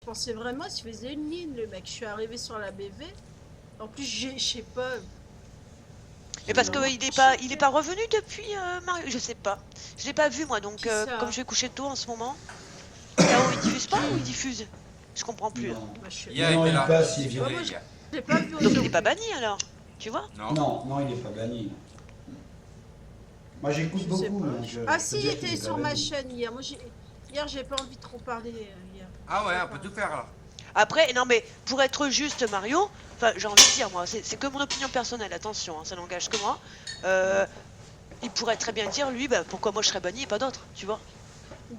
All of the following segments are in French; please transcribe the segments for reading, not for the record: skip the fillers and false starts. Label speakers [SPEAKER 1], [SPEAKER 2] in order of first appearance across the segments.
[SPEAKER 1] pensais vraiment qu'il se faisait une ligne, le mec. Je suis arrivé sur la BV. En plus, je sais pas.
[SPEAKER 2] Mais parce qu'il est pas revenu depuis Mario, je sais pas. Je l'ai pas vu moi, donc comme je vais coucher tôt en ce moment. K.O. il diffuse pas ou il diffuse? Je comprends plus.
[SPEAKER 3] Non,
[SPEAKER 1] Bah,
[SPEAKER 3] non, il passe, il vient.
[SPEAKER 1] moi, je l'ai pas vu
[SPEAKER 2] Donc il est
[SPEAKER 1] aujourd'hui.
[SPEAKER 2] pas banni alors, tu vois?
[SPEAKER 3] Non, il est pas banni. Moi j'écoute
[SPEAKER 1] Je sais
[SPEAKER 3] beaucoup.
[SPEAKER 1] pas.
[SPEAKER 3] Donc,
[SPEAKER 1] Ah
[SPEAKER 3] je
[SPEAKER 1] si,
[SPEAKER 3] peux
[SPEAKER 1] il
[SPEAKER 3] dire
[SPEAKER 1] était
[SPEAKER 3] qu'il est
[SPEAKER 1] sur
[SPEAKER 3] pas
[SPEAKER 1] ma
[SPEAKER 3] banni.
[SPEAKER 1] chaîne hier. Hier, j'ai pas envie de trop parler hier.
[SPEAKER 4] Ah ouais, on peut tout faire là.
[SPEAKER 2] Après, non mais pour être juste Mario, enfin j'ai envie de dire moi, c'est que mon opinion personnelle, attention, hein, ça n'engage que moi. Il pourrait très bien dire lui, bah, pourquoi moi je serais banni et pas d'autres, tu vois?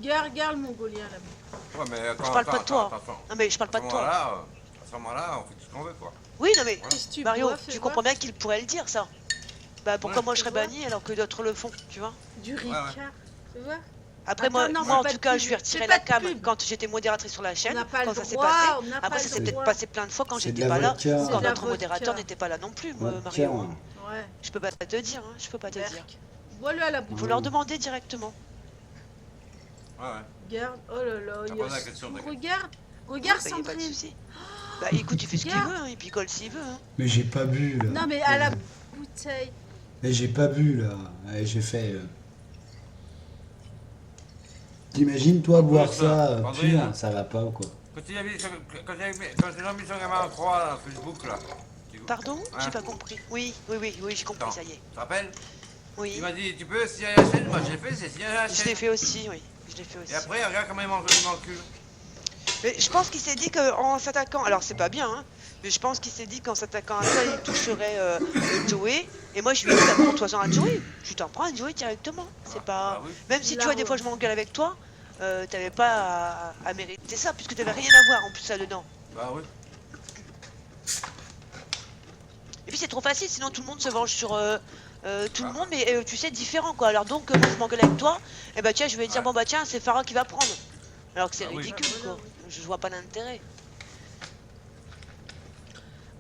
[SPEAKER 1] Regarde le mongolien là-bas.
[SPEAKER 4] Ouais, mais attends,
[SPEAKER 2] Je parle pas de toi.
[SPEAKER 4] attends.
[SPEAKER 2] Non mais je parle pas de toi.
[SPEAKER 4] À ce moment-là, on fait tout ce qu'on veut quoi.
[SPEAKER 2] Oui, non mais
[SPEAKER 1] Qu'est-ce que tu
[SPEAKER 2] Mario,
[SPEAKER 1] bois, fais
[SPEAKER 2] tu
[SPEAKER 1] voir.
[SPEAKER 2] comprends bien qu'il pourrait le dire ça. Bah pourquoi
[SPEAKER 4] Ouais,
[SPEAKER 2] moi je serais
[SPEAKER 1] fais voir.
[SPEAKER 2] banni alors que d'autres le font, tu vois?
[SPEAKER 1] Du Ricard. Tu vois?
[SPEAKER 2] Après
[SPEAKER 1] Attends, non,
[SPEAKER 2] moi en
[SPEAKER 1] fais pas
[SPEAKER 2] tout
[SPEAKER 1] de
[SPEAKER 2] cas
[SPEAKER 1] pub.
[SPEAKER 2] je lui ai retiré
[SPEAKER 1] Fais
[SPEAKER 2] la
[SPEAKER 1] pas de
[SPEAKER 2] cam
[SPEAKER 1] pub.
[SPEAKER 2] quand j'étais modératrice sur la
[SPEAKER 1] On
[SPEAKER 2] chaîne,
[SPEAKER 1] n'a pas
[SPEAKER 2] quand
[SPEAKER 1] le
[SPEAKER 2] ça s'est
[SPEAKER 1] droit,
[SPEAKER 2] passé.
[SPEAKER 1] on n'a pas
[SPEAKER 2] Après
[SPEAKER 1] le
[SPEAKER 2] ça s'est peut-être
[SPEAKER 1] droit.
[SPEAKER 2] passé plein de fois quand
[SPEAKER 3] C'est de
[SPEAKER 2] j'étais
[SPEAKER 3] la
[SPEAKER 2] pas là,
[SPEAKER 3] vodka.
[SPEAKER 2] ou
[SPEAKER 1] C'est
[SPEAKER 2] quand
[SPEAKER 1] de la
[SPEAKER 2] d'autres modérateurs
[SPEAKER 1] vodka.
[SPEAKER 2] n'étaient pas là non plus,
[SPEAKER 3] Vodka.
[SPEAKER 2] Mario. Hein.
[SPEAKER 1] Ouais.
[SPEAKER 2] Je peux pas te dire, hein, je peux pas te dire.
[SPEAKER 1] Berk. Bois-le à la bouche.
[SPEAKER 2] Faut leur demander directement.
[SPEAKER 4] Ouais, ouais.
[SPEAKER 1] Regarde. Oh là là.
[SPEAKER 4] T'as pas la question, t'inquiète.
[SPEAKER 1] Regarde.
[SPEAKER 2] Bah,
[SPEAKER 1] Regarde
[SPEAKER 2] y a pas de
[SPEAKER 1] Sandrine.
[SPEAKER 2] souci. Bah écoute, il fait ce qu'il
[SPEAKER 1] Regarde.
[SPEAKER 2] veut, hein, il picole s'il veut. Hein.
[SPEAKER 3] Mais j'ai pas bu là.
[SPEAKER 1] Non mais à la bouteille.
[SPEAKER 3] Mais j'ai pas bu là. J'ai fait. T'imagines toi boire ça
[SPEAKER 4] Sandrine.
[SPEAKER 3] pur, ça va pas ou quoi?
[SPEAKER 4] Quand tu as mis son gamin en 3 là, Facebook là.
[SPEAKER 2] Pardon?
[SPEAKER 4] Hein?
[SPEAKER 2] J'ai pas compris. Oui, j'ai compris,
[SPEAKER 4] Attends,
[SPEAKER 2] ça y est.
[SPEAKER 4] tu te rappelles?
[SPEAKER 2] Oui,
[SPEAKER 4] Il m'a dit, tu peux signaler la chaîne? Moi je l'ai fait, c'est signaler la
[SPEAKER 2] je
[SPEAKER 4] chaîne.
[SPEAKER 2] l'ai fait aussi, oui. Je l'ai fait aussi.
[SPEAKER 4] Et après, regarde comment il m'encule.
[SPEAKER 2] Mais je pense qu'il s'est dit qu'en s'attaquant, alors c'est pas bien, hein, mais je pense qu'il s'est dit qu'en s'attaquant à toi, il toucherait Joey. Et moi, je lui ai dit, bah, prends-toi-en à Joey. Tu t'en prends à Joey directement. C'est pas.
[SPEAKER 4] Ah oui.
[SPEAKER 2] Même si
[SPEAKER 1] Là,
[SPEAKER 2] tu vois, des
[SPEAKER 1] ouais.
[SPEAKER 2] fois, je m'engueule avec toi, t'avais pas à mériter ça, puisque t'avais rien à voir en plus là-dedans.
[SPEAKER 4] Bah oui.
[SPEAKER 2] Et puis c'est trop facile, sinon tout le monde se venge sur tout le monde, mais tu sais, différent quoi. Alors donc, moi je m'engueule avec toi, et bah tiens, je vais dire, bon bah tiens, c'est Farah qui va prendre. Alors que c'est
[SPEAKER 4] Ah oui.
[SPEAKER 2] ridicule
[SPEAKER 1] Ah,
[SPEAKER 2] quoi.
[SPEAKER 1] voilà,
[SPEAKER 2] Je vois pas l'intérêt.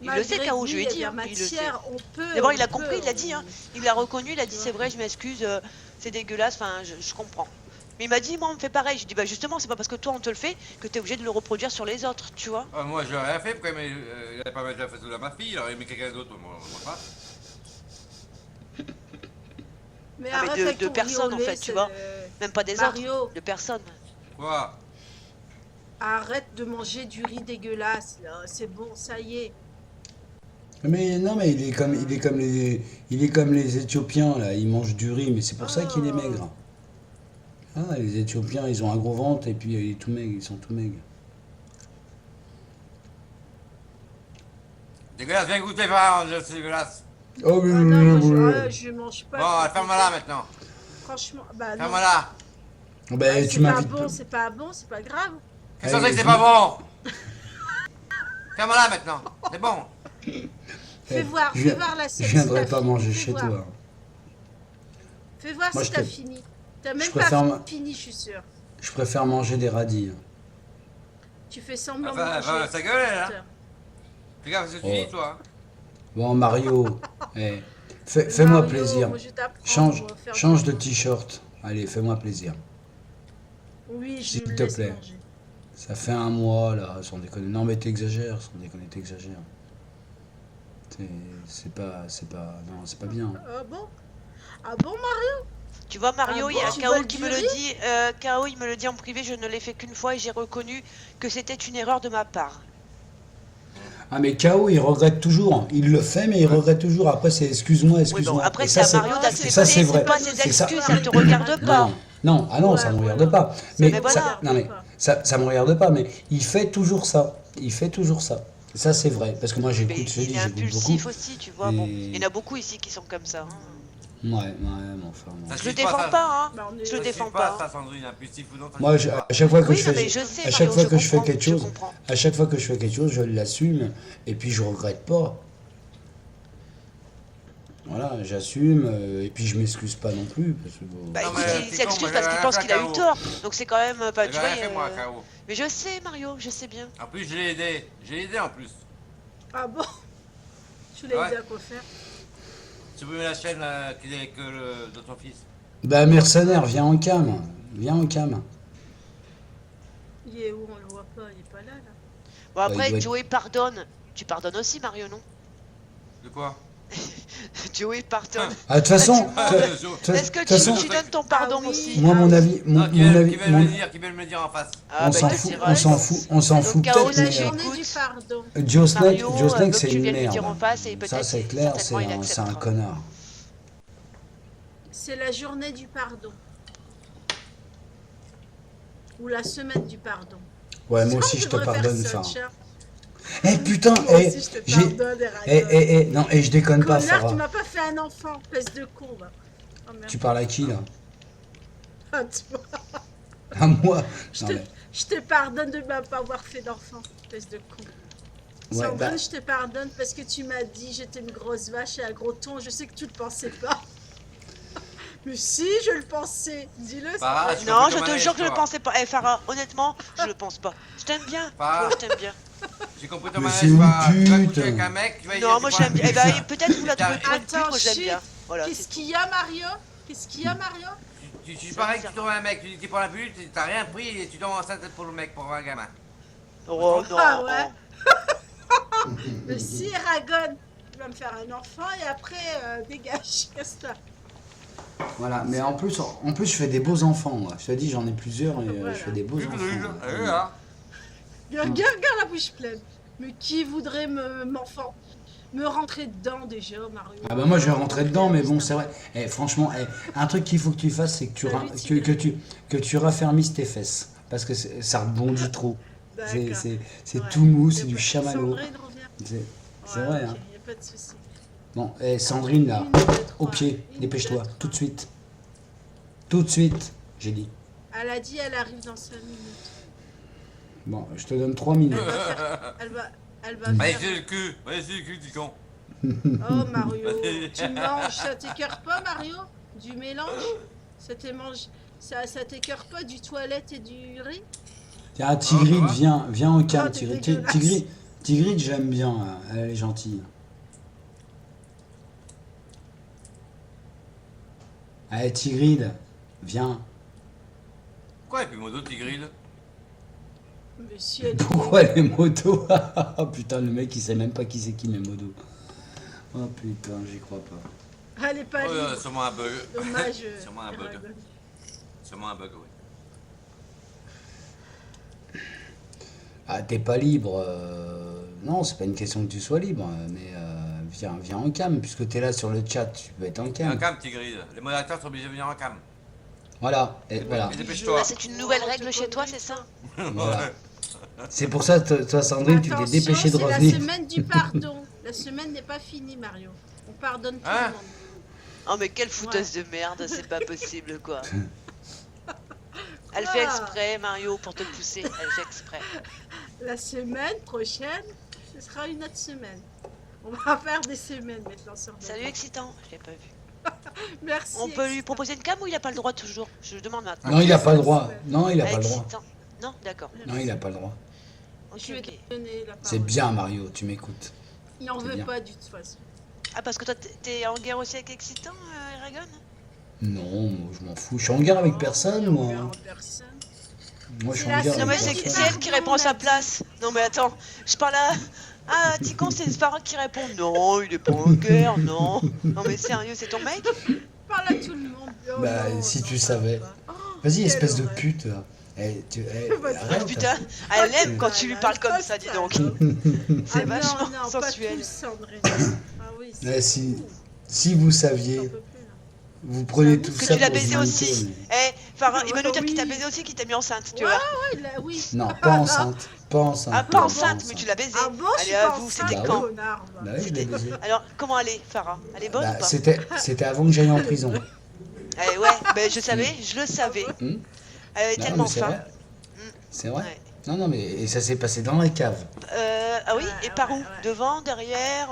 [SPEAKER 2] Il le
[SPEAKER 1] Malgré
[SPEAKER 2] sait, K.O.,
[SPEAKER 1] lui,
[SPEAKER 2] je lui ai
[SPEAKER 1] il y a
[SPEAKER 2] dit,
[SPEAKER 1] de la
[SPEAKER 2] hein, il le sait.
[SPEAKER 1] matière, on peut.
[SPEAKER 2] D'abord, il a
[SPEAKER 1] on
[SPEAKER 2] compris,
[SPEAKER 1] peut,
[SPEAKER 2] il l'a dit, hein. Il l'a reconnu, il a dit, c'est vrai, je m'excuse, c'est dégueulasse, enfin, je comprends. Mais il m'a dit, moi, on me fait pareil. Je dis, bah justement, c'est pas parce que toi, on te le fait que t'es obligé de le reproduire sur les autres, tu vois.
[SPEAKER 4] Ah, moi, je n'ai rien fait, pourquoi il n'a pas déjà fait ça à ma fille, il aurait mis quelqu'un d'autre, moi pas.
[SPEAKER 1] Mais
[SPEAKER 2] Ah, mais
[SPEAKER 1] arrête
[SPEAKER 2] de
[SPEAKER 1] avec ton
[SPEAKER 2] personne, en
[SPEAKER 1] violet,
[SPEAKER 2] fait, tu
[SPEAKER 1] c'est
[SPEAKER 2] vois.
[SPEAKER 1] le-
[SPEAKER 2] Même pas des
[SPEAKER 1] Mario.
[SPEAKER 2] autres, de personne.
[SPEAKER 4] Quoi?
[SPEAKER 1] Arrête de manger du riz dégueulasse, là. C'est bon, ça y est.
[SPEAKER 3] Mais non, mais il est comme les Éthiopiens là. Ils mangent du riz, mais c'est pour ça qu'il est
[SPEAKER 1] Oh.
[SPEAKER 3] maigre. Ah, les Éthiopiens, ils ont un gros ventre et puis il est tout maigre, ils sont tout maigres.
[SPEAKER 4] Dégueulasse, viens goûter, pas, c'est dégueulasse.
[SPEAKER 3] Oh,
[SPEAKER 1] Ah non, moi, je mange pas.
[SPEAKER 4] Bon, ferme-la maintenant.
[SPEAKER 1] Franchement, bah non.
[SPEAKER 4] Ferme-la.
[SPEAKER 3] ben,
[SPEAKER 1] Bah,
[SPEAKER 3] tu
[SPEAKER 1] c'est pas
[SPEAKER 3] m'invites
[SPEAKER 1] bon,
[SPEAKER 3] pas.
[SPEAKER 1] c'est pas grave.
[SPEAKER 4] Qu'est-ce que c'est
[SPEAKER 3] Allez,
[SPEAKER 4] que c'est
[SPEAKER 3] je-
[SPEAKER 4] pas bon? Ferme-la maintenant, c'est bon.
[SPEAKER 1] Fais voir,
[SPEAKER 3] je
[SPEAKER 1] fais voir la
[SPEAKER 3] Je viendrai pas manger
[SPEAKER 1] Fais
[SPEAKER 3] chez
[SPEAKER 1] voir.
[SPEAKER 3] toi.
[SPEAKER 1] Fais voir
[SPEAKER 3] Moi,
[SPEAKER 1] si
[SPEAKER 3] je
[SPEAKER 1] t'as
[SPEAKER 3] te-
[SPEAKER 1] fini. T'as même
[SPEAKER 3] je
[SPEAKER 1] pas
[SPEAKER 3] préfère
[SPEAKER 1] fini, je suis sûre.
[SPEAKER 3] Je préfère manger des radis.
[SPEAKER 1] Tu fais semblant de
[SPEAKER 4] Enfin,
[SPEAKER 1] manger.
[SPEAKER 4] sa gueule, elle, hein.
[SPEAKER 1] Putain.
[SPEAKER 4] Fais gaffe à ce que tu
[SPEAKER 3] Oh.
[SPEAKER 4] dis, toi.
[SPEAKER 3] Bon, Mario, fais-moi
[SPEAKER 1] Mario,
[SPEAKER 3] plaisir.
[SPEAKER 1] moi, je t'apprends,
[SPEAKER 3] Change,
[SPEAKER 1] on va faire
[SPEAKER 3] change de
[SPEAKER 1] comment.
[SPEAKER 3] t-shirt. Allez, fais-moi plaisir.
[SPEAKER 1] Oui, je
[SPEAKER 3] S'il
[SPEAKER 1] le
[SPEAKER 3] te
[SPEAKER 1] laisse
[SPEAKER 3] plaît.
[SPEAKER 1] manger.
[SPEAKER 3] Ça fait un mois là, sans déconner. Non mais t'exagères, sans déconner, t'exagères. C'est pas, non, c'est pas bien.
[SPEAKER 1] Ah bon? Ah bon, Mario?
[SPEAKER 2] Tu vois, Mario,
[SPEAKER 1] Ah
[SPEAKER 2] il y a
[SPEAKER 1] bon, tu veux
[SPEAKER 2] K.O.
[SPEAKER 1] le
[SPEAKER 2] qui me le
[SPEAKER 1] durer
[SPEAKER 2] dit. K.O. il me le dit en privé, je ne l'ai fait qu'une fois et j'ai reconnu que c'était une erreur de ma part.
[SPEAKER 3] Ah mais K.O. il regrette toujours. Il le fait mais il regrette toujours. Après c'est excuse-moi,
[SPEAKER 2] Oui,
[SPEAKER 3] excuse-moi.
[SPEAKER 2] bon, après,
[SPEAKER 3] Et
[SPEAKER 2] c'est
[SPEAKER 3] ça,
[SPEAKER 2] à Mario
[SPEAKER 1] c'est-
[SPEAKER 2] d'accepter,
[SPEAKER 3] ça, c'est vrai.
[SPEAKER 2] c'est pas ses
[SPEAKER 3] C'est ça.
[SPEAKER 2] excuses, ça te regarde pas.
[SPEAKER 3] Non, non, ah non,
[SPEAKER 1] Ouais,
[SPEAKER 3] ça me regarde
[SPEAKER 1] voilà.
[SPEAKER 3] pas. Mais,
[SPEAKER 2] Mais voilà.
[SPEAKER 3] non, mais
[SPEAKER 1] pas.
[SPEAKER 3] ça me regarde pas. Mais il fait toujours ça. Il fait toujours ça. Ça c'est vrai. Parce que moi
[SPEAKER 2] Mais
[SPEAKER 3] j'écoute, je te
[SPEAKER 2] il
[SPEAKER 3] dis,
[SPEAKER 2] est
[SPEAKER 3] j'écoute beaucoup.
[SPEAKER 2] impulsif aussi, tu vois. Bon,
[SPEAKER 3] Et-
[SPEAKER 2] il y en a beaucoup ici qui sont comme ça. hein.
[SPEAKER 3] Ouais, mais enfin. Bon.
[SPEAKER 4] Ça
[SPEAKER 2] Je le
[SPEAKER 4] suffit pas,
[SPEAKER 2] défends
[SPEAKER 4] ça.
[SPEAKER 2] pas, hein.
[SPEAKER 1] Bah, on est-
[SPEAKER 2] Je le
[SPEAKER 4] Ça
[SPEAKER 2] défends
[SPEAKER 4] suffit
[SPEAKER 2] pas.
[SPEAKER 4] ça, Sandrine, impulsif ou non, ça
[SPEAKER 3] Moi,
[SPEAKER 4] suffit pas.
[SPEAKER 3] à chaque fois que
[SPEAKER 2] Oui,
[SPEAKER 3] je
[SPEAKER 2] non,
[SPEAKER 3] fais,
[SPEAKER 2] mais je sais,
[SPEAKER 3] à chaque
[SPEAKER 2] Mario,
[SPEAKER 3] fois
[SPEAKER 2] je
[SPEAKER 3] que je fais
[SPEAKER 2] comprends,
[SPEAKER 3] quelque
[SPEAKER 2] je
[SPEAKER 3] chose,
[SPEAKER 2] comprends.
[SPEAKER 3] à chaque fois que je fais quelque chose, je l'assume et puis je regrette pas. Voilà, j'assume et puis je m'excuse pas non plus parce que bon,
[SPEAKER 2] Bah
[SPEAKER 4] Non,
[SPEAKER 2] écoute,
[SPEAKER 4] mais
[SPEAKER 2] il
[SPEAKER 4] c'est
[SPEAKER 2] s'excuse
[SPEAKER 4] con, moi,
[SPEAKER 2] parce qu'il
[SPEAKER 4] j'avais
[SPEAKER 2] pense
[SPEAKER 4] rien
[SPEAKER 2] qu'il a
[SPEAKER 4] fait
[SPEAKER 2] eu
[SPEAKER 4] à
[SPEAKER 2] tort. Donc c'est quand même pas, tu
[SPEAKER 4] J'ai
[SPEAKER 2] vois.
[SPEAKER 4] rien fait, moi, K.O.
[SPEAKER 2] Mais je sais, Mario, je sais bien.
[SPEAKER 4] En plus, je l'ai aidé. J'ai aidé en plus.
[SPEAKER 1] Ah bon? Tu l'as
[SPEAKER 4] Ouais.
[SPEAKER 1] aidé à quoi faire?
[SPEAKER 4] Supprimer la chaîne qui est que de ton fils.
[SPEAKER 3] bah mercenaire, viens en cam, viens en cam.
[SPEAKER 1] Il est où? On le voit pas, il est pas là, là.
[SPEAKER 2] Bon,
[SPEAKER 3] il
[SPEAKER 2] après,
[SPEAKER 3] doit être-
[SPEAKER 2] Joey pardonne. Tu pardonnes aussi, Mario, non?
[SPEAKER 4] De quoi?
[SPEAKER 2] Joey pardonne.
[SPEAKER 3] Ah, de toute façon,
[SPEAKER 2] Ah,
[SPEAKER 3] de
[SPEAKER 2] tu
[SPEAKER 4] Je-
[SPEAKER 3] toute
[SPEAKER 2] Est-ce que
[SPEAKER 3] toute façon,
[SPEAKER 2] tu donnes ton pardon
[SPEAKER 1] Ah oui.
[SPEAKER 2] aussi?
[SPEAKER 3] moi, mon avis,
[SPEAKER 4] Non, qui
[SPEAKER 3] mon
[SPEAKER 4] veulent,
[SPEAKER 3] avis,
[SPEAKER 4] qui veulent
[SPEAKER 3] mon-
[SPEAKER 4] me dire, qui veulent me dire en face.
[SPEAKER 2] Ah,
[SPEAKER 3] on s'en
[SPEAKER 2] bah,
[SPEAKER 3] fout,
[SPEAKER 2] tu
[SPEAKER 3] on s'en
[SPEAKER 2] diras.
[SPEAKER 3] fout, on s'en fout
[SPEAKER 2] Donc, Chaos,
[SPEAKER 3] peut-être,
[SPEAKER 1] C'est la
[SPEAKER 3] mais
[SPEAKER 1] journée du pardon.
[SPEAKER 3] Joe Snake,
[SPEAKER 2] Mario,
[SPEAKER 3] Joe Snake,
[SPEAKER 2] veut
[SPEAKER 3] c'est
[SPEAKER 2] que tu
[SPEAKER 3] une
[SPEAKER 2] viennes lui dire en
[SPEAKER 3] merde.
[SPEAKER 2] face et
[SPEAKER 3] Ça,
[SPEAKER 2] peut-être
[SPEAKER 3] c'est
[SPEAKER 2] que
[SPEAKER 3] clair,
[SPEAKER 2] certainement, il
[SPEAKER 3] c'est un
[SPEAKER 2] acceptera.
[SPEAKER 3] connard.
[SPEAKER 1] C'est la journée du pardon. Ou la semaine du pardon.
[SPEAKER 3] Ouais, moi
[SPEAKER 1] Ça,
[SPEAKER 3] aussi,
[SPEAKER 1] on
[SPEAKER 3] je te
[SPEAKER 1] devrait faire
[SPEAKER 3] pardonne,
[SPEAKER 1] ça,
[SPEAKER 3] Farah.
[SPEAKER 1] tiens.
[SPEAKER 3] Eh putain,
[SPEAKER 1] Moi
[SPEAKER 3] eh,
[SPEAKER 1] aussi, je te
[SPEAKER 3] j'ai.
[SPEAKER 1] pardonne,
[SPEAKER 3] Non, et je déconne pas,
[SPEAKER 1] Connard, tu
[SPEAKER 3] Farah.
[SPEAKER 1] m'as pas fait un enfant, espèce de con, va. Oh, merde.
[SPEAKER 3] Tu parles à qui, là?
[SPEAKER 1] Ah, toi.
[SPEAKER 3] À moi?
[SPEAKER 1] Je
[SPEAKER 3] Non,
[SPEAKER 1] te,
[SPEAKER 3] mais-
[SPEAKER 1] je te pardonne de ne pas avoir fait d'enfant, espèce de con.
[SPEAKER 3] Ouais,
[SPEAKER 1] Sandrine,
[SPEAKER 3] bah,
[SPEAKER 1] je te pardonne parce que tu m'as dit j'étais une grosse vache et un gros ton. Je sais que tu le pensais pas. Mais si, je le pensais. Dis-le.
[SPEAKER 4] Farah,
[SPEAKER 1] Sandrine.
[SPEAKER 4] tu
[SPEAKER 2] Non,
[SPEAKER 4] compris
[SPEAKER 2] je
[SPEAKER 4] ton
[SPEAKER 2] te
[SPEAKER 4] manège,
[SPEAKER 2] jure que je le
[SPEAKER 4] toi.
[SPEAKER 2] pensais pas. Eh, Farah, honnêtement, je le pense pas. Je t'aime bien.
[SPEAKER 4] Farah.
[SPEAKER 2] Moi, je t'aime bien.
[SPEAKER 4] J'ai compris ton
[SPEAKER 3] Mais
[SPEAKER 4] manège,
[SPEAKER 3] c'est une
[SPEAKER 4] Farah. Tu vas
[SPEAKER 3] pute.
[SPEAKER 4] coucher avec un mec, tu vas y
[SPEAKER 2] Non,
[SPEAKER 4] aller,
[SPEAKER 2] moi,
[SPEAKER 4] tu
[SPEAKER 2] je l'aime bien.
[SPEAKER 4] prends
[SPEAKER 2] Eh
[SPEAKER 4] un
[SPEAKER 2] ben,
[SPEAKER 4] pute.
[SPEAKER 2] peut-être vous la trouvez pour une pute,
[SPEAKER 1] Attends,
[SPEAKER 2] moi, je l'aime
[SPEAKER 1] chut.
[SPEAKER 2] bien. Voilà.
[SPEAKER 1] Qu'est-ce
[SPEAKER 2] c'est
[SPEAKER 1] qu'il y a, Mario? Qu'est-ce qu'il y a, Mario?
[SPEAKER 4] Tu parais que tu trouves un mec, tu dis que tu prends la pute, t'as rien pris et tu tombes enceinte pour le mec, pour avoir un gamin.
[SPEAKER 2] tout. Oh non.
[SPEAKER 1] Ah ouais. Mais si, Eragon, tu vas me faire un enfant et après, dégage. Casse-toi.
[SPEAKER 3] voilà, mais en plus, je fais des beaux enfants, moi. Je te dis, j'en ai plusieurs et
[SPEAKER 1] Voilà.
[SPEAKER 3] je fais des beaux enfants.
[SPEAKER 4] Elle est là.
[SPEAKER 1] Regarde la bouche pleine. Mais qui voudrait me rentrer dedans déjà, Mario?
[SPEAKER 3] Ah bah moi je vais rentrer dedans, mais bon c'est vrai. Eh, franchement, un truc qu'il faut que tu fasses, c'est que tu raffermisses tes fesses. Parce que ça rebondit trop.
[SPEAKER 1] D'accord.
[SPEAKER 3] C'est
[SPEAKER 1] Ouais.
[SPEAKER 3] tout mou,
[SPEAKER 1] Y a
[SPEAKER 3] c'est du
[SPEAKER 1] pas-
[SPEAKER 3] chamallow.
[SPEAKER 1] Sandrine revient.
[SPEAKER 3] C'est
[SPEAKER 1] Ouais,
[SPEAKER 3] vrai,
[SPEAKER 1] ok,
[SPEAKER 3] hein.
[SPEAKER 1] y a pas de souci.
[SPEAKER 3] Bon, Sandrine là,
[SPEAKER 1] Une, deux,
[SPEAKER 3] au
[SPEAKER 1] trois.
[SPEAKER 3] pied,
[SPEAKER 1] Une,
[SPEAKER 3] dépêche-toi,
[SPEAKER 1] deux,
[SPEAKER 3] tout de
[SPEAKER 1] trois.
[SPEAKER 3] suite. Tout de suite, j'ai dit.
[SPEAKER 1] Elle a dit elle arrive dans 5 minutes.
[SPEAKER 3] Bon, je te donne 3 minutes.
[SPEAKER 1] Elle va
[SPEAKER 4] Allez,
[SPEAKER 1] faire...
[SPEAKER 4] c'est le cul, allez, c'est le cul, dis con.
[SPEAKER 1] Oh Mario, tu manges, ça t'écœure pas Mario? Du mélange? Ça t'écœure pas du toilette et du riz?
[SPEAKER 3] Tiens, Tigrid,
[SPEAKER 4] va.
[SPEAKER 3] viens au calme.
[SPEAKER 1] Oh, t'es
[SPEAKER 3] Tigrid,
[SPEAKER 1] dégueulasse.
[SPEAKER 3] Tigrid, j'aime bien, hein. Elle est gentille. Allez, Tigrid, viens.
[SPEAKER 4] Pourquoi il y a plus modo Tigrid?
[SPEAKER 1] Mais si elle
[SPEAKER 3] Pourquoi les motos? Oh putain, le mec il sait même pas qui c'est qui mes motos. Oh putain, j'y crois pas.
[SPEAKER 1] Elle est pas
[SPEAKER 4] Oh,
[SPEAKER 1] libre.
[SPEAKER 4] sûrement un bug.
[SPEAKER 1] Dommage.
[SPEAKER 4] Sûrement un bug.
[SPEAKER 1] Eragon.
[SPEAKER 4] Sûrement un bug, oui.
[SPEAKER 3] Ah, t'es pas libre. Non, c'est pas une question que tu sois libre, mais viens en cam, puisque t'es là sur le chat, tu peux être en
[SPEAKER 4] En
[SPEAKER 3] cam.
[SPEAKER 4] cam, Tigrid. Les modérateurs sont obligés de venir en cam.
[SPEAKER 3] Voilà, et voilà.
[SPEAKER 4] Et dépêche-toi.
[SPEAKER 2] Ah, c'est une nouvelle règle chez toi, c'est ça?
[SPEAKER 3] Voilà. C'est pour ça, toi Sandrine, tu t'es
[SPEAKER 1] Attention,
[SPEAKER 3] dépêché de
[SPEAKER 1] c'est la
[SPEAKER 3] revenir.
[SPEAKER 1] semaine du pardon. La semaine n'est pas finie, Mario. On pardonne tout
[SPEAKER 4] Hein?
[SPEAKER 1] le monde.
[SPEAKER 2] Oh, mais quelle fouteuse de merde, c'est pas possible, quoi. Elle fait exprès, Mario, pour te pousser. Elle fait exprès.
[SPEAKER 1] La semaine prochaine, ce sera une autre semaine. On va faire des semaines maintenant sur notre-
[SPEAKER 2] Salut, excitant. Je l'ai pas vu.
[SPEAKER 1] Merci.
[SPEAKER 2] On peut lui proposer une cam ou il a pas le droit toujours? Je demande maintenant.
[SPEAKER 3] Non, il a pas le droit. Non, il a pas le droit.
[SPEAKER 2] Excitant. Non, d'accord.
[SPEAKER 3] Non, il a pas le droit.
[SPEAKER 2] Ok,
[SPEAKER 1] Je vais
[SPEAKER 2] ok.
[SPEAKER 1] te donner la parole.
[SPEAKER 3] C'est bien, Mario, tu m'écoutes.
[SPEAKER 1] Il n'en
[SPEAKER 3] c'est
[SPEAKER 1] veut
[SPEAKER 3] bien.
[SPEAKER 1] pas du toute façon.
[SPEAKER 2] Ah, parce que toi, t'es en guerre aussi avec excitant, Eragon?
[SPEAKER 3] Non, moi, je m'en fous. Je suis en guerre avec personne,
[SPEAKER 1] On
[SPEAKER 3] moi.
[SPEAKER 1] verra personne.
[SPEAKER 3] Moi, je suis
[SPEAKER 1] C'est
[SPEAKER 3] en
[SPEAKER 1] la
[SPEAKER 3] guerre
[SPEAKER 2] Non, mais
[SPEAKER 3] avec
[SPEAKER 2] c'est
[SPEAKER 1] semaine
[SPEAKER 3] personne.
[SPEAKER 2] elle qui répond à sa place. Non, mais attends, je parle à. Ah, Ticon, c'est Farah qui répond. Non, il est pas en guerre, non. Non, mais sérieux, c'est ton mec?
[SPEAKER 1] Parle à tout le monde. Oh
[SPEAKER 3] Bah,
[SPEAKER 1] non,
[SPEAKER 3] si
[SPEAKER 1] non,
[SPEAKER 3] tu
[SPEAKER 1] ça
[SPEAKER 3] savais.
[SPEAKER 1] va pas. Oh,
[SPEAKER 3] Vas-y,
[SPEAKER 1] quelle
[SPEAKER 3] espèce de
[SPEAKER 1] horreur.
[SPEAKER 3] pute. Là.
[SPEAKER 1] Vas-y.
[SPEAKER 3] Arrête.
[SPEAKER 2] Putain, elle aime quand tu lui parles comme ça, dis donc. C'est
[SPEAKER 1] Ah
[SPEAKER 2] vachement
[SPEAKER 1] non, non,
[SPEAKER 2] sensuel.
[SPEAKER 1] Pas tous, Sandrine. Ah oui, c'est
[SPEAKER 3] Ouais, si vous
[SPEAKER 1] J'en
[SPEAKER 3] saviez,
[SPEAKER 1] peux plus, là.
[SPEAKER 3] vous prenez tout
[SPEAKER 2] Que
[SPEAKER 3] ça
[SPEAKER 2] tu l'as
[SPEAKER 3] pour
[SPEAKER 2] baisé
[SPEAKER 3] vous
[SPEAKER 2] aussi.
[SPEAKER 3] mytho,
[SPEAKER 2] Eh, Farah, il va nous dire
[SPEAKER 1] Oui.
[SPEAKER 2] qu'il t'a baisé aussi, qu'il t'a mis enceinte, tu
[SPEAKER 1] Ouais,
[SPEAKER 2] vois.
[SPEAKER 1] ouais, là, oui.
[SPEAKER 3] mais- Non, pas enceinte. Pas enceinte.
[SPEAKER 2] Ah, pas
[SPEAKER 3] non,
[SPEAKER 2] enceinte, mais tu l'as baisé.
[SPEAKER 1] Ah bon, je suis
[SPEAKER 2] Allez,
[SPEAKER 1] pas
[SPEAKER 2] avoue,
[SPEAKER 1] enceinte,
[SPEAKER 2] c'était
[SPEAKER 3] Bah
[SPEAKER 2] quand?
[SPEAKER 1] connard, va.
[SPEAKER 3] Bah oui, je l'ai baisé.
[SPEAKER 2] Alors, comment elle est, Farah? Elle est bonne
[SPEAKER 3] Bah,
[SPEAKER 2] ou pas?
[SPEAKER 3] c'était avant que j'aille en prison.
[SPEAKER 2] Eh ouais, ben je savais, je le savais.
[SPEAKER 3] Hmm.
[SPEAKER 2] Elle avait
[SPEAKER 3] Non,
[SPEAKER 2] tellement
[SPEAKER 3] mais c'est
[SPEAKER 2] faim.
[SPEAKER 3] vrai. C'est vrai.
[SPEAKER 2] Ouais.
[SPEAKER 3] Non, non, mais et ça s'est passé dans la cave.
[SPEAKER 2] Ah oui,
[SPEAKER 1] Ouais,
[SPEAKER 2] et par
[SPEAKER 1] ouais,
[SPEAKER 2] où?
[SPEAKER 1] ouais.
[SPEAKER 2] Devant, derrière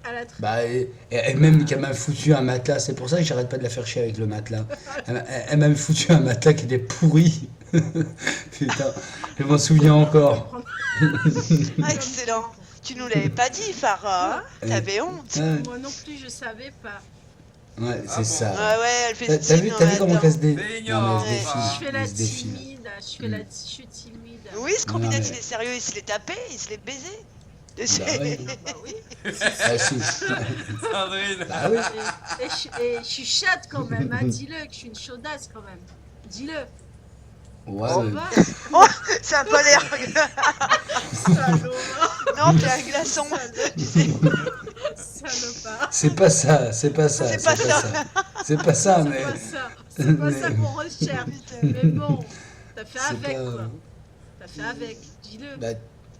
[SPEAKER 1] À la traite.
[SPEAKER 3] Bah, et même qu'elle m'a foutu un matelas. C'est pour ça que j'arrête pas de la faire chier avec le matelas. Elle m'a foutu un matelas qui était pourri. Putain, je m'en souviens encore.
[SPEAKER 2] Ah, excellent. Tu nous l'avais pas dit, Farah. Hein? T'avais honte.
[SPEAKER 3] Ouais,
[SPEAKER 1] Moi non plus, je savais pas.
[SPEAKER 3] ouais,
[SPEAKER 4] Ah
[SPEAKER 3] c'est
[SPEAKER 4] bon.
[SPEAKER 3] ça.
[SPEAKER 2] Ouais, ouais, elle fait
[SPEAKER 3] T'as
[SPEAKER 2] style,
[SPEAKER 3] vu,
[SPEAKER 2] non,
[SPEAKER 3] t'as
[SPEAKER 2] mais
[SPEAKER 3] vu comment
[SPEAKER 2] attends.
[SPEAKER 3] qu'elle se
[SPEAKER 4] Mais ignore,
[SPEAKER 3] elle se
[SPEAKER 4] ouais.
[SPEAKER 3] défile.
[SPEAKER 1] Je fais
[SPEAKER 3] Elle
[SPEAKER 1] la
[SPEAKER 3] se défile.
[SPEAKER 1] timide, je suis timide.
[SPEAKER 2] Oui, ce
[SPEAKER 3] Non,
[SPEAKER 2] Scrobinette,
[SPEAKER 3] mais-
[SPEAKER 2] il est sérieux, il se l'est tapé, il se l'est baisé.
[SPEAKER 3] Bah oui.
[SPEAKER 1] Bah oui.
[SPEAKER 3] Ah, si.
[SPEAKER 4] Sandrine.
[SPEAKER 3] Bah oui.
[SPEAKER 1] Et je suis chatte quand même, hein. Dis-le que je suis une chaudasse quand même. Dis-le.
[SPEAKER 3] Ouais,
[SPEAKER 1] Ça
[SPEAKER 3] mais-
[SPEAKER 1] va
[SPEAKER 2] Oh, c'est un peu l'air.
[SPEAKER 1] Salaud.
[SPEAKER 2] Non, t'es un glaçon. Tu sais.
[SPEAKER 1] Salopard.
[SPEAKER 3] c'est pas ça, c'est pas ça,
[SPEAKER 2] C'est pas ça.
[SPEAKER 3] C'est pas ça,
[SPEAKER 1] C'est
[SPEAKER 3] mais.
[SPEAKER 1] pas ça. C'est pas ça
[SPEAKER 3] Mais-
[SPEAKER 1] qu'on recherche. Mais bon, t'as fait
[SPEAKER 3] C'est
[SPEAKER 1] avec
[SPEAKER 3] pas-
[SPEAKER 1] quoi. T'as fait avec. Dis-le.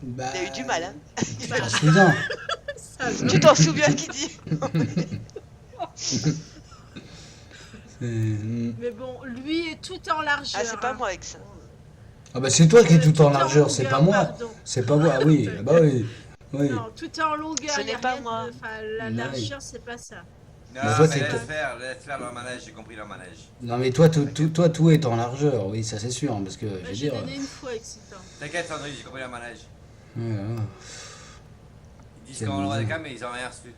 [SPEAKER 3] Bah,
[SPEAKER 2] T'as eu du mal, hein.
[SPEAKER 3] Tu t'en souviens.
[SPEAKER 1] Salaud.
[SPEAKER 2] Tu t'en souviens qui dit?
[SPEAKER 1] Mais bon, lui est tout en largeur.
[SPEAKER 2] Ah, c'est pas
[SPEAKER 1] hein.
[SPEAKER 2] moi avec ça.
[SPEAKER 3] Ah bah c'est toi qui es tout en largeur, c'est
[SPEAKER 1] longueur,
[SPEAKER 3] pas moi.
[SPEAKER 1] pardon.
[SPEAKER 3] C'est pas moi, oui, ah bah oui. Oui.
[SPEAKER 1] Non, tout en longueur.
[SPEAKER 2] Ce
[SPEAKER 1] y a
[SPEAKER 2] n'est pas
[SPEAKER 1] rien de-
[SPEAKER 2] moi.
[SPEAKER 1] Enfin, la
[SPEAKER 3] Non,
[SPEAKER 1] largeur, c'est pas ça.
[SPEAKER 4] Non,
[SPEAKER 3] Bah, toi,
[SPEAKER 4] mais
[SPEAKER 3] c'est-
[SPEAKER 4] laisse faire leur manège, j'ai compris leur manège.
[SPEAKER 3] Non mais toi, tout est en largeur, oui, ça c'est sûr, parce que je
[SPEAKER 1] Bah,
[SPEAKER 3] veux
[SPEAKER 1] j'ai
[SPEAKER 3] dire.
[SPEAKER 1] donné une fois excitant.
[SPEAKER 4] T'inquiète Sandrine, j'ai compris leur manège.
[SPEAKER 3] Voilà.
[SPEAKER 4] Ils disent
[SPEAKER 3] C'est
[SPEAKER 4] qu'on aura des
[SPEAKER 3] amusant.
[SPEAKER 4] cams, mais ils ont rien reçu.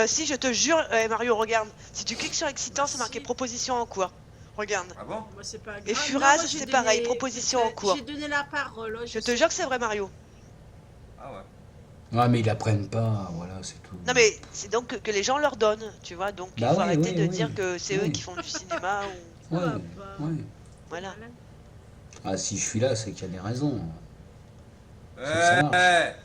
[SPEAKER 2] Si, je te jure, Mario, regarde. Si tu cliques sur excitant, c'est marqué proposition en cours. Regarde.
[SPEAKER 4] Ah bon?
[SPEAKER 1] Moi, c'est pas grave.
[SPEAKER 2] Et
[SPEAKER 1] Non,
[SPEAKER 2] Furaz,
[SPEAKER 1] moi, j'ai
[SPEAKER 2] c'est
[SPEAKER 1] donné-
[SPEAKER 2] pareil, proposition en cours.
[SPEAKER 1] J'ai donné la parole.
[SPEAKER 2] Je te jure que c'est vrai, Mario.
[SPEAKER 4] Ah ouais.
[SPEAKER 3] Ouais, mais ils apprennent pas, voilà, c'est tout.
[SPEAKER 2] Non, mais c'est donc que les gens leur donnent, tu vois. Donc il
[SPEAKER 3] Bah
[SPEAKER 2] faut
[SPEAKER 3] oui,
[SPEAKER 2] arrêter
[SPEAKER 3] oui,
[SPEAKER 2] de
[SPEAKER 3] oui.
[SPEAKER 2] dire que c'est eux
[SPEAKER 3] Oui.
[SPEAKER 2] qui font du cinéma ou.
[SPEAKER 3] Ouais,
[SPEAKER 1] Ça va pas.
[SPEAKER 3] ouais.
[SPEAKER 2] Voilà.
[SPEAKER 3] Ah, si je suis là, c'est qu'il y a des raisons. ça marche.
[SPEAKER 4] Ouais.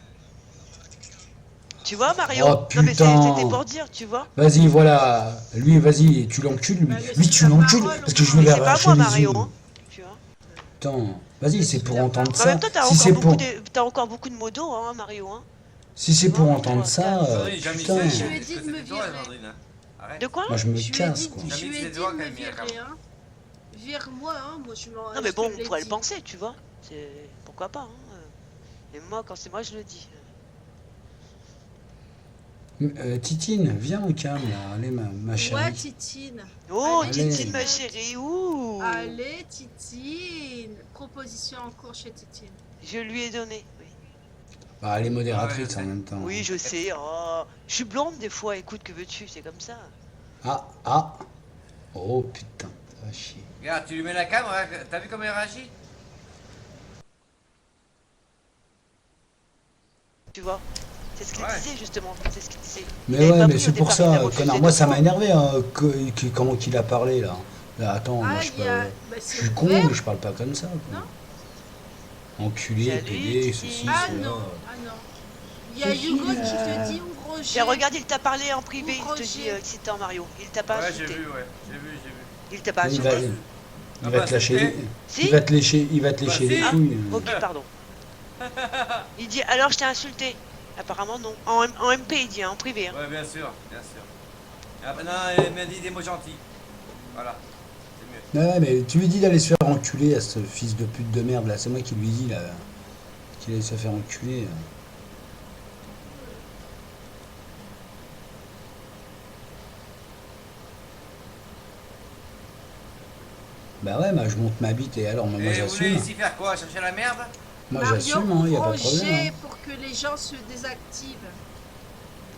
[SPEAKER 2] Tu vois, Mario?
[SPEAKER 3] Oh,
[SPEAKER 2] Non, mais
[SPEAKER 3] putain.
[SPEAKER 2] c'était pour dire, tu vois.
[SPEAKER 3] Vas-y, voilà. Lui, vas-y, tu l'encules, lui.
[SPEAKER 1] Bah, mais
[SPEAKER 3] Lui,
[SPEAKER 1] c'est
[SPEAKER 3] tu
[SPEAKER 1] ta
[SPEAKER 3] l'encules,
[SPEAKER 1] parole,
[SPEAKER 3] parce que
[SPEAKER 1] au
[SPEAKER 3] je vais
[SPEAKER 1] moins.
[SPEAKER 3] lui
[SPEAKER 2] C'est pas
[SPEAKER 3] arracher
[SPEAKER 2] moi,
[SPEAKER 3] les
[SPEAKER 2] Mario.
[SPEAKER 3] yeux.
[SPEAKER 2] Hein, tu vois.
[SPEAKER 3] Putain. Vas-y, c'est pour entendre
[SPEAKER 2] En
[SPEAKER 3] ça.
[SPEAKER 2] même temps, t'as
[SPEAKER 3] Si c'est
[SPEAKER 2] encore,
[SPEAKER 3] pour,
[SPEAKER 2] t'as encore beaucoup de mots d'eau, hein, Mario. Hein.
[SPEAKER 3] si c'est pour
[SPEAKER 2] Ouais,
[SPEAKER 3] entendre
[SPEAKER 2] ouais,
[SPEAKER 3] ça,
[SPEAKER 4] Sandrine, jamais
[SPEAKER 3] putain.
[SPEAKER 4] dit,
[SPEAKER 1] Je lui ai dit de
[SPEAKER 4] c'était
[SPEAKER 1] me
[SPEAKER 4] toi,
[SPEAKER 1] virer.
[SPEAKER 4] Sandrine, hein. Arrête.
[SPEAKER 2] De quoi?
[SPEAKER 3] Moi, je me
[SPEAKER 1] Je lui ai
[SPEAKER 3] casse,
[SPEAKER 1] dit,
[SPEAKER 3] quoi.
[SPEAKER 1] je
[SPEAKER 4] Jamais
[SPEAKER 1] lui ai
[SPEAKER 4] c'est
[SPEAKER 1] dit
[SPEAKER 4] toi
[SPEAKER 1] de
[SPEAKER 4] qui
[SPEAKER 1] me
[SPEAKER 4] as mis la
[SPEAKER 1] virer. Hein. Vire-moi, hein. Moi, je m'en.
[SPEAKER 2] Non, mais
[SPEAKER 1] je
[SPEAKER 2] bon,
[SPEAKER 1] te l'ai
[SPEAKER 2] on pourrait le
[SPEAKER 1] dit.
[SPEAKER 2] penser, tu vois. C'est pourquoi pas. Hein. Et moi, quand c'est moi, je le dis.
[SPEAKER 3] Titine, viens au calme, là. Allez, ma
[SPEAKER 1] Ouais,
[SPEAKER 3] chérie.
[SPEAKER 1] Titine.
[SPEAKER 2] Oh,
[SPEAKER 1] Allez,
[SPEAKER 2] Titine, ma
[SPEAKER 1] Titine.
[SPEAKER 2] chérie, ouh.
[SPEAKER 1] Allez, Titine. Proposition en cours chez Titine.
[SPEAKER 2] Je lui ai donné. Oui,
[SPEAKER 3] Bah, elle est modératrice
[SPEAKER 4] Ouais,
[SPEAKER 3] en même temps.
[SPEAKER 2] oui je sais. Oh, je suis blonde des fois. Écoute, que veux-tu? C'est comme ça.
[SPEAKER 3] Ah. Oh, putain, ça va chier.
[SPEAKER 4] Regarde, tu lui mets la cam, regarde, t'as vu comment il réagit?
[SPEAKER 2] Tu vois. C'est ce qu'il
[SPEAKER 4] Ouais.
[SPEAKER 2] disait justement. C'est ce qu'il disait.
[SPEAKER 3] Mais
[SPEAKER 2] Il avait
[SPEAKER 3] ouais,
[SPEAKER 2] pas
[SPEAKER 3] mais
[SPEAKER 2] pris au
[SPEAKER 3] c'est pour
[SPEAKER 2] départ, il a
[SPEAKER 3] ça,
[SPEAKER 2] refusé
[SPEAKER 3] connard.
[SPEAKER 2] deux
[SPEAKER 3] Moi, ça
[SPEAKER 2] fois.
[SPEAKER 3] m'a énervé, hein, comment qu'il a parlé, là. Là, attends, moi,
[SPEAKER 1] Ah,
[SPEAKER 3] je,
[SPEAKER 1] il y a.
[SPEAKER 3] parle-
[SPEAKER 1] Bah,
[SPEAKER 3] je
[SPEAKER 1] c'est
[SPEAKER 3] suis con,
[SPEAKER 1] ouvert.
[SPEAKER 3] mais je parle pas comme ça, quoi.
[SPEAKER 1] Non.
[SPEAKER 3] Enculé,
[SPEAKER 2] Salut,
[SPEAKER 3] pédé,
[SPEAKER 2] Titi.
[SPEAKER 3] ceci,
[SPEAKER 1] Ah
[SPEAKER 3] cela.
[SPEAKER 1] non, Il y a Hugo qui te dit ouvre Roger.
[SPEAKER 2] Tiens, regarde, il t'a parlé en privé.
[SPEAKER 1] Ouvre
[SPEAKER 2] Il te dit
[SPEAKER 1] Roger.
[SPEAKER 2] excitant, Mario. Il t'a pas
[SPEAKER 4] Ouais, j'ai
[SPEAKER 2] insulté.
[SPEAKER 4] vu, ouais. J'ai vu.
[SPEAKER 2] Il t'a pas
[SPEAKER 3] Il va,
[SPEAKER 2] insulté.
[SPEAKER 3] il va te lâcher,
[SPEAKER 2] Si.
[SPEAKER 3] il va te lécher les
[SPEAKER 4] si.
[SPEAKER 3] couilles.
[SPEAKER 2] Ok, pardon. Il dit alors je t'ai insulté. Apparemment non. En MP il dit, hein, en privé. Hein.
[SPEAKER 4] Ouais, bien sûr. Ah, bah, non, il m'a dit des mots gentils. Voilà, c'est mieux.
[SPEAKER 3] Ouais, mais tu lui dis d'aller se faire enculer à ce fils de pute de merde, là. C'est moi qui lui dis, là, qu'il allait se faire enculer. Là. Bah ouais, bah, je monte ma bite et alors, moi
[SPEAKER 4] Et vous voulez
[SPEAKER 3] j'assume.
[SPEAKER 4] ici faire quoi? Chercher la merde?
[SPEAKER 3] Moi
[SPEAKER 1] Mario,
[SPEAKER 3] j'assume, hein, y a
[SPEAKER 1] ouvre
[SPEAKER 3] pas de problème.
[SPEAKER 1] Roger
[SPEAKER 3] hein.
[SPEAKER 1] pour que les gens se désactivent.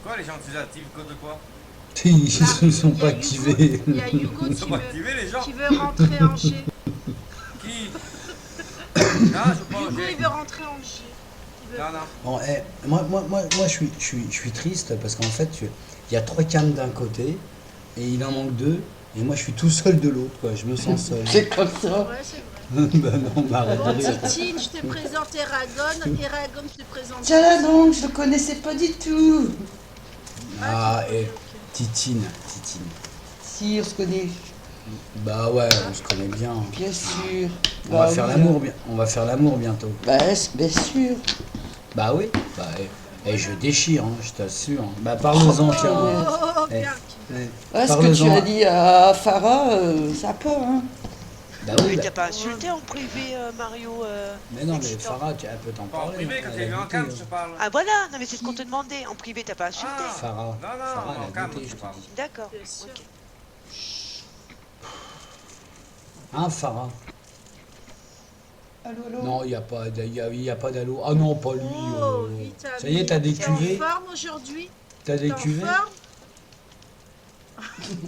[SPEAKER 4] Quoi, les gens qui activent code de quoi?
[SPEAKER 3] Ils se sont
[SPEAKER 1] Il y a
[SPEAKER 3] pas
[SPEAKER 1] Hugo-
[SPEAKER 3] activés.
[SPEAKER 1] Il y a Hugo
[SPEAKER 4] Ils sont pas activés, les gens?
[SPEAKER 1] qui veut rentrer en G.
[SPEAKER 4] Qui? Non, je veux pas
[SPEAKER 1] Hugo,
[SPEAKER 4] Roger.
[SPEAKER 1] il veut rentrer en G. Il veut-
[SPEAKER 4] Non, non.
[SPEAKER 3] Bon, moi je suis triste parce qu'en fait, il y a 3 cams d'un côté et il en manque 2 et moi je suis tout seul de l'autre, quoi. Je me sens seul.
[SPEAKER 5] C'est comme ça.
[SPEAKER 1] Ouais, c'est vrai.
[SPEAKER 3] Bah non, bah arrête
[SPEAKER 1] Bon,
[SPEAKER 3] de rire.
[SPEAKER 1] Titine, je te présente Eragon. Eragon, je te présente.
[SPEAKER 5] Tiens là donc, je le connaissais pas du tout.
[SPEAKER 3] Ah,
[SPEAKER 1] tu-
[SPEAKER 3] et
[SPEAKER 1] ok.
[SPEAKER 3] Titine.
[SPEAKER 5] Si, on se connaît,
[SPEAKER 3] Bah ouais, on se connaît bien.
[SPEAKER 5] bien sûr.
[SPEAKER 3] On va
[SPEAKER 5] Bah
[SPEAKER 3] faire
[SPEAKER 5] oui,
[SPEAKER 3] l'amour on va faire l'amour bientôt.
[SPEAKER 5] Bah, bien sûr.
[SPEAKER 3] Bah oui, bah et je déchire, hein, je t'assure. Bah parle-en, tiens.
[SPEAKER 1] Oh,
[SPEAKER 3] Eh.
[SPEAKER 1] bien.
[SPEAKER 5] Ouais, ce que tu
[SPEAKER 3] Parle-en.
[SPEAKER 5] as dit à Farah, ça peut, hein.
[SPEAKER 3] Bah
[SPEAKER 2] Non,
[SPEAKER 3] oui,
[SPEAKER 2] il
[SPEAKER 3] bah-
[SPEAKER 2] t'a pas insulté en privé, Mario.
[SPEAKER 3] mais non, mais
[SPEAKER 2] excitant.
[SPEAKER 3] Farah, elle peut t'en
[SPEAKER 4] Pas en
[SPEAKER 3] parler.
[SPEAKER 4] privé,
[SPEAKER 3] hein,
[SPEAKER 4] quand
[SPEAKER 3] elle
[SPEAKER 4] il est
[SPEAKER 3] a
[SPEAKER 4] en
[SPEAKER 3] goûté,
[SPEAKER 4] cam,
[SPEAKER 3] hein.
[SPEAKER 4] je te parle.
[SPEAKER 2] Ah voilà, non mais c'est ce qu'on te demandait. En privé t'as pas insulté.
[SPEAKER 4] Ah.
[SPEAKER 3] Farah.
[SPEAKER 4] Non,
[SPEAKER 3] Farah,
[SPEAKER 4] en
[SPEAKER 3] elle a
[SPEAKER 4] cam,
[SPEAKER 3] goûté,
[SPEAKER 4] je
[SPEAKER 3] je
[SPEAKER 4] te parle.
[SPEAKER 2] D'accord.
[SPEAKER 1] Bien sûr.
[SPEAKER 2] Ok.
[SPEAKER 3] Hein, Farah?
[SPEAKER 5] Allô, allô.
[SPEAKER 3] Non, il n'y a pas d'allô. Ah non, pas lui.
[SPEAKER 1] Oh, vitamine.
[SPEAKER 3] Ça y est, t'as des
[SPEAKER 1] T'es en
[SPEAKER 3] cuvées?
[SPEAKER 1] forme aujourd'hui?
[SPEAKER 3] T'as des
[SPEAKER 1] T'es en
[SPEAKER 3] cuvées?
[SPEAKER 1] forme?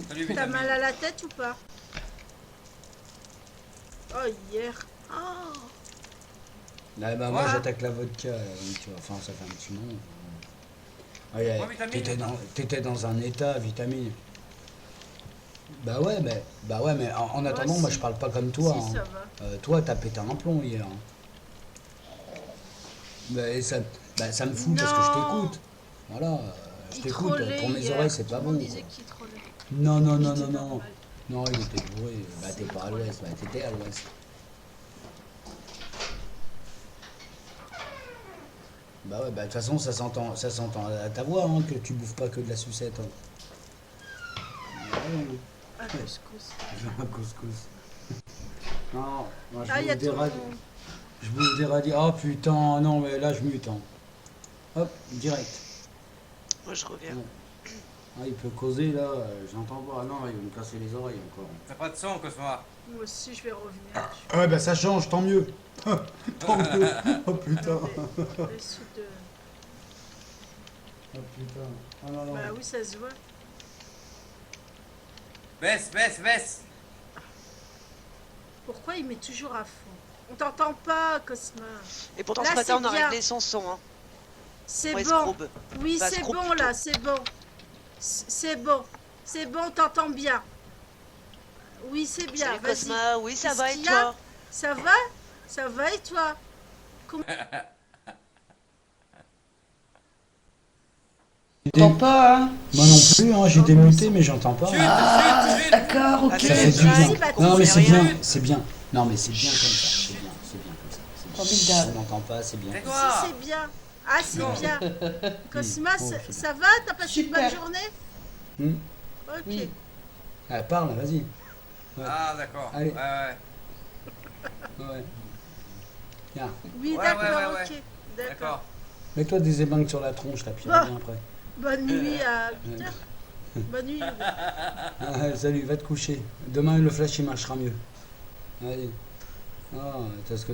[SPEAKER 4] Salut,
[SPEAKER 1] T'as
[SPEAKER 4] vitamine.
[SPEAKER 1] mal à la tête ou pas? Oh, hier. Oh.
[SPEAKER 3] Là, bah, moi
[SPEAKER 4] Quoi
[SPEAKER 3] j'attaque la vodka, donc, tu vois, enfin ça fait un petit moment. Ah, ouais,
[SPEAKER 4] Ouais, vitamine.
[SPEAKER 3] t'étais dans un état vitamine. Bah ouais, mais en
[SPEAKER 1] Moi
[SPEAKER 3] attendant, moi je
[SPEAKER 1] aussi.
[SPEAKER 3] parle pas comme toi.
[SPEAKER 1] Si,
[SPEAKER 3] Hein.
[SPEAKER 1] ça va.
[SPEAKER 3] Toi, t'as pété un plomb hier. Hein. Et ça me fout parce que je
[SPEAKER 1] Non.
[SPEAKER 3] t'écoute. Voilà, je
[SPEAKER 1] Il
[SPEAKER 3] t'écoute.
[SPEAKER 1] trollait
[SPEAKER 3] Pour mes
[SPEAKER 1] hier.
[SPEAKER 3] oreilles, c'est
[SPEAKER 1] Tout
[SPEAKER 3] pas
[SPEAKER 1] le monde
[SPEAKER 3] bon.
[SPEAKER 1] disait
[SPEAKER 3] Quoi.
[SPEAKER 1] qu'il trollait.
[SPEAKER 3] Non, non, non, non,
[SPEAKER 1] C'était
[SPEAKER 3] non.
[SPEAKER 1] normal.
[SPEAKER 3] Non, il était bourré. Bah, t'es
[SPEAKER 1] C'est
[SPEAKER 3] pas à
[SPEAKER 1] trop
[SPEAKER 3] l'ouest. Bah, t'étais à l'ouest. Bah ouais, bah de toute façon, ça s'entend à ta voix, hein, que tu bouffes pas que de la sucette. Hein. Ouais,
[SPEAKER 1] Ah, couscous.
[SPEAKER 3] un couscous. Non, moi,
[SPEAKER 1] Ah, il y a ton...
[SPEAKER 3] je bouffe des radis. Oh putain, non, mais là, je mute. Hein. Hop, direct.
[SPEAKER 2] Moi, je reviens.
[SPEAKER 3] Ouais. Ah, il peut causer, là, j'entends pas. Ah non, il va me casser les oreilles encore.
[SPEAKER 4] T'as pas de son, Cosma.
[SPEAKER 1] Moi aussi, je vais revenir.
[SPEAKER 3] Ah ouais, bah ça change, tant mieux. Tant mieux. Oh putain.
[SPEAKER 1] Les sous de...
[SPEAKER 3] Oh putain. Oh non, non.
[SPEAKER 1] Bah oui, ça se voit.
[SPEAKER 4] Baisse, baisse, baisse.
[SPEAKER 1] Pourquoi il met toujours à fond? On t'entend pas, Cosma.
[SPEAKER 2] Et pourtant,
[SPEAKER 1] Là,
[SPEAKER 2] ce matin, on a
[SPEAKER 1] c'est bien.
[SPEAKER 2] réglé son son. Hein.
[SPEAKER 1] C'est
[SPEAKER 2] Ouais,
[SPEAKER 1] bon.
[SPEAKER 2] Scroob.
[SPEAKER 1] Oui,
[SPEAKER 2] Bah,
[SPEAKER 1] c'est
[SPEAKER 2] Scroob,
[SPEAKER 1] bon,
[SPEAKER 2] plutôt.
[SPEAKER 1] là, c'est bon. C'est bon. C'est bon, t'entends bien. Oui, c'est bien.
[SPEAKER 2] Salut,
[SPEAKER 1] Vas-y.
[SPEAKER 2] Cosma. Oui, ça
[SPEAKER 1] Qu'est-ce
[SPEAKER 2] va et
[SPEAKER 1] qu'il y a
[SPEAKER 2] toi?
[SPEAKER 1] Ça va? Ça va et toi?
[SPEAKER 5] T'entends pas, hein?
[SPEAKER 3] Moi non plus, hein, j'ai démuté, mais j'entends pas.
[SPEAKER 4] Chut,
[SPEAKER 5] Ah,
[SPEAKER 4] chut, chut.
[SPEAKER 5] d'accord, ok.
[SPEAKER 2] Ça
[SPEAKER 3] Ça fait du
[SPEAKER 2] Ouais,
[SPEAKER 3] bien.
[SPEAKER 1] si, bah,
[SPEAKER 3] Non, mais
[SPEAKER 1] tu
[SPEAKER 3] c'est
[SPEAKER 2] fais rien.
[SPEAKER 3] bien, c'est bien. Non, mais c'est bien comme ça. C'est bien comme ça. C'est bien.
[SPEAKER 5] Formidable.
[SPEAKER 3] On n'entend pas, c'est bien.
[SPEAKER 4] Tais-toi.
[SPEAKER 1] Si, c'est bien. Ah, c'est
[SPEAKER 4] Non.
[SPEAKER 1] bien. Cosma,
[SPEAKER 3] Oh,
[SPEAKER 1] ça,
[SPEAKER 3] c'est
[SPEAKER 1] ça va? T'as passé une bonne
[SPEAKER 5] Super.
[SPEAKER 1] journée?
[SPEAKER 3] Hmm.
[SPEAKER 1] Ok.
[SPEAKER 5] Oui.
[SPEAKER 3] Ah, parle, vas-y.
[SPEAKER 4] Ah, d'accord.
[SPEAKER 3] Allez.
[SPEAKER 4] Ouais.
[SPEAKER 3] Ouais. Tiens,
[SPEAKER 1] Oui,
[SPEAKER 4] Ouais,
[SPEAKER 1] d'accord,
[SPEAKER 4] ouais, ouais,
[SPEAKER 1] ok. D'accord.
[SPEAKER 4] D'accord.
[SPEAKER 3] mets-toi des épingles sur la tronche, là, puis
[SPEAKER 1] Ah.
[SPEAKER 3] reviens après.
[SPEAKER 1] Bonne nuit à 8h. Bonne nuit.
[SPEAKER 3] Ah, salut, va te coucher. Demain, le flash, il marchera mieux. Allez. Ah, parce que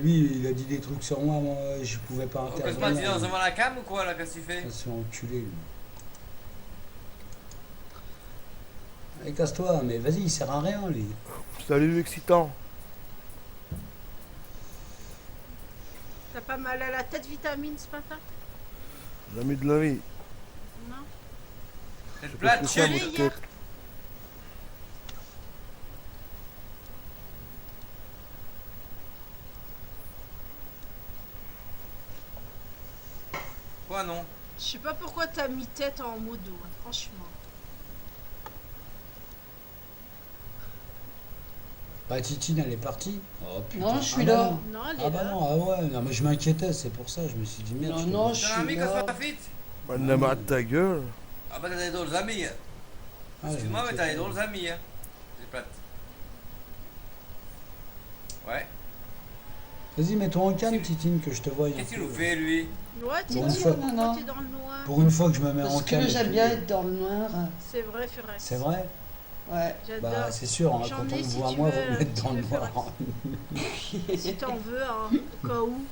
[SPEAKER 3] lui, il a dit des trucs sur moi, je pouvais pas
[SPEAKER 4] Oh, Cosma, tu es
[SPEAKER 3] intervenir.
[SPEAKER 4] devant la cam ou quoi, là? Qu'est-ce que tu fais?
[SPEAKER 3] Il se fait enculer, lui. Allez, casse-toi, mais vas-y, il sert à rien, lui.
[SPEAKER 6] Salut excitant.
[SPEAKER 1] T'as pas mal à la tête, vitamine, ce matin?
[SPEAKER 6] Jamais de la vie.
[SPEAKER 1] Non?
[SPEAKER 4] Cette
[SPEAKER 6] Je sais pas
[SPEAKER 4] plate,
[SPEAKER 6] ce que c'est,
[SPEAKER 1] Allez,
[SPEAKER 6] votre
[SPEAKER 1] hier.
[SPEAKER 6] tête.
[SPEAKER 4] Quoi, non?
[SPEAKER 1] Je sais pas pourquoi t'as mis tête en modo, hein, franchement.
[SPEAKER 3] Bah, Titine, elle est partie. Oh putain.
[SPEAKER 5] Non, je suis
[SPEAKER 3] bah
[SPEAKER 5] là.
[SPEAKER 3] non.
[SPEAKER 1] Non, elle
[SPEAKER 3] Ah
[SPEAKER 1] est
[SPEAKER 3] bah
[SPEAKER 1] là.
[SPEAKER 3] non, ah ouais, non, mais je m'inquiétais, c'est pour ça, je me suis dit merde.
[SPEAKER 5] Non,
[SPEAKER 3] je
[SPEAKER 5] non,
[SPEAKER 3] te-
[SPEAKER 5] je
[SPEAKER 4] T'as un ami,
[SPEAKER 5] suis là.
[SPEAKER 4] Cosma, fit?
[SPEAKER 6] Madame, ta gueule.
[SPEAKER 4] Ah, bah, t'as des drôles d'amis. Hein.
[SPEAKER 3] Ah,
[SPEAKER 4] Excuse-moi, mais t'as des
[SPEAKER 3] m'inquiétais.
[SPEAKER 4] drôles d'amis, hein. Les plates. Ouais.
[SPEAKER 3] Vas-y, mets-toi en calme, Titine, que je te voie. un
[SPEAKER 4] Qu'est-ce qu'il
[SPEAKER 3] peu.
[SPEAKER 4] nous fait, lui?
[SPEAKER 1] Ouais, tu
[SPEAKER 3] Bon,
[SPEAKER 1] dis,
[SPEAKER 3] une fois-
[SPEAKER 1] pourquoi
[SPEAKER 5] Non,
[SPEAKER 1] t'es dans le noir?
[SPEAKER 3] Pour une fois que je me mets en
[SPEAKER 5] Parce
[SPEAKER 3] calme.
[SPEAKER 5] que
[SPEAKER 3] et
[SPEAKER 5] j'aime
[SPEAKER 3] tout.
[SPEAKER 5] bien être dans le noir.
[SPEAKER 1] C'est vrai, Furès.
[SPEAKER 3] C'est vrai.
[SPEAKER 5] Ouais.
[SPEAKER 1] J'adore.
[SPEAKER 3] Bah, c'est sûr, hein,
[SPEAKER 1] J'en
[SPEAKER 3] quand on
[SPEAKER 1] ai,
[SPEAKER 3] me
[SPEAKER 1] si
[SPEAKER 3] voit
[SPEAKER 1] tu
[SPEAKER 3] moi,
[SPEAKER 1] veux,
[SPEAKER 3] vous me mettre
[SPEAKER 1] si
[SPEAKER 3] dans
[SPEAKER 1] tu
[SPEAKER 3] le
[SPEAKER 1] veux
[SPEAKER 3] noir.
[SPEAKER 1] faire Si t'en veux, hein, au cas où.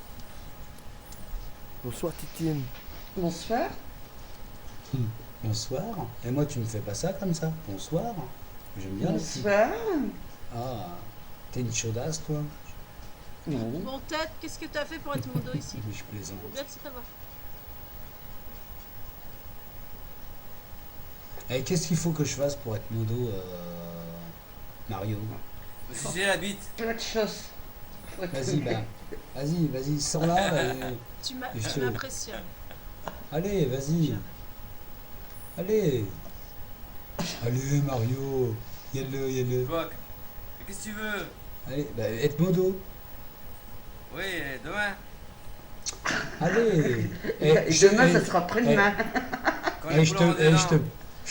[SPEAKER 6] Bonsoir Titine.
[SPEAKER 5] Bonsoir.
[SPEAKER 3] Bonsoir. Et moi, tu me fais pas ça comme ça. Bonsoir. J'aime bien aussi.
[SPEAKER 5] Bonsoir.
[SPEAKER 3] Ah, t'es une chaudasse, toi.
[SPEAKER 5] Non.
[SPEAKER 1] Bon, tête, qu'est-ce que t'as fait pour être mon dos ici?
[SPEAKER 3] Mais je plaisante.
[SPEAKER 1] Bien que ça va.
[SPEAKER 3] Et qu'est-ce qu'il faut que je fasse pour être modo, Mario?
[SPEAKER 4] Si j'ai la bite.
[SPEAKER 5] Plein de choses.
[SPEAKER 3] Vas-y, bah. Vas-y, sors là.
[SPEAKER 1] Tu
[SPEAKER 3] Et je te-
[SPEAKER 1] m'impressionnes.
[SPEAKER 3] Allez, vas-y. Allez. Allez, Mario. Y'a-le.
[SPEAKER 4] Quoi? Qu'est-ce que tu veux?
[SPEAKER 3] Allez, bah, être modo.
[SPEAKER 4] Oui, demain.
[SPEAKER 3] Allez.
[SPEAKER 5] Demain, ça sera après-demain.
[SPEAKER 4] Quand les
[SPEAKER 3] je
[SPEAKER 4] poules auront des dents.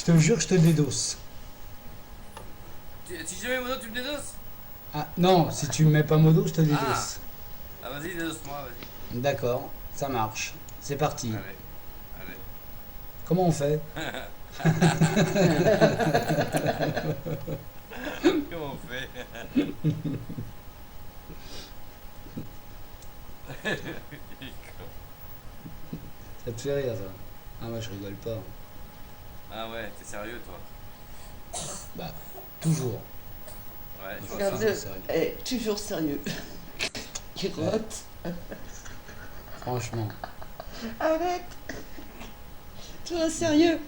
[SPEAKER 3] te jure, je te dédosse.
[SPEAKER 4] Si je mets mon dos, tu me dédosses?
[SPEAKER 3] Ah, non, si tu me mets pas modo, je te dédosse.
[SPEAKER 4] Ah, vas-y, dédosse-moi, vas-y.
[SPEAKER 3] D'accord, ça marche. C'est parti.
[SPEAKER 4] Allez.
[SPEAKER 3] Comment on fait?
[SPEAKER 4] Comment on fait?
[SPEAKER 3] Ça te fait rire, ça? Ah, moi, je rigole pas.
[SPEAKER 4] Ah ouais, t'es sérieux, toi?
[SPEAKER 3] Bah, toujours.
[SPEAKER 4] Ouais, je vois
[SPEAKER 5] Regarde,
[SPEAKER 4] ça.
[SPEAKER 3] c'est vrai.
[SPEAKER 5] toujours sérieux. Il rote.
[SPEAKER 3] Franchement.
[SPEAKER 5] Arrête. Toujours sérieux.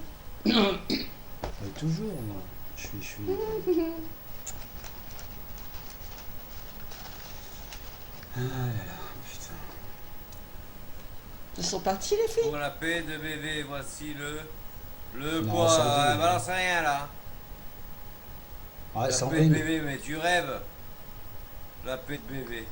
[SPEAKER 3] Mais toujours, moi. Je suis... Ah là là, putain.
[SPEAKER 5] Ils sont partis les filles.
[SPEAKER 4] Pour la paix de bébé, voici le
[SPEAKER 3] Non,
[SPEAKER 4] quoi
[SPEAKER 3] Sandrine.
[SPEAKER 4] balance rien là.
[SPEAKER 3] Ouais,
[SPEAKER 4] La paix de
[SPEAKER 3] Sandrine,
[SPEAKER 4] bébé, mais tu rêves. La paix de bébé.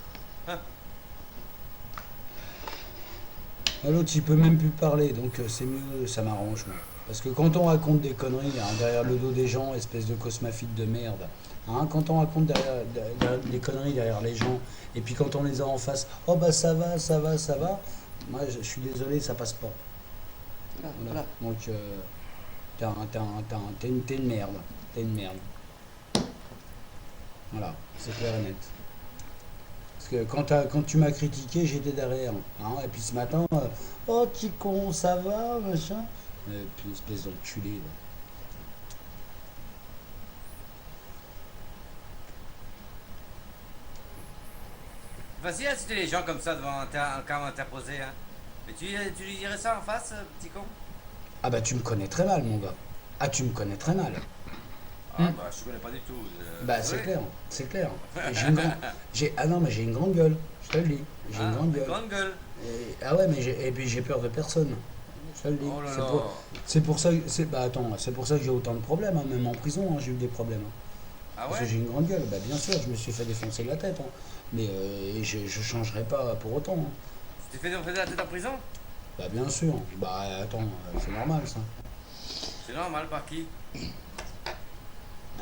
[SPEAKER 3] l'autre, il peut même plus parler, donc c'est mieux, ça m'arrange, moi. Parce que quand on raconte des conneries hein, derrière le dos des gens, espèce de cosmafite de merde, hein, quand on raconte des conneries derrière les gens, et puis quand on les a en face, oh bah ça va, ça va, ça va, moi je suis désolé, ça passe pas.
[SPEAKER 5] Voilà,
[SPEAKER 3] Voilà.
[SPEAKER 5] voilà.
[SPEAKER 3] Donc, t'es une merde. T'es une merde. Voilà, c'est clair et net. Parce que quand tu m'as critiqué, j'étais derrière. Hein, et puis ce matin, oh petit con, ça va, machin. Et puis espèce d'enculé. Là.
[SPEAKER 4] Facile à citer les gens comme ça devant un camp interposé. Hein. Mais tu lui dirais ça en face, petit con?
[SPEAKER 3] Ah bah tu me connais très mal, mon gars. Ah tu me connais très mal.
[SPEAKER 4] Ah bah je connais pas du tout.
[SPEAKER 3] Bah c'est
[SPEAKER 4] désolé.
[SPEAKER 3] clair, c'est clair. Et ah non mais j'ai une grande gueule, je te le dis. J'ai une grande gueule.
[SPEAKER 4] Grande gueule.
[SPEAKER 3] Ah ouais mais et puis j'ai peur de personne. Je te le dis.
[SPEAKER 4] Oh là
[SPEAKER 3] C'est
[SPEAKER 4] là.
[SPEAKER 3] C'est pour ça, c'est pour ça que j'ai autant de problèmes, hein. Même en prison, hein, j'ai eu des problèmes. Hein.
[SPEAKER 4] Ah
[SPEAKER 3] Parce que
[SPEAKER 4] ouais?
[SPEAKER 3] j'ai une grande gueule, bah bien sûr, je me suis fait défoncer la tête, hein. Mais je changerai pas pour autant. Hein.
[SPEAKER 4] Tu t'es fait la tête en prison?
[SPEAKER 3] Bah bien sûr, bah attends, c'est normal ça.
[SPEAKER 4] C'est normal, par qui?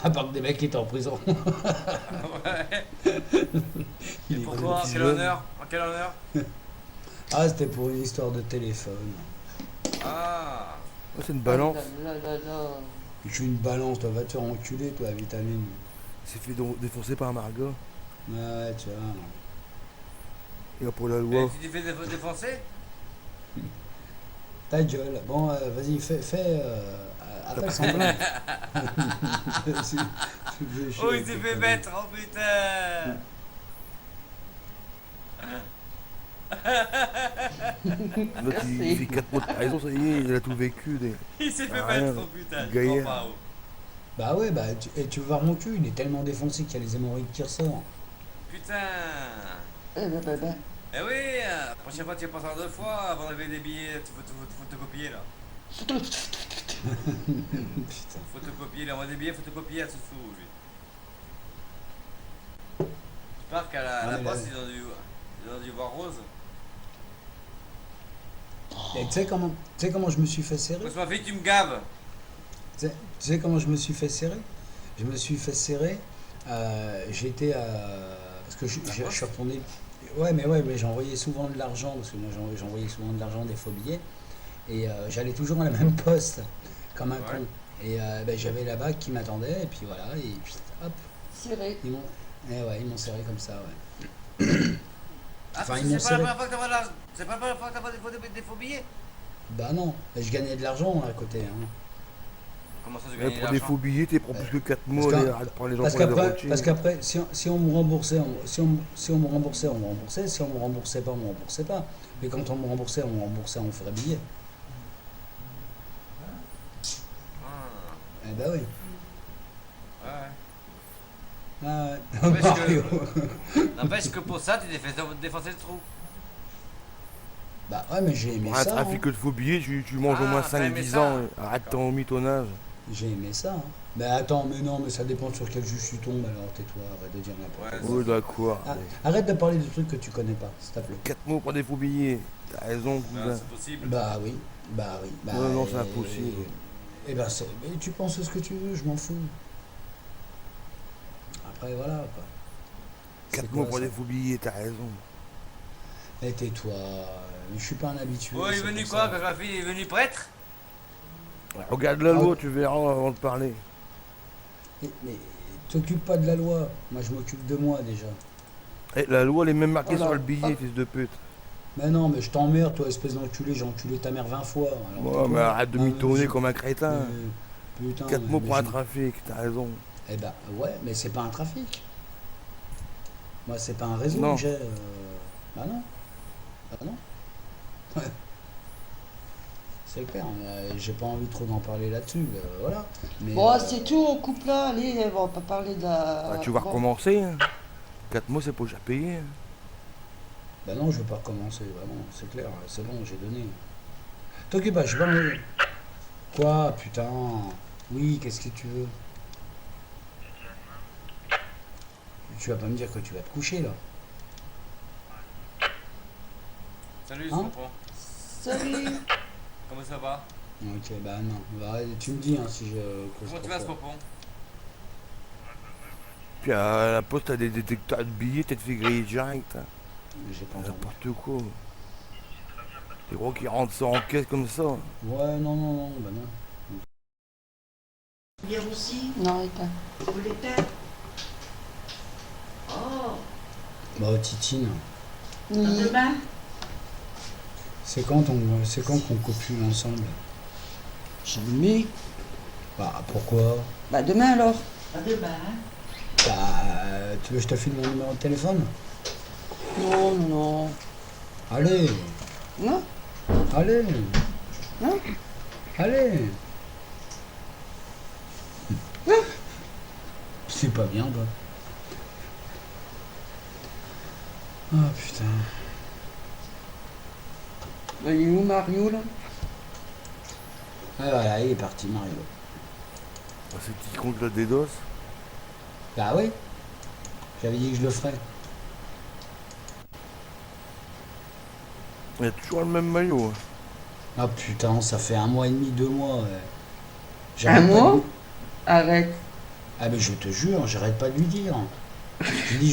[SPEAKER 3] À part que des mecs qui étaient en prison.
[SPEAKER 4] Ouais.
[SPEAKER 3] Il
[SPEAKER 4] Et
[SPEAKER 3] est
[SPEAKER 4] pourquoi? En
[SPEAKER 6] petit
[SPEAKER 4] quel
[SPEAKER 6] jeune.
[SPEAKER 4] honneur? En quel honneur?
[SPEAKER 3] Ah c'était pour une histoire de téléphone.
[SPEAKER 4] Ah.
[SPEAKER 6] Ouais, c'est une balance.
[SPEAKER 5] Là, là, là, là.
[SPEAKER 3] Je suis une balance, toi va te faire enculer toi, vitamine.
[SPEAKER 6] Il s'est fait défoncer par Margot.
[SPEAKER 3] Ouais, tu vois.
[SPEAKER 6] Et pour la
[SPEAKER 4] Et
[SPEAKER 6] loi.
[SPEAKER 4] tu t'es fait défoncer?
[SPEAKER 3] Ta gueule. Bon, vas-y, fais appelle semblant.
[SPEAKER 4] Oh, il s'est fait mettre, oh putain!
[SPEAKER 6] L'autre, il fait 4 mots de trahison, ça y est, il a tout vécu.
[SPEAKER 4] Il s'est fait
[SPEAKER 6] Rien.
[SPEAKER 4] mettre, oh putain!
[SPEAKER 6] Gaillard.
[SPEAKER 4] Je comprends pas, oh.
[SPEAKER 3] Bah ouais, bah tu veux voir mon cul, il est tellement défoncé qu'il y a les hémorroïdes qui ressortent.
[SPEAKER 4] Putain!
[SPEAKER 5] Bah.
[SPEAKER 4] Eh oui, la prochaine fois tu vas passer 2 fois avant d'enlever des billets, tu faut photocopier là.
[SPEAKER 3] Putain.
[SPEAKER 4] Photocopier, il envoie des billets, photocopier à Soussou, lui. J'espère qu'à la
[SPEAKER 3] Ouais,
[SPEAKER 4] poste,
[SPEAKER 3] là-
[SPEAKER 4] ils ont dû voir Rose.
[SPEAKER 3] Et tu sais comment je me suis fait serrer?
[SPEAKER 4] Moi, ma fille, tu me gaves.
[SPEAKER 3] Tu sais comment je me suis fait serrer? Je me suis fait serrer. J'étais à. Parce que je suis retourné. Ouais, mais j'envoyais souvent de l'argent. Parce que moi, j'envoyais souvent de l'argent, des faux billets. Et j'allais toujours à la même poste, comme un
[SPEAKER 4] Ouais.
[SPEAKER 3] con. Et ben, j'avais la bague qui m'attendait. Et puis voilà. Et puis hop.
[SPEAKER 5] Serré.
[SPEAKER 3] Ils m'ont serré comme ça, ouais.
[SPEAKER 4] Ah,
[SPEAKER 3] Enfin,
[SPEAKER 4] parce
[SPEAKER 3] ils
[SPEAKER 4] que
[SPEAKER 3] m'ont
[SPEAKER 4] c'est pas la
[SPEAKER 3] serré.
[SPEAKER 4] première fois que t'envoies de l'argent. C'est pas la première fois que t'envoies des faux billets.
[SPEAKER 3] Bah non, je gagnais de l'argent à côté. Hein.
[SPEAKER 4] Comment ça, tu
[SPEAKER 6] Ouais,
[SPEAKER 4] gagnes de
[SPEAKER 6] pour des
[SPEAKER 4] l'argent?
[SPEAKER 6] faux billets, t'es prends plus que 4 mots,
[SPEAKER 3] qu'un-
[SPEAKER 6] arrête de prendre les gens
[SPEAKER 3] Parce
[SPEAKER 6] pour les
[SPEAKER 3] qu'après,
[SPEAKER 6] routiers.
[SPEAKER 3] parce qu'après, si on me remboursait, si on me remboursait, on me remboursait. Si on me remboursait pas, on me remboursait pas. Mais quand on me remboursait, on ferait billet.
[SPEAKER 4] Ah,
[SPEAKER 3] Eh bah oui.
[SPEAKER 4] ouais.
[SPEAKER 3] Ah ouais.
[SPEAKER 4] Parce que-
[SPEAKER 3] Mario.
[SPEAKER 4] N'empêche que pour ça, tu t'es fait défoncer le trou.
[SPEAKER 3] Bah ouais, mais j'ai aimé
[SPEAKER 6] Pour un
[SPEAKER 3] ça.
[SPEAKER 6] trafic
[SPEAKER 3] Hein.
[SPEAKER 6] de faux billets, tu manges au moins
[SPEAKER 4] Ah, t'as aimé
[SPEAKER 6] 5-10
[SPEAKER 4] ça.
[SPEAKER 6] ans. Arrête ton mitonnage.
[SPEAKER 3] J'ai aimé ça. Hein. Mais attends, mais non, mais ça dépend sur quel juge tu tombes. Alors tais-toi, arrête de dire n'importe
[SPEAKER 4] Ouais,
[SPEAKER 3] quoi.
[SPEAKER 6] Oh, d'accord.
[SPEAKER 3] Ah, arrête de parler de trucs que tu connais pas, s'il te plaît.
[SPEAKER 6] 4 mots pour des faux billets. T'as raison,
[SPEAKER 4] Ah,
[SPEAKER 6] cousin.
[SPEAKER 4] c'est possible.
[SPEAKER 3] Bah oui, bah oui. Bah,
[SPEAKER 6] Non, non, c'est impossible.
[SPEAKER 3] Et ben, mais tu penses ce que tu veux, je m'en fous. Après, voilà, quoi.
[SPEAKER 6] 4
[SPEAKER 3] C'est
[SPEAKER 6] mots
[SPEAKER 3] quoi,
[SPEAKER 6] pour
[SPEAKER 3] ça
[SPEAKER 6] des faux billets, t'as raison.
[SPEAKER 3] Eh, tais-toi, je suis pas un habitué.
[SPEAKER 4] Oh, il est
[SPEAKER 3] c'est
[SPEAKER 4] venu
[SPEAKER 3] pour
[SPEAKER 4] quoi?
[SPEAKER 3] ça.
[SPEAKER 4] Quand ma fille est venue prêtre?
[SPEAKER 6] Regarde la
[SPEAKER 3] Ah.
[SPEAKER 6] loi, tu verras avant de parler.
[SPEAKER 3] Mais t'occupes pas de la loi, moi je m'occupe de moi déjà.
[SPEAKER 6] Eh, la loi, elle est même marquée
[SPEAKER 3] Oh là.
[SPEAKER 6] sur le billet,
[SPEAKER 3] Ah.
[SPEAKER 6] fils de pute.
[SPEAKER 3] Mais non, mais je t'emmerde, toi, espèce d'enculé, j'ai enculé ta mère 20 fois. Alors,
[SPEAKER 6] Ouais,
[SPEAKER 3] tais-toi.
[SPEAKER 6] mais arrête de
[SPEAKER 3] Non,
[SPEAKER 6] mitonner
[SPEAKER 3] je-
[SPEAKER 6] comme un crétin.
[SPEAKER 3] Putain.
[SPEAKER 6] 4 mots
[SPEAKER 3] mais
[SPEAKER 6] pour un
[SPEAKER 3] je-
[SPEAKER 6] trafic, t'as raison.
[SPEAKER 3] Eh ben, ouais, mais c'est pas un trafic. Moi, c'est pas un réseau
[SPEAKER 6] Non.
[SPEAKER 3] que j'ai. Bah non. Bah non. Ouais. C'est clair. J'ai pas envie trop d'en parler là-dessus. Voilà. Mais,
[SPEAKER 5] Bon, c'est tout, on coupe là. Allez, on va pas parler de la.
[SPEAKER 6] Bah, tu vas
[SPEAKER 5] Bon.
[SPEAKER 6] recommencer. Hein. 4 mois, c'est pas déjà payé. Hein.
[SPEAKER 3] Bah non, je veux pas recommencer. Vraiment, c'est clair. C'est bon, j'ai donné. T'occupe pas, je vais pas me- Quoi, putain? Oui, qu'est-ce que tu veux? Tu vas pas me dire que tu vas te coucher là.
[SPEAKER 4] Salut,
[SPEAKER 3] Hein
[SPEAKER 4] Pompon.
[SPEAKER 5] Salut.
[SPEAKER 4] Comment ça va?
[SPEAKER 3] Ok, bah non. Bah, tu me dis hein, si je cause
[SPEAKER 4] Comment tu
[SPEAKER 3] trop
[SPEAKER 4] vas, ce
[SPEAKER 3] fort.
[SPEAKER 4] Pompon?
[SPEAKER 6] Puis à la poste, t'as des détecteurs de billets, t'es fait griller direct. Hein.
[SPEAKER 3] J'ai pas entendu.
[SPEAKER 6] N'importe quoi. Les gros qui rentrent ça en caisse comme ça.
[SPEAKER 3] Ouais, non, non, non, bah non.
[SPEAKER 7] Bière aussi,
[SPEAKER 5] Non, éteins.
[SPEAKER 7] vous l'éteindre. Oh,
[SPEAKER 3] Bah, Titine,
[SPEAKER 7] à
[SPEAKER 5] Oui.
[SPEAKER 7] demain.
[SPEAKER 3] c'est quand qu'on copule ensemble?
[SPEAKER 5] Jamais.
[SPEAKER 3] Bah, pourquoi?
[SPEAKER 5] Bah, demain alors.
[SPEAKER 7] À demain.
[SPEAKER 3] Bah, tu veux que je te file mon numéro de téléphone?
[SPEAKER 5] Non, non, non.
[SPEAKER 3] Allez,
[SPEAKER 5] Non.
[SPEAKER 3] allez,
[SPEAKER 5] Non.
[SPEAKER 3] allez. C'est pas bien, toi. Ah, putain.
[SPEAKER 5] Bah, il est où Mario là?
[SPEAKER 3] Ah, voilà, il est parti, Mario.
[SPEAKER 6] Bah, c'est petit con que la DDoS.
[SPEAKER 3] Bah oui, j'avais dit que je le ferais.
[SPEAKER 6] Il y a toujours le même maillot. Hein.
[SPEAKER 3] Ah putain, ça fait 1 mois et demi, 2 mois. Ouais.
[SPEAKER 5] Un
[SPEAKER 3] J'arrête pas de
[SPEAKER 5] mois?
[SPEAKER 3] lui-
[SPEAKER 5] Arrête.
[SPEAKER 3] Ah mais je te jure, j'arrête pas de lui dire. J'ai dit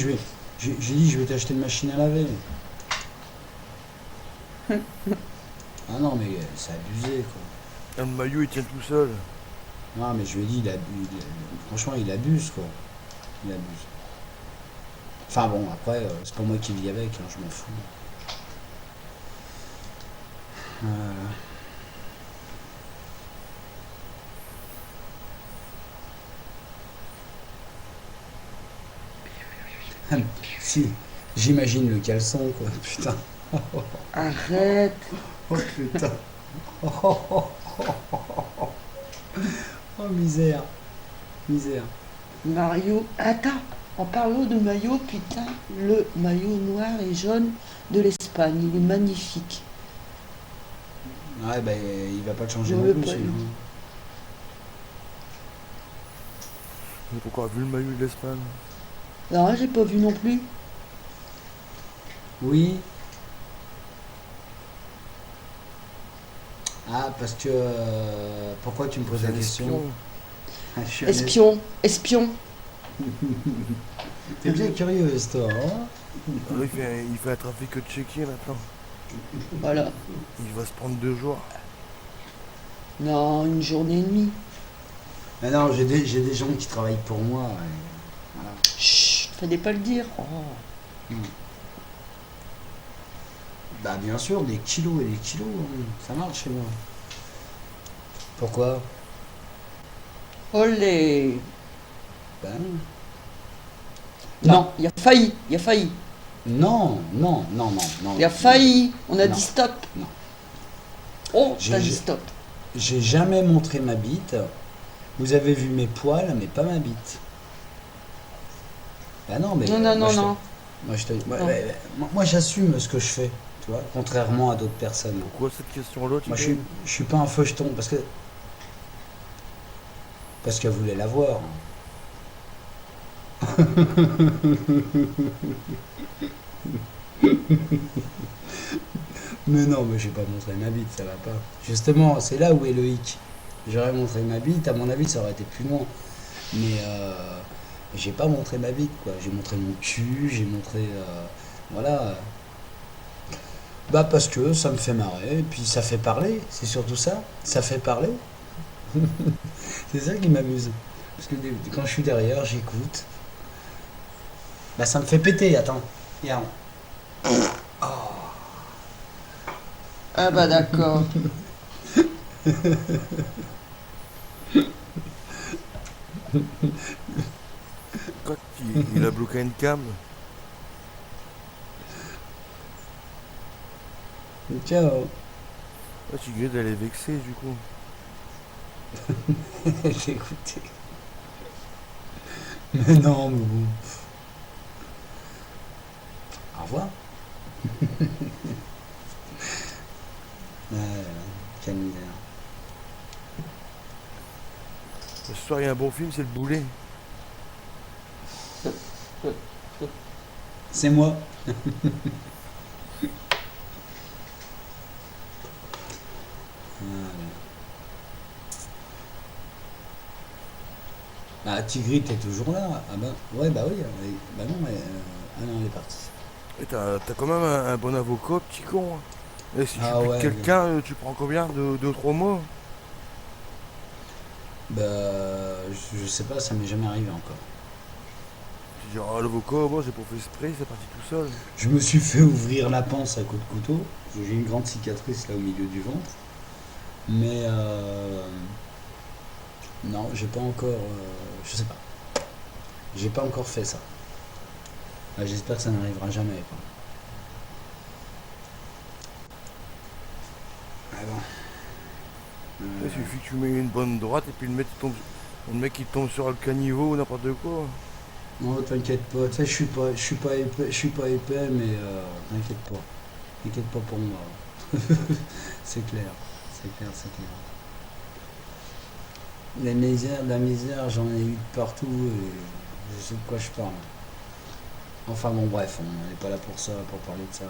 [SPEAKER 3] je vais t'acheter une machine à laver. Ah non mais c'est abusé quoi.
[SPEAKER 6] Le maillot, il tient tout seul.
[SPEAKER 3] Non mais je lui ai dit, franchement il abuse quoi. Il abuse. Enfin bon, après, c'est pas moi qui vis avec, hein, je m'en fous. Si, j'imagine le caleçon quoi, putain.
[SPEAKER 5] Arrête.
[SPEAKER 3] Oh putain. Oh misère. Misère.
[SPEAKER 5] Mario. Attends. En parlant de maillot, putain, le maillot noir et jaune de l'Espagne, il est magnifique.
[SPEAKER 3] Ouais bah il va pas te changer
[SPEAKER 5] Je
[SPEAKER 3] non
[SPEAKER 5] veux
[SPEAKER 3] plus
[SPEAKER 5] pas,
[SPEAKER 3] celui-là.
[SPEAKER 5] lui.
[SPEAKER 6] Mais pourquoi vu le maillot de l'Espagne?
[SPEAKER 5] Non, j'ai pas vu non plus.
[SPEAKER 3] Oui. Ah parce que pourquoi tu me poses
[SPEAKER 6] C'est
[SPEAKER 3] la
[SPEAKER 6] un
[SPEAKER 3] question?
[SPEAKER 6] espion.
[SPEAKER 3] Ah, je suis
[SPEAKER 5] Espion. Espion.
[SPEAKER 3] T'es bien curieuse toi, hein?
[SPEAKER 6] Ah, il fait un trafic de chéquier maintenant.
[SPEAKER 5] Voilà.
[SPEAKER 6] Il va se prendre 2 jours.
[SPEAKER 5] Non, une journée et demie.
[SPEAKER 3] Mais non, j'ai des gens qui travaillent pour moi. Et voilà.
[SPEAKER 5] Chut, fallait pas le dire. Oh.
[SPEAKER 3] Bah bien sûr, des kilos et des kilos, hein. Ça marche chez moi. Pourquoi?
[SPEAKER 5] Olé.
[SPEAKER 3] Ben
[SPEAKER 5] Non, il a failli. Il a failli.
[SPEAKER 3] non, non, non, non, non.
[SPEAKER 5] Il a failli. On a
[SPEAKER 3] Non.
[SPEAKER 5] dit stop.
[SPEAKER 3] Non.
[SPEAKER 5] Oh,
[SPEAKER 3] J'ai-
[SPEAKER 5] t'as dit
[SPEAKER 3] j'ai-
[SPEAKER 5] stop.
[SPEAKER 3] J'ai jamais montré ma bite. Vous avez vu mes poils, mais pas ma bite. Bah non, mais
[SPEAKER 5] Non, non,
[SPEAKER 3] moi,
[SPEAKER 5] non,
[SPEAKER 3] je te-
[SPEAKER 5] non.
[SPEAKER 3] Moi, je te- moi,
[SPEAKER 5] Non.
[SPEAKER 3] moi, j'assume ce que je fais, tu vois, contrairement à d'autres personnes.
[SPEAKER 6] Pourquoi cette question-là, tu
[SPEAKER 3] Moi,
[SPEAKER 6] sais
[SPEAKER 3] je suis pas un feuilleton parce qu'elle voulait la voir. Mais non, mais j'ai pas montré ma bite, ça va pas. Justement, c'est là où est le hic. J'aurais montré ma bite, à mon avis, ça aurait été plus loin. Mais j'ai pas montré ma bite, quoi. J'ai montré mon cul, j'ai montré. Voilà. Bah, parce que ça me fait marrer, et puis ça fait parler, c'est surtout ça. Ça fait parler. C'est ça qui m'amuse. Parce que quand je suis derrière, j'écoute. Bah, ça me fait péter, attends. Regarde.
[SPEAKER 5] Ah bah d'accord.
[SPEAKER 6] Quand il a bloqué une cam,
[SPEAKER 3] Ciao.
[SPEAKER 6] Ah, Tigrid, elle est vexée du coup.
[SPEAKER 3] J'ai écouté. Mais non, mais bon. Au revoir. Quelle misère.
[SPEAKER 6] Ce soir, il y a un bon film, c'est Le Boulet.
[SPEAKER 3] C'est moi. Bah, Tigrid, t'es toujours là. Ah bah, ouais, bah oui. Bah non, mais. Ah non, elle est partie.
[SPEAKER 6] Et t'as quand même un bon avocat, petit con. Hein. Et si tu
[SPEAKER 3] Ah
[SPEAKER 6] piques
[SPEAKER 3] ouais,
[SPEAKER 6] quelqu'un, tu prends combien? Deux, 3 mois?
[SPEAKER 3] Bah, je sais pas, ça m'est jamais arrivé encore.
[SPEAKER 6] Tu dis, ah, l'avocat, bon, j'ai pas fait exprès, c'est parti tout seul.
[SPEAKER 3] Je me suis fait ouvrir la panse à coups de couteau. J'ai une grande cicatrice là au milieu du ventre. Mais non, j'ai pas encore. Je sais pas. J'ai pas encore fait ça. Ah, j'espère que ça n'arrivera jamais. Quoi. Ah bon.
[SPEAKER 6] Il suffit que tu mets une bonne droite et puis le mec il tombe sur le caniveau ou n'importe quoi.
[SPEAKER 3] Non, t'inquiète pas. Tu sais, je suis pas épais, mais t'inquiète pas. T'inquiète pas pour moi. C'est clair. C'est clair. La misère, j'en ai eu de partout et je sais de quoi je parle. Enfin bon, bref, on n'est pas là pour ça, pour parler de ça.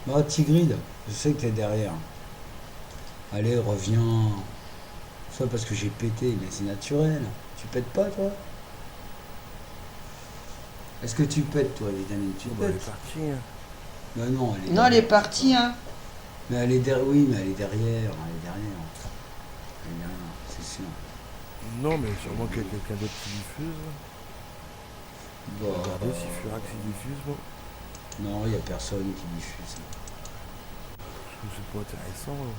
[SPEAKER 3] Bon, Tigrid, je sais que t'es derrière. Allez, reviens. Soit parce que j'ai pété, mais c'est naturel. Tu pètes pas, toi? Est-ce que tu pètes, toi, les amis? Tu
[SPEAKER 6] Elle est
[SPEAKER 3] pètes?
[SPEAKER 6] partie. Hein.
[SPEAKER 3] Bah non, elle est
[SPEAKER 5] Non, elle est
[SPEAKER 3] derrière.
[SPEAKER 5] partie, hein.
[SPEAKER 3] Mais elle est derrière, oui, mais elle est derrière. C'est sûr.
[SPEAKER 6] Non, mais sûrement qu'il y a quelqu'un d'autre qui diffuse.
[SPEAKER 3] Bah,
[SPEAKER 6] Regardez si Furax il diffuse, moi.
[SPEAKER 3] non, il n'y a personne qui diffuse.
[SPEAKER 6] Parce que c'est pas intéressant. Hein.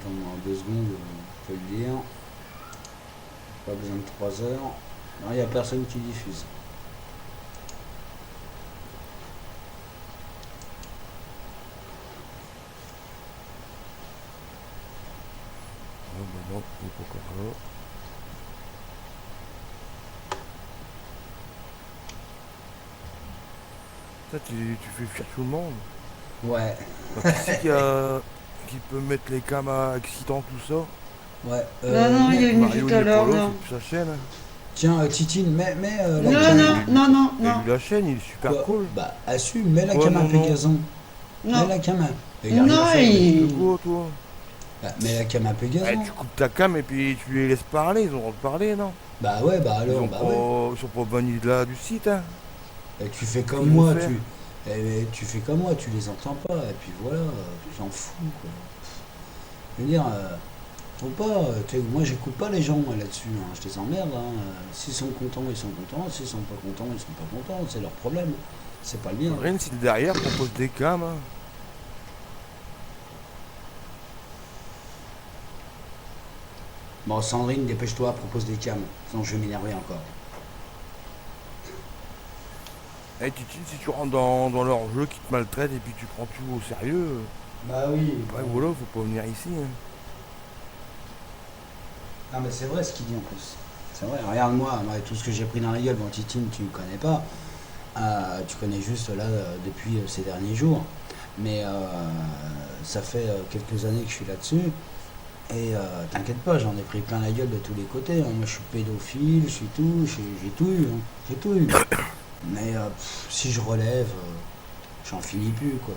[SPEAKER 3] Pendant 2 secondes, on peut le dire. Pas besoin de 3 heures. Non, il n'y a personne qui diffuse.
[SPEAKER 6] Oh, bah non, il est pas encore là. Ça, tu fais fuir tout le monde.
[SPEAKER 3] Ouais,
[SPEAKER 6] Bah, qui c'est qui peut mettre les cams à excitants, tout ça?
[SPEAKER 3] ouais.
[SPEAKER 5] Non, il y a une
[SPEAKER 6] Mario
[SPEAKER 5] tout à l'heure,
[SPEAKER 6] Nicolo,
[SPEAKER 5] non.
[SPEAKER 6] c'est plus sa chaîne. Hein.
[SPEAKER 3] Tiens, Titine, mets la
[SPEAKER 5] Non,
[SPEAKER 3] cam.
[SPEAKER 5] non.
[SPEAKER 6] Et lui, la chaîne, il est super
[SPEAKER 3] Quoi
[SPEAKER 6] cool.
[SPEAKER 3] Bah, assume, mets la
[SPEAKER 6] Ouais,
[SPEAKER 3] cam à
[SPEAKER 6] non, non.
[SPEAKER 3] Pégason. Mets
[SPEAKER 5] Non,
[SPEAKER 3] la cam à.
[SPEAKER 5] non,
[SPEAKER 6] Tu
[SPEAKER 5] il...
[SPEAKER 6] quoi, toi?
[SPEAKER 3] Bah, mets la cam à Pégason.
[SPEAKER 6] Ouais, tu coupes ta cam et puis tu les laisses parler, ils ont le droit de parler, non?
[SPEAKER 3] Bah ouais, bah alors, bah ouais.
[SPEAKER 6] Ils sont pas bannis de là du site, hein.
[SPEAKER 3] Et tu fais comme
[SPEAKER 6] Ils vont
[SPEAKER 3] moi,
[SPEAKER 6] faire.
[SPEAKER 3] tu fais comme moi, tu les entends pas, et puis voilà, tu t'en fous, quoi. Je veux dire, faut pas, moi j'écoute pas les gens là-dessus, hein, je les emmerde, hein. S'ils sont contents, ils sont contents, s'ils sont pas contents, ils sont pas contents, c'est leur problème, c'est pas le mien.
[SPEAKER 6] Rien si derrière propose des cams, hein.
[SPEAKER 3] Bon, Sandrine, dépêche-toi, propose des cams, sinon je vais m'énerver encore.
[SPEAKER 6] Eh, Titine, si tu rentres dans leur jeu qui te maltraite et puis tu prends tout au sérieux,
[SPEAKER 3] Bah oui.
[SPEAKER 6] ouais, voilà, faut pas venir ici, hein.
[SPEAKER 3] Ah mais c'est vrai ce qu'il dit en plus. C'est vrai, regarde-moi, moi, tout ce que j'ai pris dans la gueule, bon Titine tu ne connais pas. Tu connais juste là depuis ces derniers jours. Mais ça fait quelques années que je suis là-dessus. Et t'inquiète pas, j'en ai pris plein la gueule de tous les côtés. Hein. Moi je suis pédophile, je suis tout, j'ai tout eu. Hein. J'ai tout eu. Mais si je relève, j'en finis plus quoi.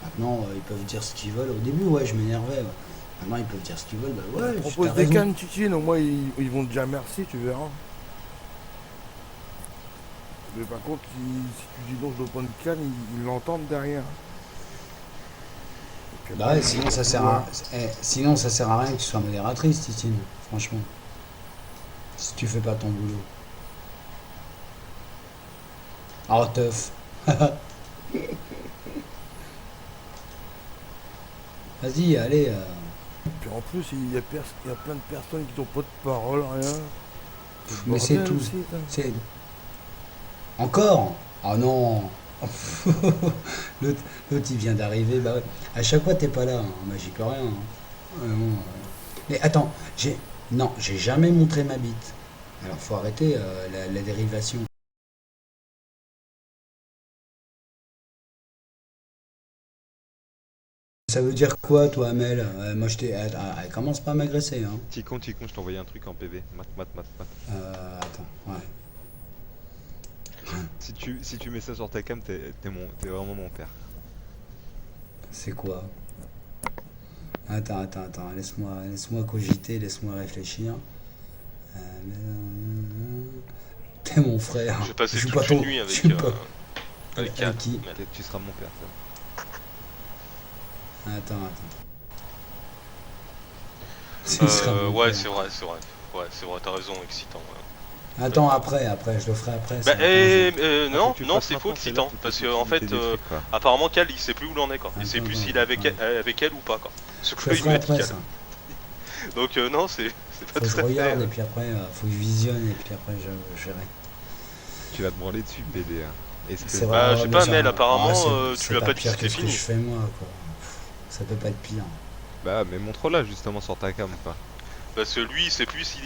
[SPEAKER 3] Maintenant ils peuvent dire ce qu'ils veulent. Au début ouais je m'énervais. Ouais. Maintenant ils peuvent dire ce qu'ils veulent. Bah ouais,
[SPEAKER 6] Propose
[SPEAKER 3] t'as
[SPEAKER 6] des
[SPEAKER 3] raison.
[SPEAKER 6] cams, Titine, au moins ils vont te dire merci, tu verras. Mais par contre, si tu dis non, je dois prendre une canne, ils l'entendent derrière. Et puis
[SPEAKER 3] Bah
[SPEAKER 6] après,
[SPEAKER 3] ouais, sinon ça sert à, sinon ça sert à rien que tu sois modératrice, Titine, franchement. Si tu fais pas ton boulot. Oh teuf. Vas-y, allez.
[SPEAKER 6] Puis en plus, il y a plein de personnes qui n'ont pas de parole, rien.
[SPEAKER 3] Mais c'est tout.
[SPEAKER 6] Aussi,
[SPEAKER 3] C'est. Encore? Ah non. L'autre, il vient d'arriver. Bah ouais. À chaque fois, t'es pas là. Hein. Moi, j'y peux rien. Hein. Vraiment, Mais attends, j'ai jamais montré ma bite. Alors, faut arrêter la dérivation. Ça veut dire quoi, toi, Amel? Moi, elle commence pas à m'agresser. Hein.
[SPEAKER 8] Ticon, je t'ai envoyé un truc en PV. Mat.
[SPEAKER 3] Attends, ouais.
[SPEAKER 8] Si tu mets ça sur ta cam, t'es vraiment mon père.
[SPEAKER 3] C'est quoi? Attends, laisse-moi cogiter, laisse-moi réfléchir. T'es mon frère.
[SPEAKER 9] Je vais passer
[SPEAKER 3] Joue
[SPEAKER 9] toute
[SPEAKER 3] pas
[SPEAKER 9] une
[SPEAKER 3] ton-
[SPEAKER 9] nuit
[SPEAKER 3] joue pas-
[SPEAKER 9] avec
[SPEAKER 3] avec
[SPEAKER 9] Kat.
[SPEAKER 3] qui?
[SPEAKER 8] Tu seras mon père, ça.
[SPEAKER 3] Attends. Ce sera mon
[SPEAKER 9] Ouais,
[SPEAKER 3] père.
[SPEAKER 9] c'est vrai. Ouais, c'est vrai, t'as raison, excitant. Ouais.
[SPEAKER 3] Attends, après, je le ferai après. ça
[SPEAKER 9] Bah,
[SPEAKER 3] va pas,
[SPEAKER 9] non,
[SPEAKER 8] Faut que tu
[SPEAKER 9] non,
[SPEAKER 8] fasses
[SPEAKER 9] c'est faux
[SPEAKER 8] maintenant,
[SPEAKER 9] excitant.
[SPEAKER 8] c'est là,
[SPEAKER 9] Parce
[SPEAKER 8] faut
[SPEAKER 9] que, en fait,
[SPEAKER 8] des trucs, quoi.
[SPEAKER 9] apparemment, Cal, il sait plus où l'on est, quoi. Il sait
[SPEAKER 3] Attends,
[SPEAKER 9] plus s'il est avec
[SPEAKER 3] ouais.
[SPEAKER 9] elle ou pas, quoi. Ce
[SPEAKER 3] je
[SPEAKER 9] que
[SPEAKER 3] le
[SPEAKER 9] il
[SPEAKER 3] ferai
[SPEAKER 9] m'a dit,
[SPEAKER 3] après,
[SPEAKER 9] Cal.
[SPEAKER 3] ça.
[SPEAKER 9] Donc, non, c'est pas
[SPEAKER 3] Faut que
[SPEAKER 9] tout
[SPEAKER 3] je
[SPEAKER 9] à
[SPEAKER 3] regarde, et
[SPEAKER 9] fait.
[SPEAKER 3] puis après, faut que je visionne, et puis après, je verrai.
[SPEAKER 8] Tu vas te branler dessus, PD. Hein. Est-ce que...
[SPEAKER 3] C'est vrai,
[SPEAKER 9] Bah,
[SPEAKER 3] ouais,
[SPEAKER 9] je sais
[SPEAKER 3] bien
[SPEAKER 9] pas,
[SPEAKER 3] sûr.
[SPEAKER 9] Mel, apparemment,
[SPEAKER 3] c'est-
[SPEAKER 9] tu
[SPEAKER 3] c'est
[SPEAKER 9] lui as pas dit
[SPEAKER 3] pire
[SPEAKER 9] que
[SPEAKER 3] que
[SPEAKER 9] c'était
[SPEAKER 3] ce que
[SPEAKER 9] fini.
[SPEAKER 3] je fais moi, quoi. Ça peut pas être pire.
[SPEAKER 8] Bah, mais montre-la justement sur ta cam, quoi.
[SPEAKER 9] Parce que lui, il sait plus si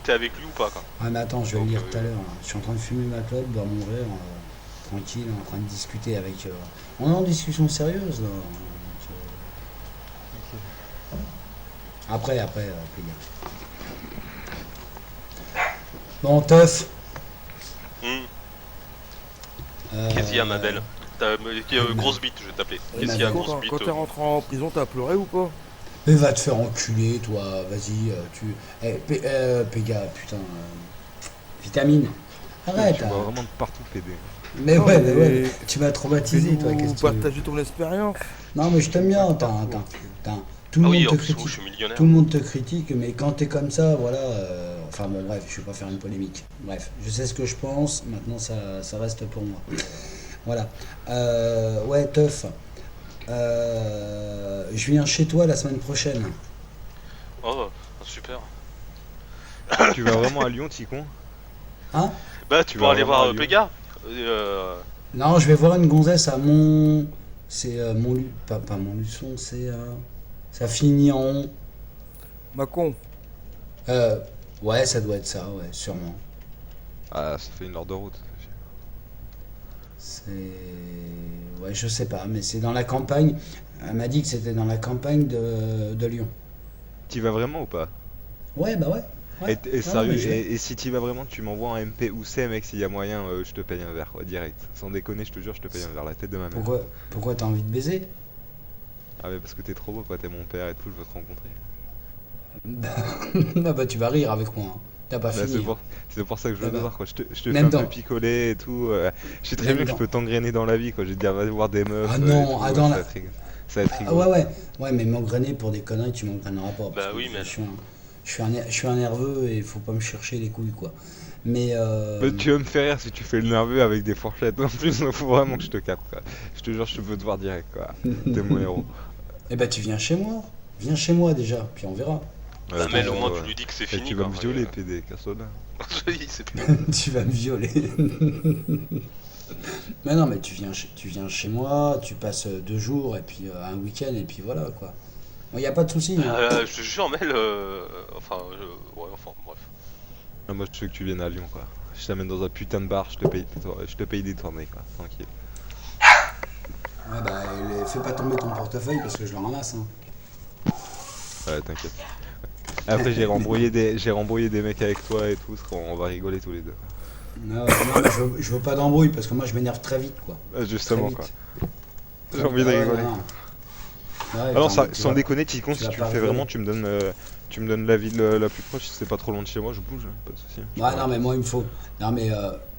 [SPEAKER 9] t'es avec lui ou pas, quoi.
[SPEAKER 3] Ah mais attends, je vais le
[SPEAKER 9] Donc,
[SPEAKER 3] lire tout à l'heure. Là. Je suis en train de fumer ma clope dans mon verre, tranquille, en train de discuter avec... On est en discussion sérieuse, là. Donc, Après, les gars. Bon, teuf.
[SPEAKER 9] Qu'est-ce qu'il y a, ma belle? Grosse bite, je vais t'appeler. Qu'est-ce qu'il y a,
[SPEAKER 3] Quand-
[SPEAKER 9] grosse bite?
[SPEAKER 6] Quand t'es rentré en prison, t'as pleuré ou pas?
[SPEAKER 3] Mais va te faire enculer, toi. Vas-y, Péga, putain. Vitamine. Arrête.
[SPEAKER 8] Tu vois
[SPEAKER 3] hein.
[SPEAKER 8] vraiment de partout, PD.
[SPEAKER 3] Mais
[SPEAKER 6] Non,
[SPEAKER 3] ouais,
[SPEAKER 6] mais-
[SPEAKER 3] tu m'as traumatisé, toi. Qu'est-ce que tu veux?
[SPEAKER 6] Partager ton expérience.
[SPEAKER 3] Non, mais je t'aime bien. Attends. Tout le
[SPEAKER 9] Ah
[SPEAKER 3] monde
[SPEAKER 9] oui,
[SPEAKER 3] te
[SPEAKER 9] en plus, moi,
[SPEAKER 3] critique.
[SPEAKER 9] je suis millionnaire.
[SPEAKER 3] Tout le monde te critique, mais quand t'es comme ça, voilà. Enfin bon, bref, je vais pas faire une polémique. Bref, je sais ce que je pense. Maintenant, ça reste pour moi. Voilà. Ouais, teuf. Je viens chez toi la semaine prochaine.
[SPEAKER 9] Oh, super.
[SPEAKER 8] Tu vas vraiment à Lyon, Ticon?
[SPEAKER 3] Hein?
[SPEAKER 9] Bah, tu
[SPEAKER 8] Tu
[SPEAKER 9] pourras
[SPEAKER 8] vas
[SPEAKER 9] aller
[SPEAKER 8] vraiment
[SPEAKER 9] voir
[SPEAKER 8] à Lyon.
[SPEAKER 9] Péga.
[SPEAKER 3] Non, je vais voir une gonzesse à Mont. C'est pas Montluçon, ça finit en on.
[SPEAKER 6] Macon.
[SPEAKER 3] Ouais, ça doit être ça, ouais, sûrement.
[SPEAKER 8] Ah, ça fait une heure de route.
[SPEAKER 3] C'est. Ouais, je sais pas, mais c'est dans la campagne. Elle m'a dit que c'était dans la campagne de Lyon.
[SPEAKER 8] T'y vas vraiment ou pas?
[SPEAKER 3] Ouais, bah ouais. Ouais.
[SPEAKER 8] Et
[SPEAKER 3] Ouais,
[SPEAKER 8] sérieux,
[SPEAKER 3] mais je vais.
[SPEAKER 8] et si t'y vas vraiment, tu m'envoies un MP ou C, mec, s'il y a moyen, je te paye un verre, quoi, direct. Sans déconner, je te jure, je te paye un verre, la tête de ma mère.
[SPEAKER 3] Pourquoi t'as envie de baiser?
[SPEAKER 8] Ah, mais parce que t'es trop beau, quoi, t'es mon père et tout, je veux te rencontrer.
[SPEAKER 3] Ah bah tu vas rire avec moi. Hein. T'as pas
[SPEAKER 8] Bah,
[SPEAKER 3] fini.
[SPEAKER 8] c'est pour ça que je veux
[SPEAKER 3] Ah
[SPEAKER 8] te
[SPEAKER 3] bah.
[SPEAKER 8] voir, quoi. Je te fais
[SPEAKER 3] Même
[SPEAKER 8] un peu
[SPEAKER 3] dans-
[SPEAKER 8] picoler et tout. Je sais très
[SPEAKER 3] Même
[SPEAKER 8] bien que je
[SPEAKER 3] dans-
[SPEAKER 8] peux t'engrainer dans la vie, quoi. Je vais te dire, va voir des meufs.
[SPEAKER 3] Ah
[SPEAKER 8] et
[SPEAKER 3] non,
[SPEAKER 8] tout,
[SPEAKER 3] ah,
[SPEAKER 8] ouais,
[SPEAKER 3] dans
[SPEAKER 8] ça
[SPEAKER 3] la-
[SPEAKER 8] va être ça va être
[SPEAKER 3] Ah,
[SPEAKER 8] rigolo.
[SPEAKER 3] ouais, mais m'engrainer pour des conneries, tu m'engraineras pas. parce
[SPEAKER 9] Bah
[SPEAKER 3] que
[SPEAKER 9] oui, mais
[SPEAKER 3] je suis un nerveux et il faut pas me chercher les couilles, quoi. Mais
[SPEAKER 8] Bah, tu vas me faire rire si tu fais le nerveux avec des fourchettes. En plus, il faut vraiment que je te capte, quoi. Je te jure, je veux te voir direct, quoi. T'es mon héros.
[SPEAKER 3] eh ben tu viens chez moi. Viens chez moi déjà, puis on verra.
[SPEAKER 9] Bah, Mel, au moins,
[SPEAKER 8] ouais.
[SPEAKER 9] tu lui dis que c'est
[SPEAKER 8] Et
[SPEAKER 9] fini.
[SPEAKER 8] tu vas
[SPEAKER 9] quoi.
[SPEAKER 8] me violer, PD, casse-toi là.
[SPEAKER 9] Oui, c'est plus.
[SPEAKER 3] Tu vas me violer. Mais non, mais tu viens chez moi, tu passes 2 jours et puis un week-end et puis voilà, quoi. Bon, y a pas de souci. Hein.
[SPEAKER 9] Je te jure, Mel, ouais, enfin, bref.
[SPEAKER 8] Ah, moi, je veux que tu viennes à Lyon, quoi. Je t'amène dans un putain de bar, je te paye des tournées, quoi. Tranquille.
[SPEAKER 3] Ouais, bah, fais pas tomber ton portefeuille parce que je le ramasse. Hein.
[SPEAKER 8] Ouais, t'inquiète. Après, j'ai rembrouillé des mecs avec toi et tout, on va rigoler tous les deux.
[SPEAKER 3] Non, mais je veux pas d'embrouille parce que moi je m'énerve très vite, quoi.
[SPEAKER 8] Justement,
[SPEAKER 3] Très
[SPEAKER 8] quoi.
[SPEAKER 3] vite.
[SPEAKER 8] J'ai envie de
[SPEAKER 3] Ouais,
[SPEAKER 8] rigoler.
[SPEAKER 3] non. Ouais,
[SPEAKER 8] Alors,
[SPEAKER 3] attends, tu
[SPEAKER 8] sans
[SPEAKER 3] vas-
[SPEAKER 8] déconner, Ticon,
[SPEAKER 3] tu
[SPEAKER 8] si
[SPEAKER 3] vas
[SPEAKER 8] tu
[SPEAKER 3] pas
[SPEAKER 8] le fais
[SPEAKER 3] rigoler.
[SPEAKER 8] vraiment, tu me donnes la ville la plus proche, si c'est pas trop loin de chez moi, je bouge, pas de soucis.
[SPEAKER 3] Ouais, non, mais moi il me faut. Non, mais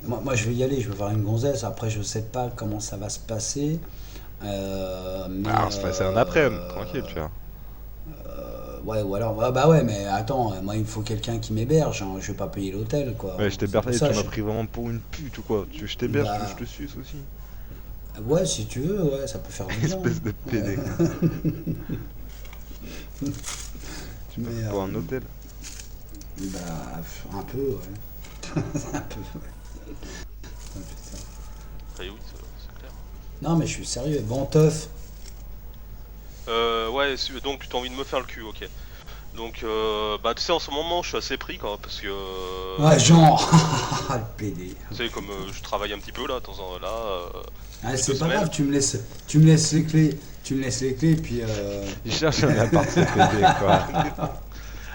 [SPEAKER 3] moi je vais y aller, je vais voir une gonzesse. Après, je sais pas comment ça va se passer. Mais,
[SPEAKER 8] Alors, c'est un après-midi, tranquille, tu vois.
[SPEAKER 3] Ouais, ou alors. Bah ouais, mais attends, moi il me faut quelqu'un qui m'héberge. Hein, je vais pas payer l'hôtel, quoi.
[SPEAKER 8] Ouais, je t'héberge,
[SPEAKER 3] C'est pour
[SPEAKER 8] tu
[SPEAKER 3] ça,
[SPEAKER 8] m'as pris vraiment pour une pute ou quoi? Je t'héberge,
[SPEAKER 3] Bah.
[SPEAKER 8] je te suce aussi.
[SPEAKER 3] Ouais, si tu veux, ouais, ça peut faire du bien.
[SPEAKER 8] Espèce de PD. Tu
[SPEAKER 3] Mais,
[SPEAKER 8] m'as pour un hôtel.
[SPEAKER 3] Bah, un peu, ouais. Un peu, ouais. Putain.
[SPEAKER 9] Ah oui, c'est clair.
[SPEAKER 3] Non, mais je suis sérieux. Bon, teuf.
[SPEAKER 9] Ouais, donc tu as envie de me faire le cul, ok. Donc, bah tu sais, en ce moment, je suis assez pris, quoi, parce que...
[SPEAKER 3] Ouais, genre. Le PD.
[SPEAKER 9] Tu sais, comme je travaille un petit peu, là, de temps en temps, là...
[SPEAKER 3] Ah,
[SPEAKER 9] quelques
[SPEAKER 3] c'est pas
[SPEAKER 9] semaines.
[SPEAKER 3] grave, tu me laisses les clés. Tu me laisses les clés, puis
[SPEAKER 8] Il cherche un appart pour PD, quoi.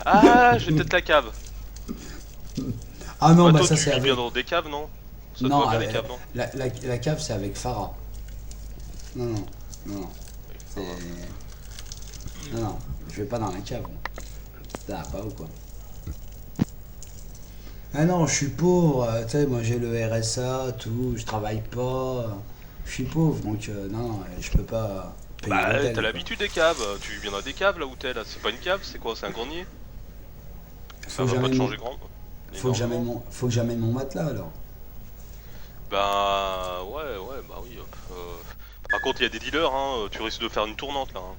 [SPEAKER 9] Ah, j'ai peut-être la cave.
[SPEAKER 3] Ah non,
[SPEAKER 9] Bah,
[SPEAKER 3] bah
[SPEAKER 9] toi,
[SPEAKER 3] ça
[SPEAKER 9] tu
[SPEAKER 3] c'est
[SPEAKER 9] vis
[SPEAKER 3] avec...
[SPEAKER 9] bien dans des caves, non? Ça te
[SPEAKER 3] Non,
[SPEAKER 9] va bien, les caves, non?
[SPEAKER 3] la cave c'est avec Farah. Non, non, non, non. C'est... Non, non, je vais pas dans la cave. Ça va pas ou quoi? Ah non, je suis pauvre, tu sais, moi j'ai le RSA, tout, je travaille pas. Je suis pauvre, donc non, je peux pas payer
[SPEAKER 9] Bah,
[SPEAKER 3] l'hôtel,
[SPEAKER 9] t'as
[SPEAKER 3] quoi.
[SPEAKER 9] l'habitude des caves. Tu vis bien dans des caves, là où t'es, là. C'est pas une cave, c'est quoi? C'est un grenier? Ça
[SPEAKER 3] Faut que
[SPEAKER 9] va pas te
[SPEAKER 3] j'amène
[SPEAKER 9] changer
[SPEAKER 3] mon...
[SPEAKER 9] grand.
[SPEAKER 3] Faut que j'amène
[SPEAKER 9] énormément.
[SPEAKER 3] faut que j'amène mon matelas alors.
[SPEAKER 9] Bah, ouais, bah oui. Hop. Par contre, il y a des dealers, hein. Tu risques de faire une tournante, là. Hein.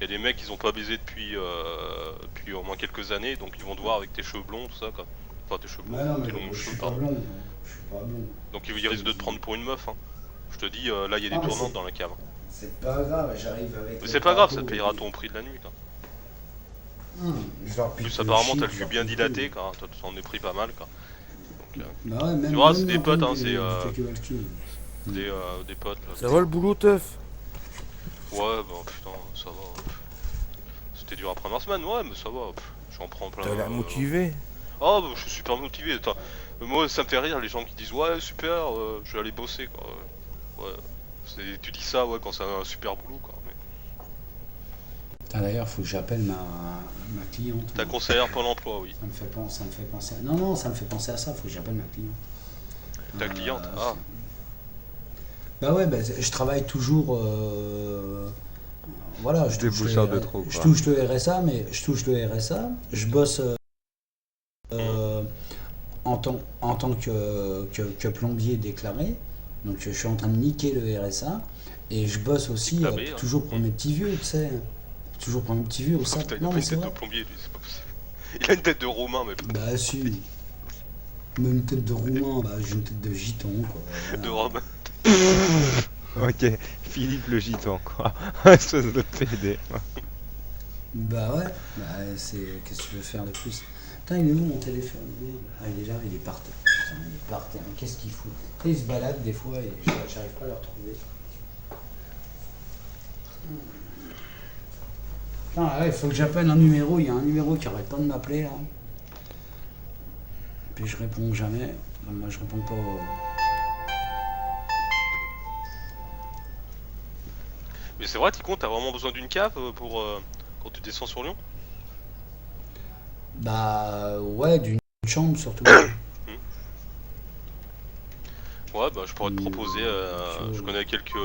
[SPEAKER 9] Il y a des mecs, ils ont pas baisé depuis au moins quelques années, donc ils vont te voir avec tes cheveux blonds, tout ça, quoi. Enfin, tes cheveux blonds,
[SPEAKER 3] Ouais, non, mais
[SPEAKER 9] tes longs
[SPEAKER 3] je
[SPEAKER 9] cheveux,
[SPEAKER 3] suis pas
[SPEAKER 9] pardon.
[SPEAKER 3] blond. Je suis pas blond.
[SPEAKER 9] Donc ils risquent de te prendre pour une meuf, hein. Je te dis, là, il y a des
[SPEAKER 3] Ah, mais
[SPEAKER 9] tournantes
[SPEAKER 3] c'est-
[SPEAKER 9] dans la cave.
[SPEAKER 3] C'est pas grave, j'arrive avec...
[SPEAKER 9] Mais
[SPEAKER 3] le
[SPEAKER 9] c'est pas grave, ça te
[SPEAKER 3] drapeau,
[SPEAKER 9] payera
[SPEAKER 3] et-
[SPEAKER 9] ton prix de la nuit, quoi.
[SPEAKER 3] Je leur
[SPEAKER 9] En
[SPEAKER 3] pique
[SPEAKER 9] plus,
[SPEAKER 3] le
[SPEAKER 9] apparemment,
[SPEAKER 3] shit,
[SPEAKER 9] t'as le
[SPEAKER 3] je
[SPEAKER 9] cul
[SPEAKER 3] leur
[SPEAKER 9] bien
[SPEAKER 3] pique
[SPEAKER 9] dilaté,
[SPEAKER 3] tout.
[SPEAKER 9] quoi. Toi, tu t'en es pris pas mal, quoi. Donc,
[SPEAKER 3] Bah ouais, même,
[SPEAKER 9] Tu vois,
[SPEAKER 3] même
[SPEAKER 9] c'est des
[SPEAKER 3] mon
[SPEAKER 9] potes, hein,
[SPEAKER 3] compte,
[SPEAKER 9] c'est,
[SPEAKER 3] il fait que le cul.
[SPEAKER 9] des potes, là.
[SPEAKER 6] Ça va le boulot, teuf?
[SPEAKER 9] Ouais, bah putain, ça va. C'était dur la première semaine, ouais, mais ça va. J'en prends plein.
[SPEAKER 6] T'as l'air motivé.
[SPEAKER 9] Oh, bah, je suis super motivé. Attends. Moi, ça me fait rire les gens qui disent ouais, super, je vais aller bosser, quoi. Ouais. Tu dis ça, ouais, quand c'est un super boulot, quoi. Mais...
[SPEAKER 3] Putain, d'ailleurs, faut que j'appelle ma cliente.
[SPEAKER 9] Ta
[SPEAKER 3] moi.
[SPEAKER 9] conseillère Pôle emploi, oui.
[SPEAKER 3] Ça me fait penser à... Non, non, ça me fait penser à ça, faut que j'appelle ma cliente.
[SPEAKER 9] Ta cliente,
[SPEAKER 3] Euh,
[SPEAKER 9] ah.
[SPEAKER 3] Bah ouais, bah, je travaille toujours... Voilà, je touche,
[SPEAKER 8] Déboucheur de trop,
[SPEAKER 3] je
[SPEAKER 8] quoi.
[SPEAKER 3] touche le RSA, mais je touche le RSA, je bosse en tant que plombier déclaré, donc je suis en train de niquer le RSA, et je bosse aussi
[SPEAKER 9] Déclaré, hein.
[SPEAKER 3] toujours pour mes petits vieux, tu sais. Toujours pour mes petits vieux, au
[SPEAKER 9] Oh,
[SPEAKER 3] sac.
[SPEAKER 9] putain, il a
[SPEAKER 3] Non,
[SPEAKER 9] pas
[SPEAKER 3] mais
[SPEAKER 9] une
[SPEAKER 3] c'est
[SPEAKER 9] tête de
[SPEAKER 3] vrai.
[SPEAKER 9] plombier, lui, c'est pas possible. Il a une tête de Romain, mais pas
[SPEAKER 3] Bah si. Même une tête de roumain, bah j'ai une tête de giton, quoi.
[SPEAKER 9] de
[SPEAKER 3] Voilà.
[SPEAKER 9] Romain.
[SPEAKER 8] Ok, Philippe le gitan, quoi. Espèce de PD.
[SPEAKER 3] Bah ouais, bah c'est... Qu'est-ce que tu veux faire de plus? Putain, il est où mon téléphone? Ah, il est là, il est par terre. Putain, il est par terre, mais qu'est-ce qu'il fout? Tu sais, il se balade des fois et j'arrive pas à le retrouver. Putain, ouais, il faut que j'appelle un numéro, il y a un numéro qui arrête pas de m'appeler là. Puis je réponds jamais. Enfin, moi je réponds pas
[SPEAKER 9] Mais c'est vrai, Ticon, t'as vraiment besoin d'une cave pour quand tu descends sur Lyon?
[SPEAKER 3] Bah ouais, d'une chambre surtout.
[SPEAKER 9] Ouais, bah je pourrais te proposer,
[SPEAKER 3] tu
[SPEAKER 9] je
[SPEAKER 3] vois.
[SPEAKER 9] connais quelques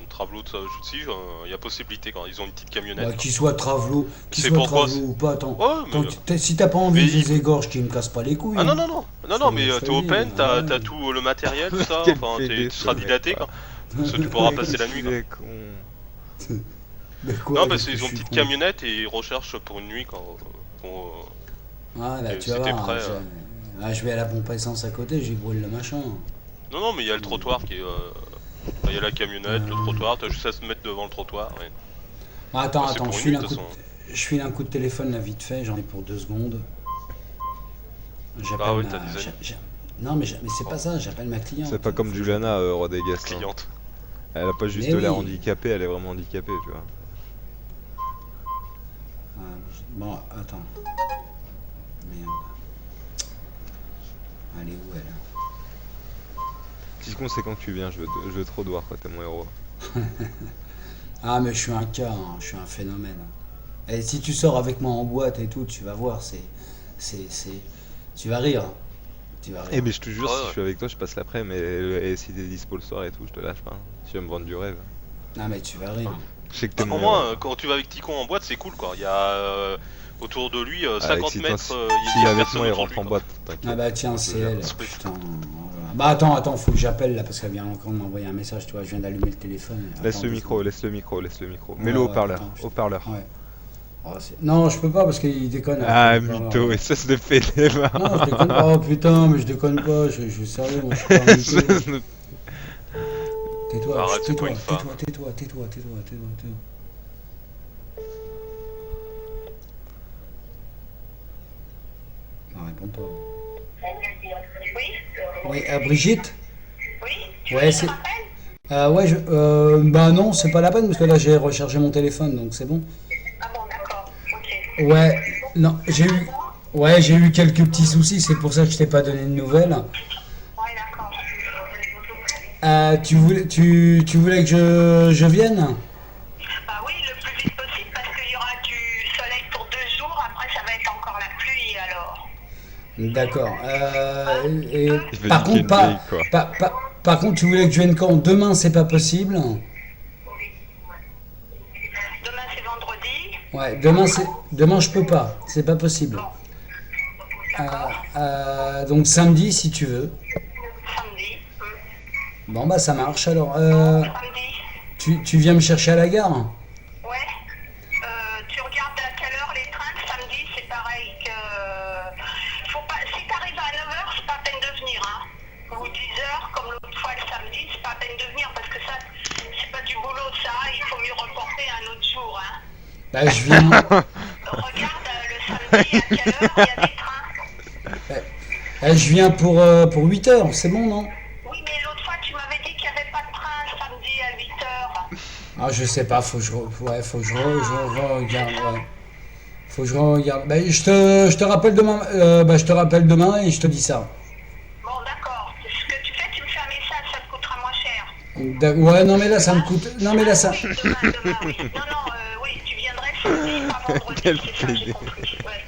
[SPEAKER 9] travelots de ça, si, il y a possibilité quand ils ont une petite camionnette.
[SPEAKER 3] Bah,
[SPEAKER 9] là.
[SPEAKER 3] qu'il soit travelo,
[SPEAKER 9] C'est pourquoi
[SPEAKER 3] ou pas, attends.
[SPEAKER 9] Ouais, mais...
[SPEAKER 3] Si t'as pas envie
[SPEAKER 9] Mais
[SPEAKER 3] que je les égorge, qu'ils me cassent pas les couilles.
[SPEAKER 9] Ah non,
[SPEAKER 3] hein.
[SPEAKER 9] non, non, non, non, mais
[SPEAKER 3] Je
[SPEAKER 9] t'es
[SPEAKER 3] te le
[SPEAKER 9] open,
[SPEAKER 3] dis,
[SPEAKER 9] t'as
[SPEAKER 3] ouais.
[SPEAKER 9] tout le matériel, tout ça,
[SPEAKER 8] Quel
[SPEAKER 9] enfin,
[SPEAKER 8] PD,
[SPEAKER 9] tu seras
[SPEAKER 8] ce mec,
[SPEAKER 9] dilaté,
[SPEAKER 8] quoi.
[SPEAKER 9] quoi. Parce que tu pourras passer la nuit, quoi.
[SPEAKER 8] Il est con.
[SPEAKER 3] Mais quoi,
[SPEAKER 9] Non, parce
[SPEAKER 3] que
[SPEAKER 9] qu'ils ont
[SPEAKER 3] je
[SPEAKER 9] une
[SPEAKER 3] suis
[SPEAKER 9] petite
[SPEAKER 3] con.
[SPEAKER 9] camionnette et ils recherchent pour une nuit quand...
[SPEAKER 3] Ah bah
[SPEAKER 9] Et
[SPEAKER 3] tu vas
[SPEAKER 9] c'était
[SPEAKER 3] voir,
[SPEAKER 9] prêt,
[SPEAKER 3] je vais à la pompe à essence à côté, j'ai brûlé le machin.
[SPEAKER 9] Non, non, mais il y a le trottoir qui est... Il y a la camionnette, le trottoir, t'as juste à se mettre devant le trottoir. Ouais.
[SPEAKER 3] Ah, attends,
[SPEAKER 9] Bah, c'est
[SPEAKER 3] attends,
[SPEAKER 9] pour
[SPEAKER 3] je
[SPEAKER 9] une
[SPEAKER 3] file
[SPEAKER 9] nuit,
[SPEAKER 3] un
[SPEAKER 9] de
[SPEAKER 3] coup
[SPEAKER 9] toute
[SPEAKER 3] je file un coup de téléphone là vite fait, j'en ai pour 2 secondes. J'appelle
[SPEAKER 9] Ah ouais,
[SPEAKER 3] ma...
[SPEAKER 9] t'as des amis.
[SPEAKER 3] Non mais c'est pas ça, j'appelle ma cliente.
[SPEAKER 8] C'est pas comme Juliana Rodriguez. hein.
[SPEAKER 9] Cliente.
[SPEAKER 8] Elle a pas juste
[SPEAKER 3] Mais
[SPEAKER 8] l'air
[SPEAKER 3] oui.
[SPEAKER 8] handicapée, elle est vraiment handicapée, tu vois.
[SPEAKER 3] Ah, bon, attends. Merde. Elle est où elle?
[SPEAKER 8] Ticon, c'est quand tu viens, je veux trop te voir, quoi, t'es mon héros.
[SPEAKER 3] Ah mais je suis un cas, hein, je suis un phénomène. Et si tu sors avec moi en boîte et tout, tu vas voir, tu vas rire. Tu vas rire.
[SPEAKER 8] Eh mais je te jure,
[SPEAKER 9] Ouais,
[SPEAKER 8] si
[SPEAKER 9] ouais.
[SPEAKER 8] je suis avec toi, je passe l'après, mais et si t'es dispo le soir et tout, je te lâche pas. hein. Tu vas me vendre du rêve.
[SPEAKER 3] Non mais tu vas rire.
[SPEAKER 8] Je sais que t'es
[SPEAKER 9] Au
[SPEAKER 8] mon
[SPEAKER 9] moins,
[SPEAKER 8] héros.
[SPEAKER 9] quand tu vas avec Ticon en boîte, c'est cool, quoi. Il y a autour de lui 50
[SPEAKER 8] Excitant,
[SPEAKER 9] mètres,
[SPEAKER 8] S'il
[SPEAKER 9] il y
[SPEAKER 8] est
[SPEAKER 9] a
[SPEAKER 8] avec
[SPEAKER 9] personne
[SPEAKER 8] moi, il
[SPEAKER 9] autour de
[SPEAKER 8] rentre
[SPEAKER 9] lui,
[SPEAKER 8] en
[SPEAKER 9] quoi.
[SPEAKER 8] boîte, t'inquiète.
[SPEAKER 3] Ah bah tiens, c'est elle.
[SPEAKER 9] Split.
[SPEAKER 3] Putain. Voilà. Bah attends, faut que j'appelle là parce qu'elle vient encore de m'envoyer un message, tu vois, je viens d'allumer le téléphone.
[SPEAKER 8] Laisse
[SPEAKER 3] Attends,
[SPEAKER 8] le
[SPEAKER 3] 2
[SPEAKER 8] micro,
[SPEAKER 3] secondes.
[SPEAKER 8] laisse le micro, laisse le micro.
[SPEAKER 3] Ouais,
[SPEAKER 8] Mets-le au
[SPEAKER 3] ouais,
[SPEAKER 8] parleur,
[SPEAKER 3] attends,
[SPEAKER 8] au parleur.
[SPEAKER 3] Ouais. Non, je peux pas parce qu'il déconne.
[SPEAKER 8] Ah,
[SPEAKER 3] avec le parleur.
[SPEAKER 8] mytho, espèce de PD, va.
[SPEAKER 3] Non, je déconne pas. Oh putain, mais je déconne pas, je suis sérieux, moi je suis pas un mytho.
[SPEAKER 8] Espèce de-
[SPEAKER 3] Tais-toi. tais-toi,
[SPEAKER 9] Arrête, c'est pas
[SPEAKER 3] tais-toi,
[SPEAKER 9] une femme.
[SPEAKER 3] tais-toi, tais-toi. Elle répond pas. Oui, Brigitte? Ouais, c'est... ouais, bah non, c'est pas la peine parce que là j'ai rechargé mon téléphone donc c'est bon.
[SPEAKER 7] Ah bon, d'accord. Ok.
[SPEAKER 3] Ouais, non, j'ai eu quelques petits soucis, c'est pour ça que je t'ai pas donné de nouvelles.
[SPEAKER 7] Ouais, d'accord.
[SPEAKER 3] Tu voulais que je vienne?
[SPEAKER 7] Bah oui, le plus vite possible parce qu'il y aura du soleil pour 2 jours. Après, ça va être encore la pluie alors.
[SPEAKER 3] D'accord. Et
[SPEAKER 8] Il veut
[SPEAKER 3] par
[SPEAKER 8] niquer
[SPEAKER 3] contre,
[SPEAKER 8] une vieille, quoi.
[SPEAKER 3] par contre, tu voulais que je vienne quand? Demain, c'est pas possible.
[SPEAKER 7] Demain, c'est vendredi.
[SPEAKER 3] Ouais, demain, je peux pas. C'est pas possible. Donc samedi, si tu veux.
[SPEAKER 7] Samedi.
[SPEAKER 3] Bon, bah ça marche. Alors,
[SPEAKER 7] Samedi.
[SPEAKER 3] tu viens me chercher à la gare?
[SPEAKER 7] Ouais. Tu regardes à quelle heure les trains? Samedi, c'est pareil que... Faut pas... Si t'arrives à 9h, c'est pas la peine de venir, hein. Ou 10h, comme l'autre fois le samedi, c'est pas la peine de venir parce que ça, c'est pas du boulot, ça. Il faut mieux reporter un autre jour, hein.
[SPEAKER 3] Bah, je viens.
[SPEAKER 7] Regarde le samedi à quelle heure il y a des trains.
[SPEAKER 3] Je viens pour 8 heures, c'est bon, non?
[SPEAKER 7] Oui, mais l'autre fois, tu m'avais dit qu'il n'y avait pas de train samedi à 8h.
[SPEAKER 3] Ah, je sais pas, faut que je regarde. Ouais. Faut que je regarde. Bah, je te rappelle demain. Je te rappelle demain et je te dis ça.
[SPEAKER 7] Bon, d'accord. Ce que tu fais, tu me fais un message, ça te coûtera moins cher.
[SPEAKER 3] Ouais, non mais là ça me coûte. Non mais là ça.
[SPEAKER 7] Oui, demain, oui. Non, oui, tu viendrais samedi, pas vendredi,
[SPEAKER 8] Quel
[SPEAKER 7] c'est ça, j'ai
[SPEAKER 8] plaisir.
[SPEAKER 7] compris. Ouais.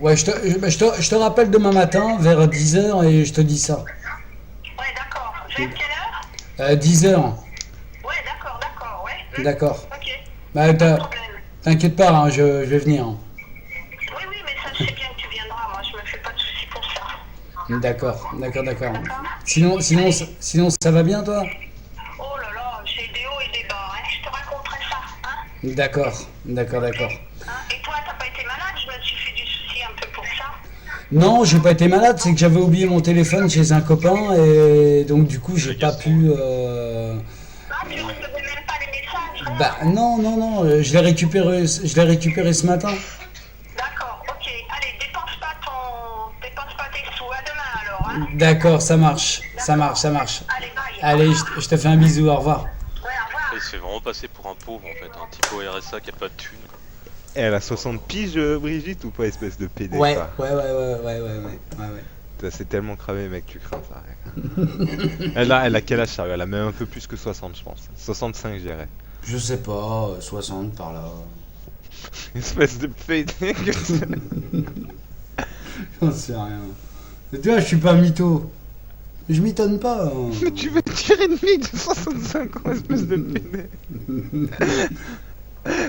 [SPEAKER 3] Ouais, je te rappelle demain matin vers 10h et je te dis ça.
[SPEAKER 7] Ouais, d'accord. Vers quelle heure
[SPEAKER 3] 10h.
[SPEAKER 7] Ouais, d'accord, ouais.
[SPEAKER 3] D'accord.
[SPEAKER 7] Ok,
[SPEAKER 3] Bah,
[SPEAKER 7] pas de problème.
[SPEAKER 3] t'inquiète pas, hein, je vais venir.
[SPEAKER 7] Oui, mais ça, je sais bien que tu viendras. Moi, je me fais pas de soucis pour ça.
[SPEAKER 3] D'accord. Sinon ça va bien toi?
[SPEAKER 7] Oh là là, j'ai des hauts et des bas, hein. Je te raconterai ça, hein.
[SPEAKER 3] D'accord.
[SPEAKER 7] Hein. Et toi, t'as pas été malade? Je me suis fait du souci un peu pour ça.
[SPEAKER 3] Non, j'ai pas été malade, c'est que j'avais oublié mon téléphone chez un copain et donc du coup j'ai pas pu.
[SPEAKER 7] Ah, tu recevais même pas les messages, rien.
[SPEAKER 3] Bah non, je l'ai récupéré ce matin.
[SPEAKER 7] D'accord, ok. Allez, dépense pas tes sous. À demain alors, hein.
[SPEAKER 3] D'accord, ça marche.
[SPEAKER 7] Allez, bye.
[SPEAKER 3] Allez, je te fais un bisou, au revoir.
[SPEAKER 7] Ouais, au revoir.
[SPEAKER 9] Il se fait vraiment passer pour un pauvre en fait, un type au RSA qui a pas de thunes. Quoi.
[SPEAKER 8] Et elle a 60 piges, Brigitte, ou pas, espèce de PD,
[SPEAKER 3] Ouais.
[SPEAKER 8] quoi. C'est tellement cramé, mec, tu crains ça. Elle a quel âge, sérieux? Elle a même un peu plus que 60, je pense. 65, je dirais.
[SPEAKER 3] Je sais pas, 60 par là.
[SPEAKER 8] Espèce de PD.
[SPEAKER 3] J'en sais rien. Mais tu vois, je suis pas mytho. Je m'étonne pas. Hein.
[SPEAKER 8] Mais tu veux tirer une fille de 65 ans, espèce de PD.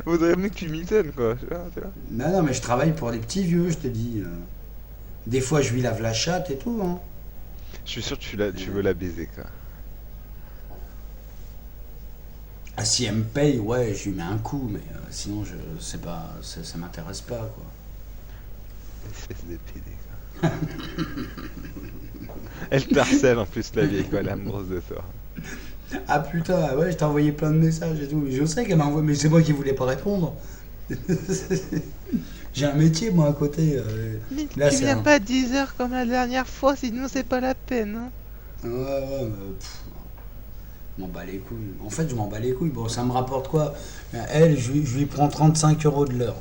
[SPEAKER 8] Vaudrait mieux que tu m'étonnes, quoi. Tu vois.
[SPEAKER 3] Non, mais je travaille pour les petits vieux, je te dis. Des fois, je lui lave la chatte et tout. Hein.
[SPEAKER 8] Je suis sûr que tu veux la baiser, quoi.
[SPEAKER 3] Ah, si elle me paye, ouais, je lui mets un coup, mais sinon, c'est pas, ça m'intéresse pas, quoi.
[SPEAKER 8] Espèce de PD, quoi. Elle t'harcèle en plus, la vieille, quoi, elle est amoureuse de toi.
[SPEAKER 3] Ah putain, ouais, je t'ai envoyé plein de messages et tout. Je sais qu'elle m'a envoyé, mais c'est moi qui voulais pas répondre. J'ai un métier, moi, à côté.
[SPEAKER 6] Mais
[SPEAKER 3] Là,
[SPEAKER 6] tu
[SPEAKER 3] c'est
[SPEAKER 6] viens
[SPEAKER 3] un-
[SPEAKER 6] pas à 10h comme la dernière fois, sinon c'est pas la peine. Hein.
[SPEAKER 3] Ouais, mais je m'en bats les couilles. En fait, je m'en bats les couilles. Bon, ça me rapporte quoi? Elle, je lui prends 35 € de l'heure.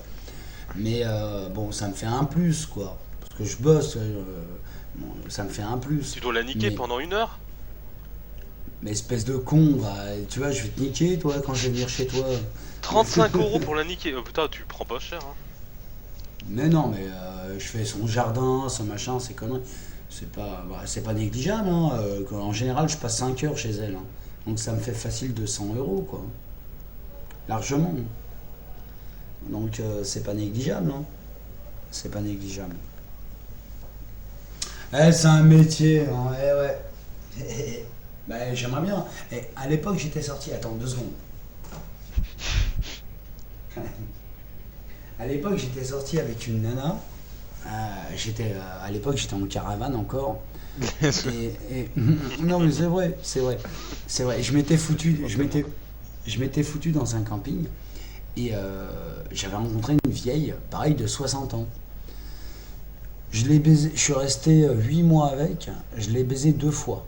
[SPEAKER 3] Mais bon, ça me fait un plus, quoi. Parce que je bosse, bon, ça me fait un plus.
[SPEAKER 9] Tu dois la niquer
[SPEAKER 3] Mais-
[SPEAKER 9] pendant 1 heure?
[SPEAKER 3] Mais espèce de con, bah, tu vois, je vais te niquer, toi, quand je vais venir chez toi.
[SPEAKER 9] 35 € pour la niquer? Oh putain, tu prends pas cher, hein.
[SPEAKER 3] Mais non, mais je fais son jardin, son machin, ses conneries. C'est pas négligeable, hein. En général, je passe 5 heures chez elle. Hein. Donc ça me fait facile 200 €, quoi. Largement. Donc c'est pas négligeable, hein. C'est pas négligeable. C'est un métier, hein. Ouais. Bah, j'aimerais bien. À l'époque, j'étais sorti. Attends, 2 secondes. À l'époque, j'étais sorti avec une nana. À l'époque, j'étais en caravane encore. Non mais c'est vrai, c'est vrai, c'est vrai. Je m'étais foutu dans un camping et j'avais rencontré une vieille, pareil de 60 ans. Je l'ai baisé, je suis resté 8 mois avec, je l'ai baisé 2 fois.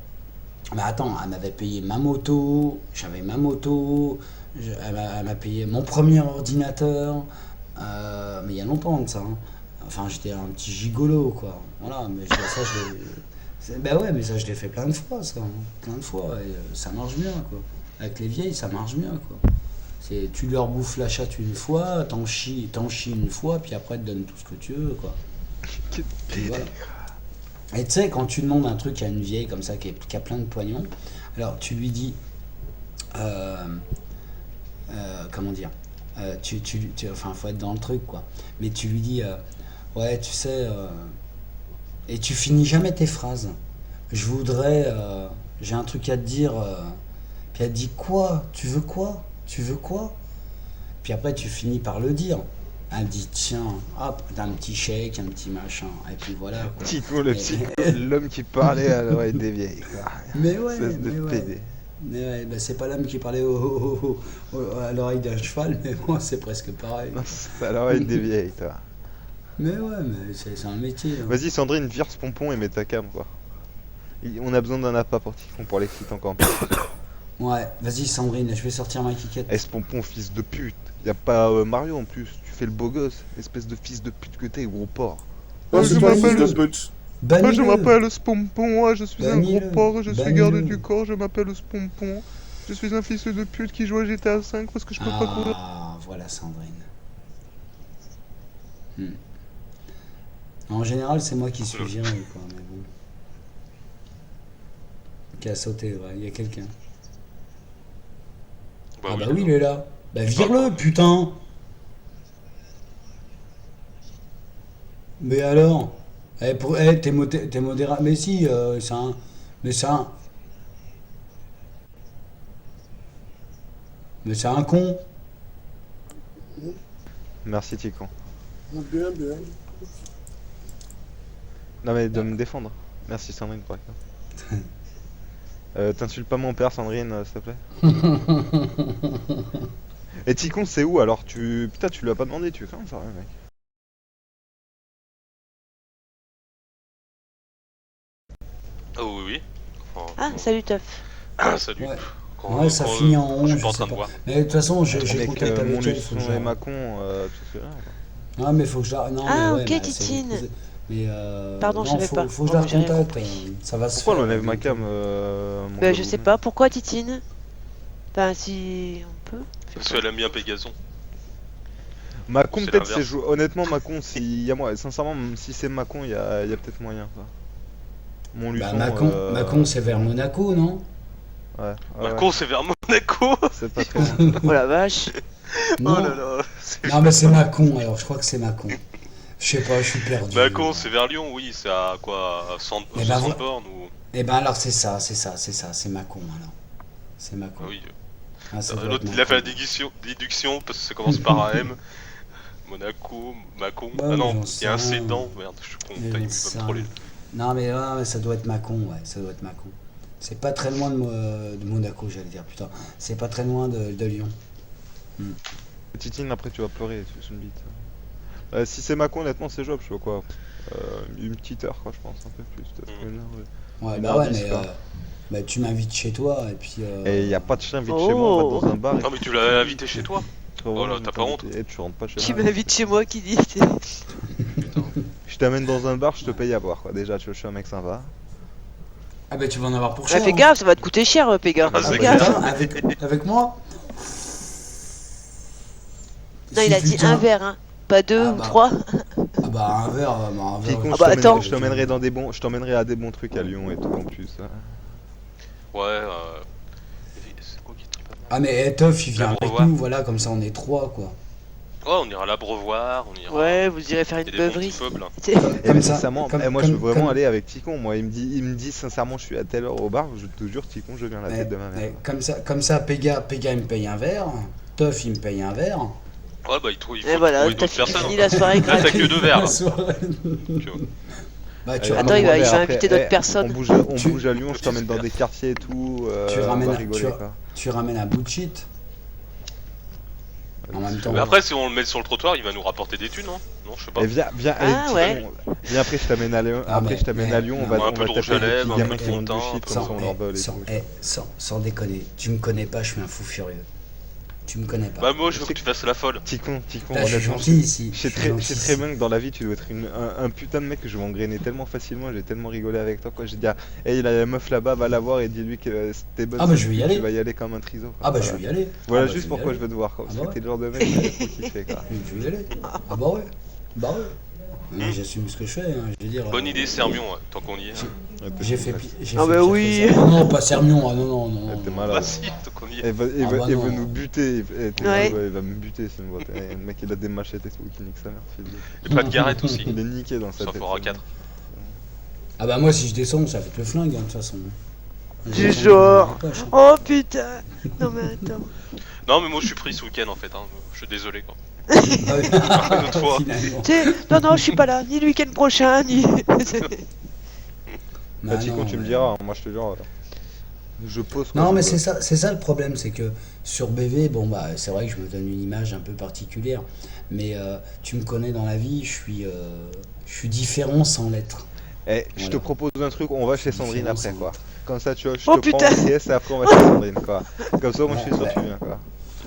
[SPEAKER 3] Mais attends, elle m'avait payé ma moto, j'avais ma moto, elle m'a payé mon premier ordinateur, mais il y a longtemps de ça. Hein. Enfin, j'étais un petit gigolo, quoi. Voilà, mais ça, ben ouais, mais ça, je l'ai fait plein de fois, ça. Hein. Plein de fois, et ça marche bien, quoi. Avec les vieilles, ça marche bien, quoi. Tu leur bouffes la chatte une fois, t'en chies une fois, puis après, elles te donnent tout ce que tu veux, quoi. Et voilà. Et tu sais, quand tu demandes un truc à une vieille comme ça qui a plein de poignons, alors tu lui dis, comment dire, enfin, faut être dans le truc, quoi. Mais tu lui dis, ouais, tu sais, et tu finis jamais tes phrases. Je voudrais, j'ai un truc à te dire. Puis elle dit quoi? Tu veux quoi? Tu veux quoi? Puis après, tu finis par le dire. Elle dit tiens, hop, t'as un petit chèque, un petit machin, et puis voilà. Quoi.
[SPEAKER 8] Tico, l'homme qui parlait à l'oreille des vieilles. Quoi.
[SPEAKER 3] Mais ouais,
[SPEAKER 8] Mais
[SPEAKER 3] ouais, bah, c'est pas l'homme qui parlait à l'oreille d'un cheval, mais moi c'est presque pareil.
[SPEAKER 8] C'est à l'oreille des vieilles, toi.
[SPEAKER 3] Mais ouais, mais c'est un métier. Hein.
[SPEAKER 8] Vas-y Sandrine, vire ce pompon et mets ta cam, quoi. On a besoin d'un appât pour Ticon pour l'exciter encore plus.
[SPEAKER 3] Ouais, vas-y Sandrine, je vais sortir ma quiquette.
[SPEAKER 8] Eh, ce pompon, fils de pute. Y a pas Mario en plus. Tu fais le beau gosse, espèce de fils de pute que t'es, gros porc.
[SPEAKER 3] Oh,
[SPEAKER 6] je m'appelle
[SPEAKER 3] je
[SPEAKER 6] m'appelle Spompon, je suis un gros porc, je suis
[SPEAKER 3] Bannis-le.
[SPEAKER 6] garde du corps, je m'appelle Spompon. Je suis un fils de pute qui joue à GTA 5 parce que je peux pas courir.
[SPEAKER 3] Ah, voilà Sandrine. En général, c'est moi qui suis viré, quoi, mais bon. Qui a sauté, ouais, il y a quelqu'un.
[SPEAKER 9] Bah
[SPEAKER 3] Ah
[SPEAKER 9] oui,
[SPEAKER 3] bah oui, il est là. Bah vire-le, putain. Mais alors t'es modérat. Mais si, c'est un... Mais c'est un... Mais c'est un con.
[SPEAKER 8] Merci Ticon.
[SPEAKER 6] Bien.
[SPEAKER 8] Non mais de me défendre. Merci Sandrine pour la t'insultes pas mon père Sandrine, s'il te plaît. Et Ticon c'est où alors? Putain, tu lui as pas demandé, tu fais quand même ça, mec.
[SPEAKER 9] Ah oui, oui. Enfin,
[SPEAKER 2] Ah, salut Teuf.
[SPEAKER 9] salut.
[SPEAKER 3] Ouais.
[SPEAKER 9] Quand-
[SPEAKER 3] Ouais, ça
[SPEAKER 9] quand-
[SPEAKER 3] finit en 11.
[SPEAKER 9] Je suis pas en train de voir.
[SPEAKER 3] Mais de toute façon, j'ai
[SPEAKER 8] Avec
[SPEAKER 3] contact
[SPEAKER 8] mon
[SPEAKER 3] avec elle. Faut que
[SPEAKER 8] luçon
[SPEAKER 3] je...
[SPEAKER 8] et Macon, tu sais rien, quoi.
[SPEAKER 3] Non, mais faut que je la... Non,
[SPEAKER 2] Ah,
[SPEAKER 3] mais ouais,
[SPEAKER 2] ok,
[SPEAKER 3] mais
[SPEAKER 2] Titine.
[SPEAKER 3] Mais
[SPEAKER 2] Pardon, je
[SPEAKER 3] non,
[SPEAKER 2] savais pas.
[SPEAKER 3] faut que je la
[SPEAKER 2] Oh, j'ai rien
[SPEAKER 3] contacte.
[SPEAKER 2] compris.
[SPEAKER 3] Ça va se
[SPEAKER 8] Pourquoi
[SPEAKER 3] faire.
[SPEAKER 8] on enlève ma cam
[SPEAKER 2] Bah, je sais pas, pourquoi Titine? Enfin, si on peut.
[SPEAKER 9] Parce qu'elle aime bien Pégason.
[SPEAKER 8] Macon
[SPEAKER 9] C'est
[SPEAKER 8] peut-être c'est
[SPEAKER 9] l'inverse.
[SPEAKER 8] joué. Honnêtement Macon s'il y a moi. Sincèrement si c'est Macon il y a peut-être moyen ça. Mon
[SPEAKER 3] Bah,
[SPEAKER 8] luçon.
[SPEAKER 3] Macon, c'est vers Monaco, non?
[SPEAKER 8] Ouais.
[SPEAKER 9] Macon, c'est vers Monaco.
[SPEAKER 8] C'est pas très loin.
[SPEAKER 2] Oh la vache.
[SPEAKER 3] Non.
[SPEAKER 9] Oh là là. c'est-
[SPEAKER 3] Non, mais c'est Macon, alors je crois que c'est Macon. Je sais pas, je suis perdu.
[SPEAKER 9] Macon, c'est vers Lyon, oui. C'est à quoi 100
[SPEAKER 3] Eh ben,
[SPEAKER 9] 60
[SPEAKER 3] voilà.
[SPEAKER 9] bornes ou.
[SPEAKER 3] Eh ben alors c'est ça, c'est Macon alors. C'est Macon.
[SPEAKER 9] Ah oui.
[SPEAKER 3] Ah, ça doit
[SPEAKER 9] L'autre,
[SPEAKER 3] être
[SPEAKER 9] il a fait la
[SPEAKER 3] Macon.
[SPEAKER 9] déduction parce que ça commence par un M. Monaco, Macon.
[SPEAKER 3] Bah,
[SPEAKER 9] Ah
[SPEAKER 3] mais
[SPEAKER 9] non,
[SPEAKER 3] j'en
[SPEAKER 9] il y a un
[SPEAKER 3] sais
[SPEAKER 9] C
[SPEAKER 3] rien.
[SPEAKER 9] dedans. Merde, je suis con.
[SPEAKER 3] Mais
[SPEAKER 9] Putain, il
[SPEAKER 3] j'en
[SPEAKER 9] va
[SPEAKER 3] sais
[SPEAKER 9] me troller.
[SPEAKER 3] rien. Non mais ouais, ça doit être Macon, ouais, ça doit être Macon. C'est pas très loin de Monaco, j'allais dire, putain. C'est pas très loin de Lyon.
[SPEAKER 8] Titine après tu vas pleurer, c'est une bite. Si c'est Macon honnêtement c'est jouable, je sais pas quoi. Une petite heure quoi je pense, un peu plus. Peut-être une heure, ouais.
[SPEAKER 3] Ouais,
[SPEAKER 8] Une
[SPEAKER 3] bah
[SPEAKER 8] heure
[SPEAKER 3] ouais,
[SPEAKER 8] 10,
[SPEAKER 3] mais
[SPEAKER 8] quoi.
[SPEAKER 3] bah, tu m'invites chez toi et puis...
[SPEAKER 8] Et y a pas de chien vite chez moi, on va dans un bar.
[SPEAKER 9] Non, mais tu l'as invité chez toi.
[SPEAKER 8] Voilà,
[SPEAKER 9] là, t'as pas honte.
[SPEAKER 8] Et tu rentres pas chez
[SPEAKER 2] Tu
[SPEAKER 8] moi.
[SPEAKER 2] m'invites chez moi qui dit.
[SPEAKER 8] Je t'amène dans un bar, je te paye à boire quoi. Déjà, je suis un mec sympa.
[SPEAKER 3] Ah bah tu vas en avoir pour
[SPEAKER 2] Ah,
[SPEAKER 3] cher.
[SPEAKER 2] fais
[SPEAKER 3] hein.
[SPEAKER 2] gaffe, ça va te coûter cher, Péga.
[SPEAKER 9] Ah,
[SPEAKER 2] Fais
[SPEAKER 9] c'est
[SPEAKER 2] gaffe.
[SPEAKER 3] Putain, avec moi
[SPEAKER 2] Non, il a
[SPEAKER 3] Si,
[SPEAKER 2] dit
[SPEAKER 3] putain.
[SPEAKER 2] un verre, hein. Pas deux
[SPEAKER 3] Ah
[SPEAKER 2] ou
[SPEAKER 3] bah.
[SPEAKER 2] trois.
[SPEAKER 3] Ah bah un verre, un verre.
[SPEAKER 8] Ticon,
[SPEAKER 2] Ah bah, attends.
[SPEAKER 8] je t'emmènerai dans des bons, je t'emmènerai à des bons trucs à Lyon et tout en plus.
[SPEAKER 9] Ouais, c'est quoi qui est pas mal.
[SPEAKER 3] Ah mais Etoff il vient avec
[SPEAKER 9] L'Abreuvoir.
[SPEAKER 3] nous, voilà, comme ça on est trois quoi.
[SPEAKER 9] Ouais, on ira à l'Abreuvoir, on ira.
[SPEAKER 2] Ouais, vous irez faire
[SPEAKER 9] Il y
[SPEAKER 2] une
[SPEAKER 9] a des bons
[SPEAKER 2] beuverie.
[SPEAKER 9] petits pubs là.
[SPEAKER 8] Et
[SPEAKER 3] Comme
[SPEAKER 8] mais
[SPEAKER 3] ça,
[SPEAKER 8] sincèrement,
[SPEAKER 3] comme-
[SPEAKER 8] moi je veux
[SPEAKER 3] comme-
[SPEAKER 8] vraiment
[SPEAKER 3] comme-
[SPEAKER 8] aller avec Ticon. Moi, il me dit sincèrement, je suis à telle heure au bar. Je te jure, Ticon, je viens à la tête de ma mère.
[SPEAKER 3] Comme ça, Pega il me paye un verre, Toff il me paye un verre.
[SPEAKER 9] Ouais, bah il faut
[SPEAKER 2] Et voilà,
[SPEAKER 9] trouver
[SPEAKER 2] t'as
[SPEAKER 9] d'autres personnes.
[SPEAKER 2] fini la soirée
[SPEAKER 9] Là, t'as
[SPEAKER 2] gratuite.
[SPEAKER 9] que deux verres.
[SPEAKER 3] La
[SPEAKER 9] Là.
[SPEAKER 3] soirée.
[SPEAKER 9] Tu vois.
[SPEAKER 3] Bah, tu
[SPEAKER 2] Attends,
[SPEAKER 3] ramènes-
[SPEAKER 2] il va
[SPEAKER 8] après,
[SPEAKER 2] inviter d'autres personnes.
[SPEAKER 8] On
[SPEAKER 3] Tu-
[SPEAKER 8] bouge à Lyon, je t'emmène dans des quartiers et tout.
[SPEAKER 3] Tu
[SPEAKER 8] on
[SPEAKER 3] ramènes
[SPEAKER 8] va
[SPEAKER 3] un-
[SPEAKER 8] rigoler,
[SPEAKER 3] tu-
[SPEAKER 8] quoi.
[SPEAKER 3] Tu ramènes un bout de shit. En même temps.
[SPEAKER 9] Mais après, si on le met sur le trottoir, il va nous rapporter des thunes, non? Non, je sais pas.
[SPEAKER 8] Et viens,
[SPEAKER 2] Ah, ouais.
[SPEAKER 8] viens après, je t'amène à Lyon.
[SPEAKER 3] Ah,
[SPEAKER 8] Après,
[SPEAKER 3] mais-
[SPEAKER 8] je t'amène à
[SPEAKER 3] mais-
[SPEAKER 8] Lyon.
[SPEAKER 3] non,
[SPEAKER 8] On va
[SPEAKER 9] un peu de
[SPEAKER 8] taper
[SPEAKER 9] rouge à
[SPEAKER 8] des
[SPEAKER 9] lèvres,
[SPEAKER 8] petits
[SPEAKER 9] un
[SPEAKER 8] gamins
[SPEAKER 9] peu de
[SPEAKER 8] qui vendent du
[SPEAKER 9] fond de
[SPEAKER 8] shit,
[SPEAKER 9] teint.
[SPEAKER 8] comme ça on leur vole et tout.
[SPEAKER 3] Sans déconner, tu me connais pas, je suis un fou furieux. Tu me connais pas.
[SPEAKER 9] Bah, moi, je veux que tu fasses la folle.
[SPEAKER 8] Petit con,
[SPEAKER 3] Là, je suis
[SPEAKER 8] honnêtement.
[SPEAKER 3] gentil ici.
[SPEAKER 8] Je sais très bien que dans la vie tu dois être un putain de mec que je vais m'engrainer tellement facilement, j'ai tellement rigolé avec toi quoi. J'ai dit hey, il a la meuf là-bas, va la voir et dis-lui que c'était bonne.
[SPEAKER 3] Ah bah, je vais y aller.
[SPEAKER 8] Tu vas y aller comme un triso.
[SPEAKER 3] Ah bah je vais y aller.
[SPEAKER 8] Voilà
[SPEAKER 3] Ah bah,
[SPEAKER 8] juste
[SPEAKER 3] je vais y
[SPEAKER 8] pourquoi
[SPEAKER 3] aller.
[SPEAKER 8] je veux te voir quoi. Parce
[SPEAKER 3] Ah
[SPEAKER 8] que
[SPEAKER 3] bah
[SPEAKER 8] t'es le genre de mec qui a trop kiffé quoi.
[SPEAKER 3] Je vais y aller. Ah bah ouais. Bah ouais. Mais j'assume ce que je fais, hein. Je veux dire.
[SPEAKER 9] Bonne idée, Sermion, ouais, tant qu'on y est.
[SPEAKER 3] J'ai fait j'ai
[SPEAKER 2] Ah
[SPEAKER 3] fait
[SPEAKER 2] bah
[SPEAKER 3] pire que
[SPEAKER 2] oui.
[SPEAKER 3] ça. Non, pas Sermion, ah non, non.
[SPEAKER 8] T'es
[SPEAKER 9] Bah,
[SPEAKER 8] malade.
[SPEAKER 9] si, tant qu'on y est.
[SPEAKER 8] Il va
[SPEAKER 3] Ah bah non.
[SPEAKER 8] nous buter,
[SPEAKER 2] Ouais.
[SPEAKER 8] il va me buter s'il me voit. Le mec il a des machettes et tout, qui nique sa mère. fils de-
[SPEAKER 9] Et pas de garette aussi.
[SPEAKER 8] Il est niqué dans sa
[SPEAKER 9] Ça
[SPEAKER 8] tête.
[SPEAKER 9] fera 4.
[SPEAKER 3] Ah bah moi si je descends, ça va être le flingue hein, de toute façon.
[SPEAKER 2] Du genre. Oh putain. Non mais attends.
[SPEAKER 9] Non, mais moi, je suis pris ce week-end en fait. Hein. Je suis désolé quoi.
[SPEAKER 3] Une
[SPEAKER 9] autre fois.
[SPEAKER 2] Tu sais, non, je suis pas là, ni le week-end prochain, ni.
[SPEAKER 8] Bah Tico tu me diras, moi je te jure. Je pose quoi,
[SPEAKER 3] Non
[SPEAKER 8] je
[SPEAKER 3] mais
[SPEAKER 8] pose.
[SPEAKER 3] c'est ça le problème, c'est que sur BV, bon bah c'est vrai que je me donne une image un peu particulière, mais tu me connais dans la vie, je suis différent sans l'être.
[SPEAKER 8] Eh, je te
[SPEAKER 3] Voilà.
[SPEAKER 8] propose un truc, on va chez Sandrine
[SPEAKER 3] différent,
[SPEAKER 8] après
[SPEAKER 3] ça.
[SPEAKER 8] quoi. Comme ça tu vois, je
[SPEAKER 2] Oh,
[SPEAKER 8] te prends
[SPEAKER 2] putain.
[SPEAKER 8] en pièce et après on va chez Sandrine quoi. Comme ça moi je suis sûr
[SPEAKER 3] Ouais,
[SPEAKER 8] que tu viens quoi.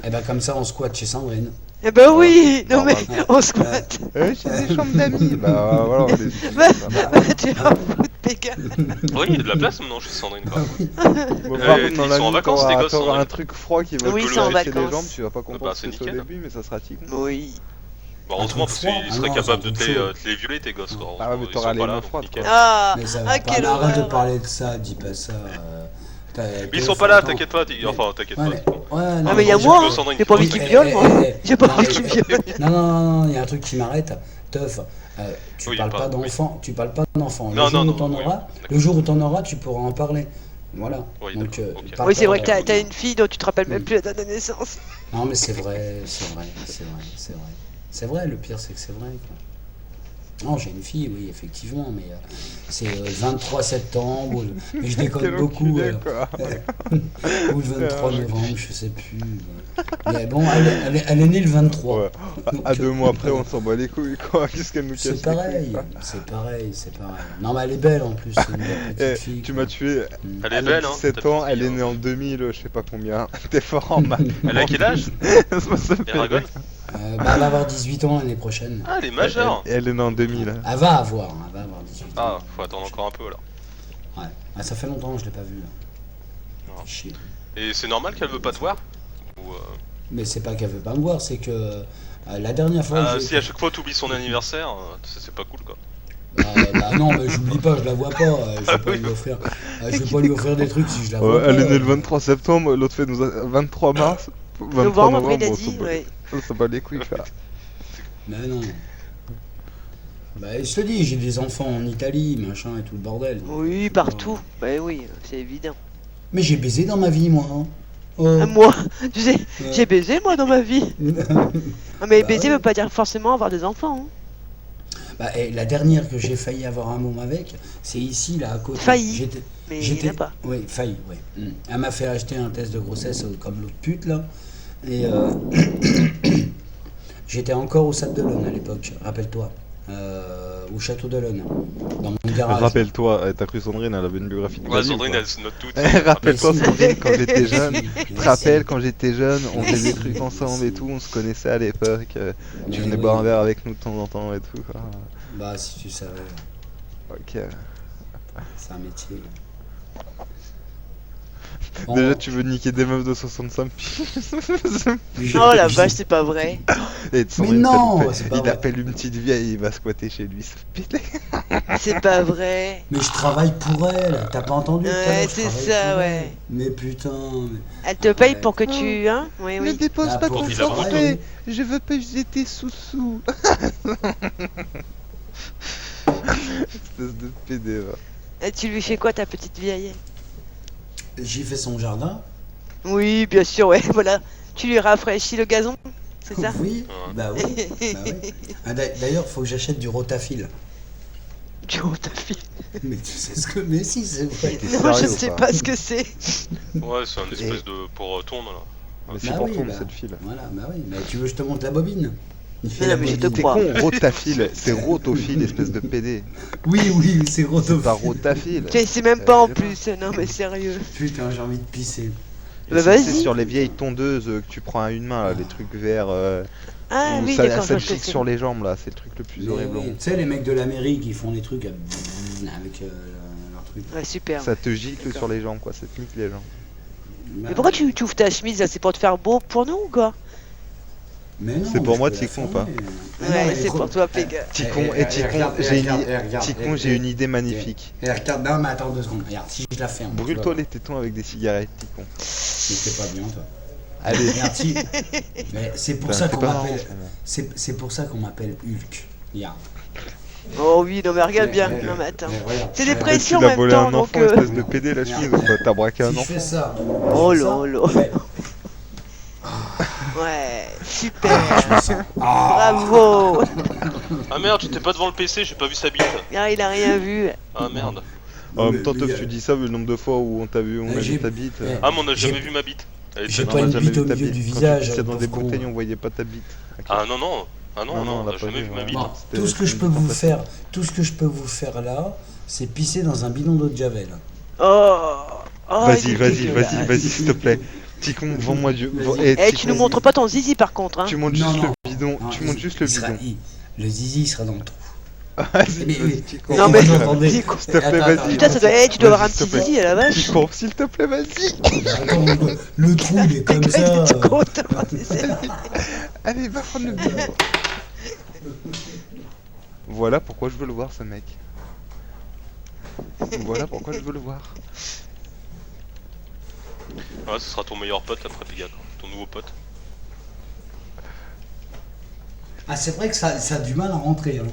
[SPEAKER 3] Et bah comme ça on squatte chez Sandrine.
[SPEAKER 2] Eh ben oui. Non mais
[SPEAKER 8] Normal.
[SPEAKER 2] on squatte.
[SPEAKER 8] J'ai des chambres d'amis. Bah voilà, on les utilise.
[SPEAKER 2] Bah,
[SPEAKER 8] Bah,
[SPEAKER 2] tu vas foutre tes gars.
[SPEAKER 9] Oui, il y a de la place maintenant chez Sandrine quoi.
[SPEAKER 8] bon, par contre,
[SPEAKER 9] ils
[SPEAKER 8] dans la
[SPEAKER 9] sont en
[SPEAKER 8] vie,
[SPEAKER 9] vacances,
[SPEAKER 8] t'auras-
[SPEAKER 9] les gosses,
[SPEAKER 8] t'auras
[SPEAKER 9] hein.
[SPEAKER 8] un truc froid qui va
[SPEAKER 2] Oui,
[SPEAKER 8] te
[SPEAKER 2] ils sont en
[SPEAKER 8] lécher les
[SPEAKER 2] vacances.
[SPEAKER 8] jambes, tu vas pas
[SPEAKER 9] bah,
[SPEAKER 8] comprendre
[SPEAKER 9] c'est
[SPEAKER 8] ce que c'est au
[SPEAKER 9] nickel.
[SPEAKER 8] début, mais ça sera tic.
[SPEAKER 2] Oui.
[SPEAKER 9] Bah, heureusement, parce
[SPEAKER 3] froid.
[SPEAKER 9] qu'ils
[SPEAKER 3] Ah
[SPEAKER 9] seraient
[SPEAKER 3] non,
[SPEAKER 9] capables
[SPEAKER 3] c'est un
[SPEAKER 9] de
[SPEAKER 3] truc chaud.
[SPEAKER 9] te les violer tes gosses quoi.
[SPEAKER 8] Ah ouais, mais
[SPEAKER 9] Ils
[SPEAKER 8] t'auras
[SPEAKER 9] sont
[SPEAKER 8] les
[SPEAKER 9] pas là,
[SPEAKER 8] mains
[SPEAKER 9] donc
[SPEAKER 8] froides,
[SPEAKER 9] nickel.
[SPEAKER 8] quoi.
[SPEAKER 2] Ah.
[SPEAKER 3] Mais ça
[SPEAKER 2] Ah
[SPEAKER 3] va pas,
[SPEAKER 2] quelle
[SPEAKER 3] mais arrête de
[SPEAKER 2] horreur.
[SPEAKER 3] parler de ça, dis pas ça.
[SPEAKER 9] Mais ils sont pas là, t'inquiète pas. Enfin, t'inquiète
[SPEAKER 3] Ouais,
[SPEAKER 9] pas.
[SPEAKER 3] mais, ouais,
[SPEAKER 2] Ah mais y'a
[SPEAKER 9] je
[SPEAKER 2] moi,
[SPEAKER 9] veux
[SPEAKER 2] hein.
[SPEAKER 9] Sandrine
[SPEAKER 2] J'ai pas envie
[SPEAKER 9] qui
[SPEAKER 2] qu'il me
[SPEAKER 3] Eh,
[SPEAKER 2] viole
[SPEAKER 3] eh,
[SPEAKER 2] moi.
[SPEAKER 3] eh,
[SPEAKER 2] J'ai pas
[SPEAKER 3] non,
[SPEAKER 2] envie
[SPEAKER 3] mais-
[SPEAKER 2] qu'il me viole.
[SPEAKER 3] Non, il y a un truc qui m'arrête. Teuf, tu
[SPEAKER 9] Oui,
[SPEAKER 3] parles pas
[SPEAKER 9] pardon, oui.
[SPEAKER 3] d'enfant, tu parles pas d'enfant.
[SPEAKER 9] Non,
[SPEAKER 3] Le jour
[SPEAKER 9] non,
[SPEAKER 3] où t'en
[SPEAKER 9] non, oui,
[SPEAKER 3] auras,
[SPEAKER 9] d'accord.
[SPEAKER 3] le jour où t'en auras, tu pourras en parler. Voilà.
[SPEAKER 9] Oui,
[SPEAKER 3] Donc,
[SPEAKER 9] d'accord, ok.
[SPEAKER 3] parle
[SPEAKER 2] Oui, c'est
[SPEAKER 3] pas
[SPEAKER 2] vrai
[SPEAKER 3] de-
[SPEAKER 2] que t'as une fille dont tu te rappelles même plus la date de naissance.
[SPEAKER 3] Non, mais c'est vrai. C'est vrai, le pire, c'est que c'est vrai. Quoi. Non, j'ai une fille, oui, effectivement, mais c'est 23 septembre, mais je déconne
[SPEAKER 8] Quel
[SPEAKER 3] beaucoup.
[SPEAKER 8] enculé, quoi.
[SPEAKER 3] Ou le 23 novembre, je sais plus. Mais bon, elle est née le 23.
[SPEAKER 8] Ouais.
[SPEAKER 3] Donc,
[SPEAKER 8] À 2 mois après, on s'en bat les couilles quoi. Qu'est-ce qu'elle nous casse les
[SPEAKER 3] C'est pareil,
[SPEAKER 8] couilles, quoi.
[SPEAKER 3] c'est pareil. Non, mais elle est belle en plus, c'est une belle petite
[SPEAKER 8] Eh,
[SPEAKER 3] fille.
[SPEAKER 8] tu
[SPEAKER 3] quoi.
[SPEAKER 8] m'as tué.
[SPEAKER 3] Mm.
[SPEAKER 9] Elle est belle, hein.
[SPEAKER 8] 7
[SPEAKER 9] ta
[SPEAKER 8] ans,
[SPEAKER 9] petite
[SPEAKER 8] elle est
[SPEAKER 9] fille,
[SPEAKER 8] née
[SPEAKER 9] hein.
[SPEAKER 8] en 2000, je sais pas combien. T'es fort en maths.
[SPEAKER 9] Elle a quel âge
[SPEAKER 8] Ça me fait
[SPEAKER 9] Eragon
[SPEAKER 8] rire.
[SPEAKER 3] Bah, elle va avoir 18 ans l'année prochaine.
[SPEAKER 9] Ah, elle est majeure.
[SPEAKER 8] Elle est née en 2000.
[SPEAKER 3] Elle va avoir 18 ans.
[SPEAKER 9] Ah, faut attendre encore un peu alors.
[SPEAKER 3] Ouais. Ah, ça fait longtemps que je l'ai pas vue là.
[SPEAKER 9] Non.
[SPEAKER 3] Chier.
[SPEAKER 9] Et c'est normal qu'elle veut pas te voir Ou
[SPEAKER 3] Mais c'est pas qu'elle veut pas me voir, c'est que la dernière fois.
[SPEAKER 9] Ah,
[SPEAKER 3] que
[SPEAKER 9] si à chaque fois t'oublies son anniversaire, c'est pas cool quoi.
[SPEAKER 3] Bah non, mais j'oublie pas, je la vois pas. Je vais pas lui offrir. Je vais pas lui offrir des trucs si je la vois
[SPEAKER 8] Ouais,
[SPEAKER 3] pas.
[SPEAKER 8] elle est née le 23 septembre, l'autre fait nous a 23 mars. 23
[SPEAKER 2] Novembre, après il a
[SPEAKER 8] on
[SPEAKER 2] dit,
[SPEAKER 8] s'en bat-
[SPEAKER 2] ouais.
[SPEAKER 8] on s'en bat les couilles quoi.
[SPEAKER 3] Mais non. Bah, je te dis, j'ai des enfants en Italie, machin et tout le bordel.
[SPEAKER 2] Oui, partout. Bah oui, c'est évident.
[SPEAKER 3] Mais j'ai baisé dans ma vie, moi. Hein. Oh.
[SPEAKER 2] Ah, moi, tu sais,
[SPEAKER 3] Ouais.
[SPEAKER 2] j'ai baisé moi dans ma vie. Ah, mais
[SPEAKER 3] Bah
[SPEAKER 2] baiser
[SPEAKER 3] ouais.
[SPEAKER 2] veut pas dire forcément avoir des enfants. Hein.
[SPEAKER 3] Bah, et la dernière que j'ai failli avoir un môme avec, c'est ici, là, à côté.
[SPEAKER 2] Failli.
[SPEAKER 3] J'étais-
[SPEAKER 2] Mais il
[SPEAKER 3] J'étais.
[SPEAKER 2] n'a pas.
[SPEAKER 3] Oui, failli, oui. Elle m'a fait acheter un test de grossesse comme l'autre pute, là. Et j'étais encore au Sable d'Olonne à l'époque, rappelle-toi. Au Château d'Olonne, dans mon garage.
[SPEAKER 8] Rappelle-toi, t'as cru Sandrine, elle avait une biographie de
[SPEAKER 9] Ouais,
[SPEAKER 8] Daniel,
[SPEAKER 9] Sandrine
[SPEAKER 8] quoi.
[SPEAKER 9] elle se note toutes.
[SPEAKER 8] Rappelle-toi
[SPEAKER 3] Mais si.
[SPEAKER 8] Sandrine quand j'étais jeune, tu
[SPEAKER 3] Mais
[SPEAKER 8] te
[SPEAKER 3] si.
[SPEAKER 8] rappelles quand j'étais jeune, on faisait des
[SPEAKER 3] si.
[SPEAKER 8] trucs ensemble et tout, on se connaissait à l'époque, tu
[SPEAKER 3] Mais
[SPEAKER 8] venais
[SPEAKER 3] oui.
[SPEAKER 8] boire un verre avec nous de temps en temps et tout quoi.
[SPEAKER 3] Bah, si tu savais,
[SPEAKER 8] Ok.
[SPEAKER 3] c'est un métier. Bon,
[SPEAKER 8] Déjà tu veux niquer des meufs de 65 piges.
[SPEAKER 2] Oh la vache, c'est pas vrai.
[SPEAKER 8] Et Sandrine,
[SPEAKER 3] non,
[SPEAKER 8] ça lui
[SPEAKER 3] c'est
[SPEAKER 8] fait-
[SPEAKER 3] pas
[SPEAKER 8] il
[SPEAKER 3] vrai.
[SPEAKER 8] appelle une petite vieille, il va squatter chez lui.
[SPEAKER 2] C'est pas vrai.
[SPEAKER 3] Mais je travaille pour elle, t'as pas entendu tout à
[SPEAKER 2] Ouais,
[SPEAKER 3] l'heure, je
[SPEAKER 2] c'est
[SPEAKER 3] travaille
[SPEAKER 2] ça,
[SPEAKER 3] pour
[SPEAKER 2] ouais.
[SPEAKER 3] elle. Mais putain, mais...
[SPEAKER 2] Elle te paye
[SPEAKER 3] Ouais.
[SPEAKER 2] pour que tu. Hein. Oui,
[SPEAKER 8] Ne
[SPEAKER 2] oui.
[SPEAKER 8] dépose
[SPEAKER 3] Bah,
[SPEAKER 8] pas
[SPEAKER 3] pour
[SPEAKER 8] ton
[SPEAKER 9] qu'il a
[SPEAKER 8] forfait, je veux payer tes sous-sous. Espèce de PD va.
[SPEAKER 2] Et tu lui fais quoi ta petite vieille?
[SPEAKER 3] J'ai fait son jardin.
[SPEAKER 2] Oui, bien sûr, ouais, voilà. Tu lui rafraîchis le gazon, c'est ça?
[SPEAKER 3] Oui, bah oui. Bah oui. Ah, d'ailleurs, faut que j'achète du rotafil.
[SPEAKER 2] du rotafile.
[SPEAKER 3] Mais tu sais ce que. Mais si, c'est vrai.
[SPEAKER 6] T'es
[SPEAKER 2] Non, je
[SPEAKER 6] sérieux ou
[SPEAKER 2] sais
[SPEAKER 6] pas
[SPEAKER 2] pas ce que c'est.
[SPEAKER 9] Ouais, c'est un espèce de. pour tourner là.
[SPEAKER 8] Mais c'est
[SPEAKER 3] Bah
[SPEAKER 8] pour
[SPEAKER 3] oui,
[SPEAKER 8] tourner
[SPEAKER 3] bah.
[SPEAKER 8] cette file.
[SPEAKER 3] Voilà, bah oui. Mais tu veux que je te montre la bobine? Il fait
[SPEAKER 2] Non,
[SPEAKER 3] la
[SPEAKER 2] mais je te
[SPEAKER 3] bobine.
[SPEAKER 8] T'es
[SPEAKER 2] crois.
[SPEAKER 8] con, rotafile, c'est rotophile, espèce de PD.
[SPEAKER 3] Oui, oui, c'est
[SPEAKER 8] C'est
[SPEAKER 3] rotophile.
[SPEAKER 8] pas rotafile.
[SPEAKER 2] Tu sais, c'est même pas en
[SPEAKER 8] j'ai
[SPEAKER 2] plus. Non, mais sérieux.
[SPEAKER 3] Putain, j'ai envie de pisser.
[SPEAKER 2] Bah,
[SPEAKER 8] C'est
[SPEAKER 2] vas-y.
[SPEAKER 8] sur les vieilles tondeuses que tu prends à une main, là, les trucs verts.
[SPEAKER 2] Ah
[SPEAKER 8] où
[SPEAKER 2] oui,
[SPEAKER 8] ça,
[SPEAKER 2] d'accord,
[SPEAKER 8] ça
[SPEAKER 2] je
[SPEAKER 8] te
[SPEAKER 2] vois
[SPEAKER 8] gicle
[SPEAKER 2] ce que
[SPEAKER 8] sur les jambes là, c'est le truc le plus
[SPEAKER 3] Mais
[SPEAKER 8] horrible. au
[SPEAKER 3] oui,
[SPEAKER 8] monde.
[SPEAKER 3] tu sais, les mecs de l'Amérique, ils font des trucs avec leur truc.
[SPEAKER 2] c'est. Ouais, super.
[SPEAKER 8] Ça te gicle sur les jambes quoi, ça te nique les jambes.
[SPEAKER 2] Mais pourquoi tu ouvres ta chemise là? C'est pour te faire beau pour nous ou quoi?
[SPEAKER 3] Mais non,
[SPEAKER 8] C'est pour
[SPEAKER 3] mais
[SPEAKER 8] moi,
[SPEAKER 3] je peux la
[SPEAKER 8] Ticon,
[SPEAKER 3] fermer.
[SPEAKER 8] pas
[SPEAKER 3] Mais non,
[SPEAKER 2] Ouais,
[SPEAKER 3] mais
[SPEAKER 2] c'est
[SPEAKER 3] trop-
[SPEAKER 2] pour toi, Péga.
[SPEAKER 8] Ticon,
[SPEAKER 3] Eh,
[SPEAKER 8] et Ticon,
[SPEAKER 3] regarde,
[SPEAKER 8] j'ai une,
[SPEAKER 3] regarde, regarde,
[SPEAKER 8] Ticon,
[SPEAKER 3] eh,
[SPEAKER 8] j'ai
[SPEAKER 3] eh,
[SPEAKER 8] une idée magnifique.
[SPEAKER 3] Et regarde, non, mais attends 2 secondes. Regarde, si je la ferme. tu
[SPEAKER 8] Brûle-toi
[SPEAKER 3] vas
[SPEAKER 8] les tétons avec des cigarettes, Ticon.
[SPEAKER 3] voir. Mais c'est pas bien, toi.
[SPEAKER 8] Allez.
[SPEAKER 3] Regarde, si. Mais c'est pour
[SPEAKER 8] Putain,
[SPEAKER 3] ça
[SPEAKER 8] c'est
[SPEAKER 3] qu'on
[SPEAKER 8] pas marrant,
[SPEAKER 3] m'appelle.
[SPEAKER 8] en ce moment.
[SPEAKER 3] C'est pour ça qu'on m'appelle Hulk. Regarde.
[SPEAKER 2] Oh oui, non mais regarde
[SPEAKER 3] Mais-
[SPEAKER 2] bien.
[SPEAKER 3] mais-
[SPEAKER 2] Non mais attends.
[SPEAKER 3] mais regarde,
[SPEAKER 2] C'est des
[SPEAKER 3] regarde.
[SPEAKER 2] pressions en
[SPEAKER 8] Tu l'as
[SPEAKER 2] même
[SPEAKER 8] volé à
[SPEAKER 2] temps
[SPEAKER 8] un
[SPEAKER 2] donc.
[SPEAKER 8] enfant, espèce de PD la chemise, quoi. T'as braqué un
[SPEAKER 3] Si je
[SPEAKER 8] enfant.
[SPEAKER 3] fais ça.
[SPEAKER 2] Oh
[SPEAKER 3] je fais
[SPEAKER 2] là
[SPEAKER 3] ça,
[SPEAKER 2] là.
[SPEAKER 3] ouais.
[SPEAKER 2] Ouais, super.
[SPEAKER 3] Je fais ça. Ah.
[SPEAKER 2] Bravo.
[SPEAKER 9] Ah merde, j'étais pas devant le PC, j'ai pas vu sa bite.
[SPEAKER 2] Ah, il a rien vu.
[SPEAKER 9] Ah merde.
[SPEAKER 8] En même temps,
[SPEAKER 3] Mais,
[SPEAKER 8] Tof, tu dis ça, vu le nombre de fois où on t'a vu, on a
[SPEAKER 3] j'ai-
[SPEAKER 8] vu ta bite.
[SPEAKER 3] eh,
[SPEAKER 9] Ah, mais on a
[SPEAKER 3] J'ai-
[SPEAKER 9] jamais vu ma bite. Elle était
[SPEAKER 3] j'ai
[SPEAKER 9] là.
[SPEAKER 3] pas
[SPEAKER 8] on a
[SPEAKER 3] une
[SPEAKER 8] jamais
[SPEAKER 3] bite
[SPEAKER 8] vu
[SPEAKER 3] au
[SPEAKER 8] ta
[SPEAKER 3] milieu du
[SPEAKER 8] Quand
[SPEAKER 3] visage,
[SPEAKER 8] tu pissais dans des
[SPEAKER 3] pauvre
[SPEAKER 8] bouteilles,
[SPEAKER 3] con.
[SPEAKER 8] on voyait pas ta bite. Ok.
[SPEAKER 9] Ah non, non. Ah non, non,
[SPEAKER 8] on
[SPEAKER 9] on
[SPEAKER 8] l'a
[SPEAKER 9] a
[SPEAKER 8] pas
[SPEAKER 9] jamais
[SPEAKER 8] vu,
[SPEAKER 9] vu ma
[SPEAKER 8] ouais.
[SPEAKER 9] bite.
[SPEAKER 3] Bon,
[SPEAKER 8] C'était-
[SPEAKER 3] tout ce que je
[SPEAKER 8] c'était
[SPEAKER 3] peux
[SPEAKER 8] une
[SPEAKER 3] vous
[SPEAKER 8] tentation.
[SPEAKER 3] faire, tout ce que je peux vous faire là, c'est pisser dans un bidon d'eau de javel.
[SPEAKER 2] Oh. Oh,
[SPEAKER 8] Vas-y,
[SPEAKER 2] il est
[SPEAKER 8] vas-y,
[SPEAKER 2] dégueulasse.
[SPEAKER 8] vas-y, vas-y, s'il te plaît. Ticon, vends-moi Dieu.
[SPEAKER 3] Vas-y.
[SPEAKER 8] Eh,
[SPEAKER 2] Eh, tu
[SPEAKER 8] Ticon,
[SPEAKER 2] nous montres pas ton zizi par contre, hein.
[SPEAKER 8] tu montes
[SPEAKER 3] Non,
[SPEAKER 8] juste
[SPEAKER 3] non.
[SPEAKER 8] le bidon.
[SPEAKER 3] Non,
[SPEAKER 8] Tu montes
[SPEAKER 3] il-
[SPEAKER 8] juste le
[SPEAKER 3] il sera-
[SPEAKER 8] bidon.
[SPEAKER 3] le zizi il sera dans le trou.
[SPEAKER 8] Vas-y,
[SPEAKER 3] Mais-
[SPEAKER 8] vas-y, Ticon.
[SPEAKER 2] Non,
[SPEAKER 3] Et
[SPEAKER 2] mais-
[SPEAKER 3] vous entendez-
[SPEAKER 2] Ticon.
[SPEAKER 8] S'il te plaît,
[SPEAKER 3] Attends,
[SPEAKER 8] vas-y.
[SPEAKER 3] attends,
[SPEAKER 2] Putain, ça doit. Eh, tu dois avoir un
[SPEAKER 8] Vas-y, s'il
[SPEAKER 2] petit
[SPEAKER 8] te plaît.
[SPEAKER 2] zizi à la vache.
[SPEAKER 8] Ticon, s'il te plaît, vas-y.
[SPEAKER 3] Attends, le trou il est comme
[SPEAKER 2] Il
[SPEAKER 3] ça.
[SPEAKER 2] était content, c'est ça.
[SPEAKER 8] Allez, va prendre le bidon. Voilà pourquoi je veux le voir, ce mec. Voilà pourquoi je veux le voir.
[SPEAKER 9] Ouais, ce sera ton meilleur pote après Péga, quoi. Ton nouveau pote.
[SPEAKER 3] Ah, c'est vrai que ça a du mal à rentrer. Hein.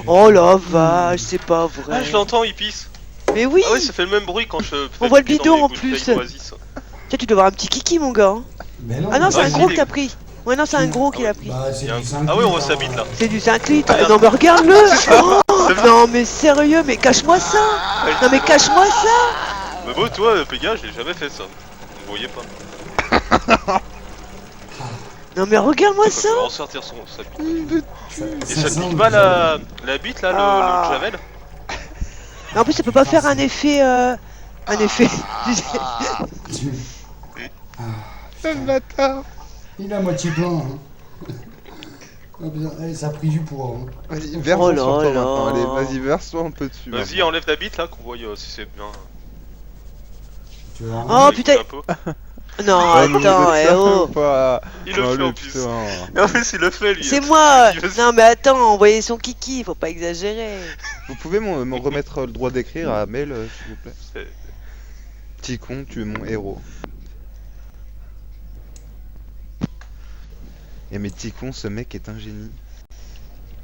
[SPEAKER 2] Oh la vache, c'est pas vrai.
[SPEAKER 9] Ah, je l'entends, il pisse.
[SPEAKER 2] Mais oui.
[SPEAKER 9] Ah ouais, ça fait le même bruit quand je fais
[SPEAKER 2] On voit le
[SPEAKER 9] pipi
[SPEAKER 2] bidon,
[SPEAKER 9] dans
[SPEAKER 2] en
[SPEAKER 9] des bouteilles
[SPEAKER 2] plus.
[SPEAKER 9] d'Oasis.
[SPEAKER 2] Tiens, tu dois avoir un petit kiki, mon gars. hein.
[SPEAKER 3] Mais non,
[SPEAKER 2] Ah non, c'est
[SPEAKER 9] Ouais,
[SPEAKER 2] un
[SPEAKER 9] c'est
[SPEAKER 2] gros que
[SPEAKER 9] des-
[SPEAKER 2] t'as pris. Ouais, non, c'est un gros qu'il a pris.
[SPEAKER 3] Bah, c'est
[SPEAKER 9] Il y a un-
[SPEAKER 3] du 5
[SPEAKER 9] Ah ouais, on voit
[SPEAKER 3] litres,
[SPEAKER 9] sa
[SPEAKER 3] hein.
[SPEAKER 9] bite là.
[SPEAKER 2] C'est du 5 litres. Non, mais regarde-le. Oh, non, mais sérieux, mais cache-moi ça. Non, mais cache-moi ça.
[SPEAKER 9] Mais bon, toi, Péga, j'ai jamais fait ça. Vous voyez pas.
[SPEAKER 2] Non, mais regarde-moi
[SPEAKER 9] Il
[SPEAKER 2] ça.
[SPEAKER 9] faut ressortir sa bite. Et ça te
[SPEAKER 3] sent
[SPEAKER 9] pique
[SPEAKER 3] le
[SPEAKER 9] pas
[SPEAKER 3] javel.
[SPEAKER 9] la bite là,
[SPEAKER 2] Ah.
[SPEAKER 9] le javel?
[SPEAKER 2] En plus, ça peut pas faire un effet. Un effet.
[SPEAKER 3] Tu-
[SPEAKER 8] Le bâtard.
[SPEAKER 3] Il est à moitié plein. Hein. Ah, putain, eh, ça a pris du poids. Hein.
[SPEAKER 8] Vas-y, verse-toi
[SPEAKER 2] Oh
[SPEAKER 8] sur
[SPEAKER 2] là
[SPEAKER 8] toi
[SPEAKER 2] là.
[SPEAKER 8] maintenant. Allez, vas-y, verse-toi un peu dessus.
[SPEAKER 9] Vas-y, enlève ta bite là, qu'on voit si c'est bien.
[SPEAKER 3] Tu vois,
[SPEAKER 2] Oh,
[SPEAKER 9] Oui,
[SPEAKER 2] putain.
[SPEAKER 9] un peu.
[SPEAKER 2] Non,
[SPEAKER 8] Ouais, mais
[SPEAKER 2] attends,
[SPEAKER 8] vous êtes
[SPEAKER 2] eh
[SPEAKER 8] sérieux
[SPEAKER 2] oh.
[SPEAKER 8] ou pas
[SPEAKER 9] Il le
[SPEAKER 8] Oh,
[SPEAKER 9] fait
[SPEAKER 8] le
[SPEAKER 9] en plus.
[SPEAKER 8] putain.
[SPEAKER 9] Et en plus, il le fait lui.
[SPEAKER 2] C'est moi.
[SPEAKER 9] Vas-y.
[SPEAKER 2] Non, mais attends, envoyez son kiki, faut pas exagérer.
[SPEAKER 8] Vous pouvez me remettre le droit d'écrire à mail, s'il vous plaît.
[SPEAKER 9] C'est-
[SPEAKER 8] Ticon, tu es mon héros. Et mais Ticon, ce mec est un génie.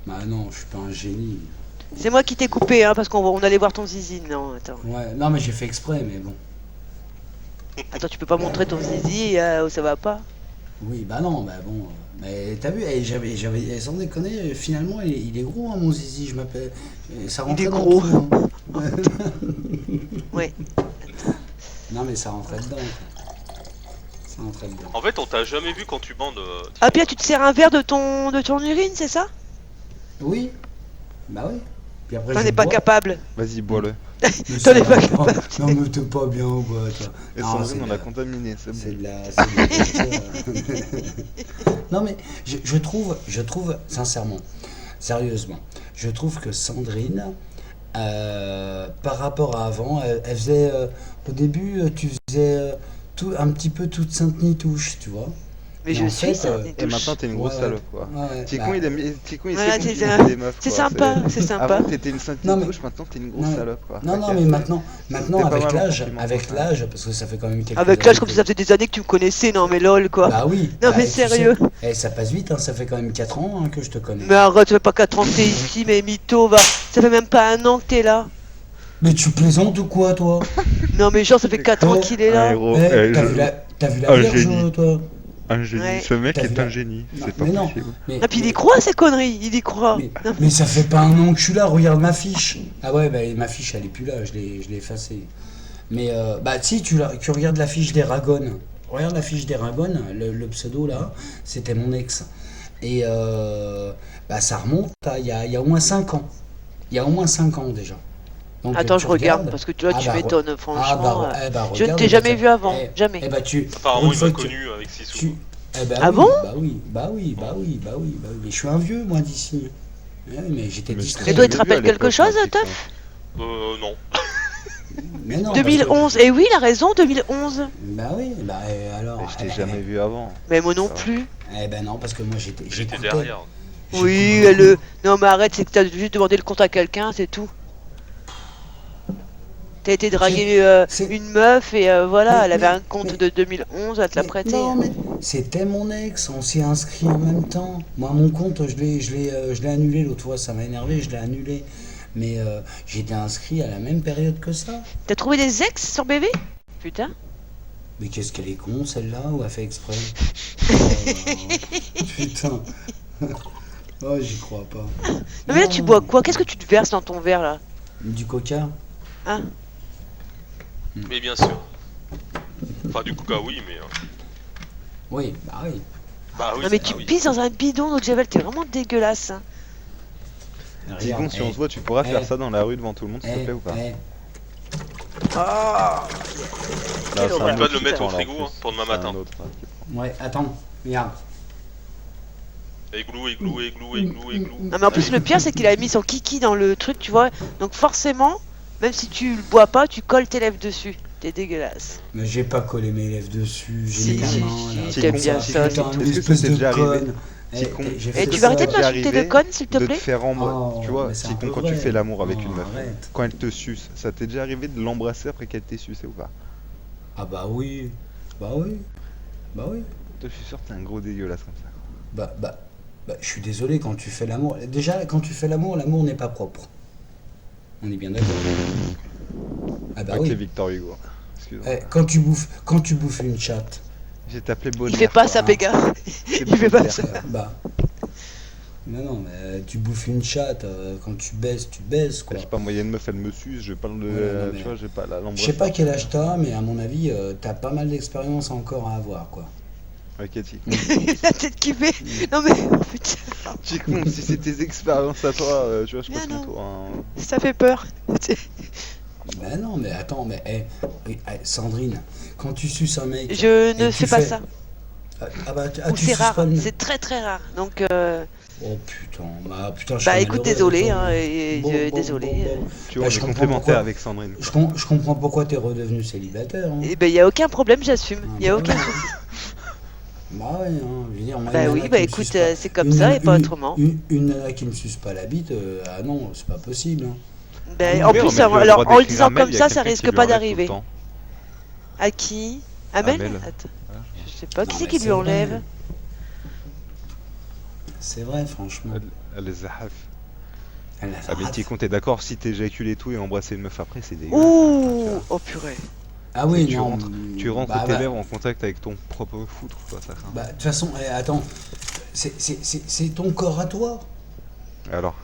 [SPEAKER 3] Bah non, je suis pas un génie.
[SPEAKER 2] C'est moi qui t'ai coupé, hein, parce qu'on allait voir ton zizi. Non, attends.
[SPEAKER 3] Ouais, non, mais j'ai fait exprès, mais bon.
[SPEAKER 2] Attends, tu peux pas montrer ton zizi, ça va pas.
[SPEAKER 3] Oui, bah non, bah bon. Mais t'as vu, eh, sans déconner, finalement, il est gros, hein, mon zizi. Je m'appelle. Ça rentrait
[SPEAKER 2] est
[SPEAKER 3] dans le
[SPEAKER 2] gros.
[SPEAKER 3] trou, hein.
[SPEAKER 2] Ouais.
[SPEAKER 3] Non, mais ça rentrait dedans. quoi. Ça rentrait dedans.
[SPEAKER 9] En fait, on t'a jamais vu quand tu bandes.
[SPEAKER 2] Ah, Pierre, tu te sers un verre de ton urine, c'est ça?
[SPEAKER 3] Oui. Bah oui. Puis après,
[SPEAKER 2] T'en
[SPEAKER 3] je
[SPEAKER 2] es pas
[SPEAKER 3] bois.
[SPEAKER 2] capable.
[SPEAKER 8] Vas-y, bois-le.
[SPEAKER 3] Mais
[SPEAKER 2] T'en
[SPEAKER 3] ça
[SPEAKER 2] es pas
[SPEAKER 3] va
[SPEAKER 2] capable.
[SPEAKER 3] Non, mais t'es pas bien ou quoi, toi.
[SPEAKER 8] Et
[SPEAKER 3] Non,
[SPEAKER 8] Sandrine,
[SPEAKER 3] c'est
[SPEAKER 8] on
[SPEAKER 3] de
[SPEAKER 8] l'a
[SPEAKER 3] la-
[SPEAKER 8] contaminé, c'est
[SPEAKER 3] C'est
[SPEAKER 8] bon.
[SPEAKER 3] de la. Non, mais je trouve, sincèrement, sérieusement, je trouve que Sandrine, par rapport à avant, elle faisait. Au début, tu faisais un petit peu toute Sainte-Nitouche, tu vois.
[SPEAKER 2] Mais
[SPEAKER 3] Et
[SPEAKER 2] je
[SPEAKER 3] en
[SPEAKER 2] suis
[SPEAKER 3] fait,
[SPEAKER 2] ça.
[SPEAKER 8] Et maintenant, t'es une grosse
[SPEAKER 3] Ouais,
[SPEAKER 8] salope, quoi.
[SPEAKER 3] Ouais,
[SPEAKER 8] Ticon,
[SPEAKER 3] bah,
[SPEAKER 8] Ticon, il
[SPEAKER 2] Voilà,
[SPEAKER 8] sait
[SPEAKER 2] c'est
[SPEAKER 8] conquérir
[SPEAKER 2] ça.
[SPEAKER 8] des meufs,
[SPEAKER 2] C'est
[SPEAKER 8] quoi.
[SPEAKER 2] sympa, c'est sympa.
[SPEAKER 8] Avant, t'étais une sainte
[SPEAKER 3] Non, mais-
[SPEAKER 8] nitouche, maintenant, t'es une grosse
[SPEAKER 3] Non,
[SPEAKER 8] salope, quoi.
[SPEAKER 3] Non, non,
[SPEAKER 8] T'as
[SPEAKER 3] mais
[SPEAKER 8] qu'à-
[SPEAKER 3] maintenant
[SPEAKER 8] T'es pas mal en
[SPEAKER 3] avec
[SPEAKER 8] compliment,
[SPEAKER 3] l'âge, parce que ça fait quand même quelques
[SPEAKER 2] Avec
[SPEAKER 3] années
[SPEAKER 2] l'âge, comme
[SPEAKER 3] que-
[SPEAKER 2] si ça faisait des années que tu me connaissais, non mais lol quoi.
[SPEAKER 3] Bah oui.
[SPEAKER 2] Non,
[SPEAKER 3] bah,
[SPEAKER 2] mais
[SPEAKER 3] tu sais,
[SPEAKER 2] sérieux.
[SPEAKER 3] ça passe vite, hein, ça fait quand même 4 ans hein, que je te connais.
[SPEAKER 2] Mais arrête, ça fait pas 4 ans que t'es ici, mais mytho, va. Ça fait même pas un an que t'es là.
[SPEAKER 3] Mais tu plaisantes ou quoi, toi?
[SPEAKER 2] Non mais genre, ça fait 4 ans
[SPEAKER 3] Oh,
[SPEAKER 2] qu'il est
[SPEAKER 8] Un
[SPEAKER 2] là.
[SPEAKER 8] héros,
[SPEAKER 3] Eh,
[SPEAKER 8] eh,
[SPEAKER 3] t'as
[SPEAKER 8] je-
[SPEAKER 3] vu la
[SPEAKER 8] un
[SPEAKER 3] Vierge,
[SPEAKER 8] génie.
[SPEAKER 3] toi?
[SPEAKER 8] Un génie.
[SPEAKER 2] Ouais.
[SPEAKER 8] Ce mec
[SPEAKER 3] T'as
[SPEAKER 8] est
[SPEAKER 3] vu
[SPEAKER 8] un
[SPEAKER 3] la-
[SPEAKER 8] génie.
[SPEAKER 3] Non,
[SPEAKER 8] C'est pas
[SPEAKER 3] mais non.
[SPEAKER 8] possible.
[SPEAKER 3] Mais,
[SPEAKER 2] Ah, puis il y croit à ces conneries, il y croit.
[SPEAKER 3] mais,
[SPEAKER 2] Non,
[SPEAKER 3] mais ça fait pas un an que je suis là, regarde ma fiche. Ah ouais, bah ma fiche elle est plus là, je l'ai effacée. Mais bah si, tu regardes la fiche d'Eragon. Regarde la fiche d'Eragon, le pseudo là, c'était mon ex. Et bah ça remonte à il y a au moins 5 ans. Il y a au moins 5 ans déjà. Donc,
[SPEAKER 2] Attends,
[SPEAKER 3] tu
[SPEAKER 2] je regarde,
[SPEAKER 3] regardes.
[SPEAKER 2] parce que tu vois,
[SPEAKER 3] Ah
[SPEAKER 2] tu
[SPEAKER 3] bah,
[SPEAKER 2] m'étonnes, franchement.
[SPEAKER 3] je
[SPEAKER 2] Je ne t'ai jamais vu avant, jamais.
[SPEAKER 3] Eh bah tu.
[SPEAKER 9] Apparemment,
[SPEAKER 3] pour
[SPEAKER 9] il
[SPEAKER 3] une
[SPEAKER 9] m'a
[SPEAKER 3] fois que-
[SPEAKER 9] connu avec Sissou.
[SPEAKER 3] tu- eh bah
[SPEAKER 2] Ah
[SPEAKER 3] oui,
[SPEAKER 2] bon
[SPEAKER 3] bah oui. Mais je suis un vieux moi d'ici. Ouais, mais j'étais
[SPEAKER 8] Mais
[SPEAKER 3] distrait.
[SPEAKER 2] Et toi, il te
[SPEAKER 8] J'ai vu
[SPEAKER 2] rappelle
[SPEAKER 8] à
[SPEAKER 2] quelque
[SPEAKER 8] l'époque,
[SPEAKER 2] chose,
[SPEAKER 8] moi,
[SPEAKER 2] Teuf?
[SPEAKER 9] Non.
[SPEAKER 3] Mais non, parce que-
[SPEAKER 2] 2011, et oui, il a raison, 2011.
[SPEAKER 3] Bah oui, bah alors.
[SPEAKER 8] Mais je t'ai
[SPEAKER 3] eh ben,
[SPEAKER 8] jamais vu avant.
[SPEAKER 2] Mais moi non
[SPEAKER 8] Ça va.
[SPEAKER 2] plus.
[SPEAKER 3] Eh ben non, parce que moi
[SPEAKER 9] J'étais
[SPEAKER 3] j'écoutais.
[SPEAKER 9] derrière.
[SPEAKER 2] Oui, non mais arrête, c'est que t'as juste demandé le compte à quelqu'un, c'est tout. T'as été draguer
[SPEAKER 3] C'est-
[SPEAKER 2] une meuf et voilà,
[SPEAKER 3] Mais-
[SPEAKER 2] elle avait
[SPEAKER 3] mais-
[SPEAKER 2] un compte
[SPEAKER 3] mais-
[SPEAKER 2] de 2011, elle te l'a
[SPEAKER 3] Mais
[SPEAKER 2] prêté.
[SPEAKER 3] non, mais c'était mon ex, on s'est inscrit en même temps. Moi, mon compte, je l'ai annulé l'autre fois, ça m'a énervé, je l'ai annulé. Mais j'étais inscrit à la même période que ça.
[SPEAKER 2] T'as trouvé des ex sur BV? Putain.
[SPEAKER 3] Mais qu'est-ce qu'elle est con, celle-là, ou a fait exprès Putain. Oh, j'y crois pas.
[SPEAKER 2] Non mais là, tu bois quoi? Qu'est-ce que tu te verses dans ton verre là?
[SPEAKER 3] Du coca.
[SPEAKER 9] Mais bien sûr. Enfin, du coca, oui, mais.
[SPEAKER 3] Oui, bah oui.
[SPEAKER 9] Bah oui.
[SPEAKER 2] Non mais
[SPEAKER 9] bah
[SPEAKER 2] tu
[SPEAKER 9] oui.
[SPEAKER 2] pisses dans un bidon d'eau de javel, t'es vraiment dégueulasse. Hein.
[SPEAKER 8] Tigon, si on se voit, tu pourras faire ça dans la rue devant tout le monde, s'il te plaît ou pas?
[SPEAKER 2] Ah.
[SPEAKER 8] Là,
[SPEAKER 2] Quelle
[SPEAKER 8] c'est un
[SPEAKER 2] horreur.
[SPEAKER 9] N'oublie pas de
[SPEAKER 8] autre
[SPEAKER 9] le
[SPEAKER 8] qui
[SPEAKER 9] mettre
[SPEAKER 8] prend,
[SPEAKER 9] au
[SPEAKER 8] là, en
[SPEAKER 9] frigo,
[SPEAKER 8] plus.
[SPEAKER 9] hein, pour demain
[SPEAKER 8] C'est un
[SPEAKER 9] matin.
[SPEAKER 8] autre, hein.
[SPEAKER 3] Ouais, attends, regarde.
[SPEAKER 9] Églou.
[SPEAKER 2] Non mais en plus le pire c'est qu'il a mis son kiki dans le truc, tu vois. Donc forcément, même si tu le bois pas, tu colles tes lèvres dessus. T'es dégueulasse.
[SPEAKER 3] Mais j'ai pas collé mes lèvres dessus, j'ai
[SPEAKER 2] Si,
[SPEAKER 3] mis la
[SPEAKER 2] si,
[SPEAKER 3] main
[SPEAKER 2] si,
[SPEAKER 3] là.
[SPEAKER 2] t'aimes
[SPEAKER 3] comme
[SPEAKER 2] bien ça,
[SPEAKER 3] putain,
[SPEAKER 2] c'est tout.
[SPEAKER 3] une
[SPEAKER 8] Est-ce que
[SPEAKER 3] espèce
[SPEAKER 8] ça t'est
[SPEAKER 3] de
[SPEAKER 8] déjà arrivé
[SPEAKER 3] conne.
[SPEAKER 8] Tigon,
[SPEAKER 3] j'ai
[SPEAKER 2] Et
[SPEAKER 3] fait
[SPEAKER 2] tu
[SPEAKER 3] ça.
[SPEAKER 2] vas arrêter de
[SPEAKER 8] déjà
[SPEAKER 2] m'insulter de
[SPEAKER 8] arrivé
[SPEAKER 2] conne s'il te
[SPEAKER 8] de te
[SPEAKER 2] plaît?
[SPEAKER 8] faire
[SPEAKER 3] Oh,
[SPEAKER 8] tu vois,
[SPEAKER 3] mais c'est un
[SPEAKER 8] Tigon,
[SPEAKER 3] peu
[SPEAKER 8] quand
[SPEAKER 3] vrai.
[SPEAKER 8] tu fais l'amour avec
[SPEAKER 3] Non,
[SPEAKER 8] une meuf,
[SPEAKER 3] arrête.
[SPEAKER 8] quand elle te suce, ça t'est déjà arrivé de l'embrasser après qu'elle t'ait sucé ou pas?
[SPEAKER 3] Ah bah oui. Bah oui. Bah oui.
[SPEAKER 8] Toi, je suis sûr que t'es un gros dégueulasse comme ça.
[SPEAKER 3] Bah, je suis désolé, quand tu fais l'amour. Déjà, quand tu fais l'amour n'est pas propre. On est bien d'accord. Ah bah
[SPEAKER 8] Ok,
[SPEAKER 3] oui.
[SPEAKER 8] Victor Hugo. Excuse-moi.
[SPEAKER 3] Eh, quand tu bouffes une chatte,
[SPEAKER 8] J'ai t'appelé Baudelaire.
[SPEAKER 2] Il fait pas
[SPEAKER 8] quoi,
[SPEAKER 2] ça,
[SPEAKER 8] hein.
[SPEAKER 2] Péga.
[SPEAKER 8] C'est
[SPEAKER 2] Il fait pas
[SPEAKER 8] Baudelaire.
[SPEAKER 2] ça.
[SPEAKER 3] bah. Non, mais tu bouffes une chatte, quand tu baises quoi.
[SPEAKER 8] Je sais pas, moi, il y a une meuf, elle me suce, je parle de.
[SPEAKER 3] Ouais, non, mais-
[SPEAKER 8] Tu vois, j'ai pas la
[SPEAKER 3] Je sais pas quel âge t'as, mais à mon avis, t'as pas mal d'expérience encore à avoir quoi.
[SPEAKER 8] Ok, Tigon.
[SPEAKER 2] La tête qui fait. Non mais oh, putain,
[SPEAKER 8] Tigon, si c'est tes expériences à toi, tu vois, je passe
[SPEAKER 2] Mais
[SPEAKER 8] mon
[SPEAKER 2] non.
[SPEAKER 8] tour. Hein.
[SPEAKER 2] ça fait peur.
[SPEAKER 3] Bah non, mais attends, mais Sandrine, quand tu suces un mec.
[SPEAKER 2] Je
[SPEAKER 3] et
[SPEAKER 2] ne
[SPEAKER 3] tu
[SPEAKER 2] fais pas ça.
[SPEAKER 3] Ah bah,
[SPEAKER 2] Ou
[SPEAKER 3] tu
[SPEAKER 2] c'est
[SPEAKER 3] suces
[SPEAKER 2] rare,
[SPEAKER 3] pas le mec.
[SPEAKER 2] c'est très très rare. Donc
[SPEAKER 3] Oh putain, je
[SPEAKER 2] bah
[SPEAKER 3] suis
[SPEAKER 2] écoute,
[SPEAKER 3] malheureux,
[SPEAKER 2] désolé,
[SPEAKER 3] attends.
[SPEAKER 2] hein, et désolé.
[SPEAKER 8] Tu vois,
[SPEAKER 3] je
[SPEAKER 8] on est
[SPEAKER 3] comprends
[SPEAKER 8] complémentaires
[SPEAKER 3] pourquoi.
[SPEAKER 8] avec Sandrine.
[SPEAKER 3] Je comprends pourquoi t'es redevenu célibataire. Hein.
[SPEAKER 2] Et ben y a aucun problème, j'assume. Y a
[SPEAKER 3] bah
[SPEAKER 2] aucun
[SPEAKER 3] ouais.
[SPEAKER 2] souci.
[SPEAKER 3] Bah ouais, hein, je veux dire, moi,
[SPEAKER 2] Bah
[SPEAKER 3] une
[SPEAKER 2] oui,
[SPEAKER 3] nana
[SPEAKER 2] bah
[SPEAKER 3] qui me
[SPEAKER 2] écoute,
[SPEAKER 3] suce pas-
[SPEAKER 2] c'est comme ça et pas autrement.
[SPEAKER 3] Une nana qui me suce pas la bite, ah non, c'est pas possible. Hein.
[SPEAKER 2] Ben,
[SPEAKER 3] Ah,
[SPEAKER 2] en
[SPEAKER 3] oui,
[SPEAKER 2] plus,
[SPEAKER 8] mais le
[SPEAKER 2] alors
[SPEAKER 8] droit
[SPEAKER 2] en le
[SPEAKER 8] d'écrire
[SPEAKER 2] disant
[SPEAKER 8] un mail,
[SPEAKER 2] comme
[SPEAKER 8] il y a
[SPEAKER 2] ça, ça
[SPEAKER 8] quelqu'un qui
[SPEAKER 2] risque
[SPEAKER 8] lui
[SPEAKER 2] pas
[SPEAKER 8] enlève tout le
[SPEAKER 2] d'arriver.
[SPEAKER 8] temps.
[SPEAKER 2] À qui? Amel?
[SPEAKER 8] Amel.
[SPEAKER 2] Attends, je sais pas qui
[SPEAKER 3] Non,
[SPEAKER 2] c'est
[SPEAKER 3] mais
[SPEAKER 2] qui
[SPEAKER 3] c'est
[SPEAKER 2] lui enlève.
[SPEAKER 3] vrai. C'est vrai, franchement.
[SPEAKER 8] Elle les zahaf.
[SPEAKER 3] Elle a
[SPEAKER 8] Ah, mais Tigon, t'es d'accord, si t'éjacules et tout et embrasser une meuf après, c'est dégueulasse.
[SPEAKER 2] Ouh,
[SPEAKER 8] Enfin,
[SPEAKER 2] oh purée.
[SPEAKER 3] Ah oui,
[SPEAKER 8] tu
[SPEAKER 3] non.
[SPEAKER 8] rentres- tu rentres
[SPEAKER 3] bah,
[SPEAKER 8] tes
[SPEAKER 3] bah,
[SPEAKER 8] lèvres en contact avec ton propre foutre, quoi, ça craint.
[SPEAKER 3] bah, de toute façon, attends, c'est ton corps à toi.
[SPEAKER 8] Alors,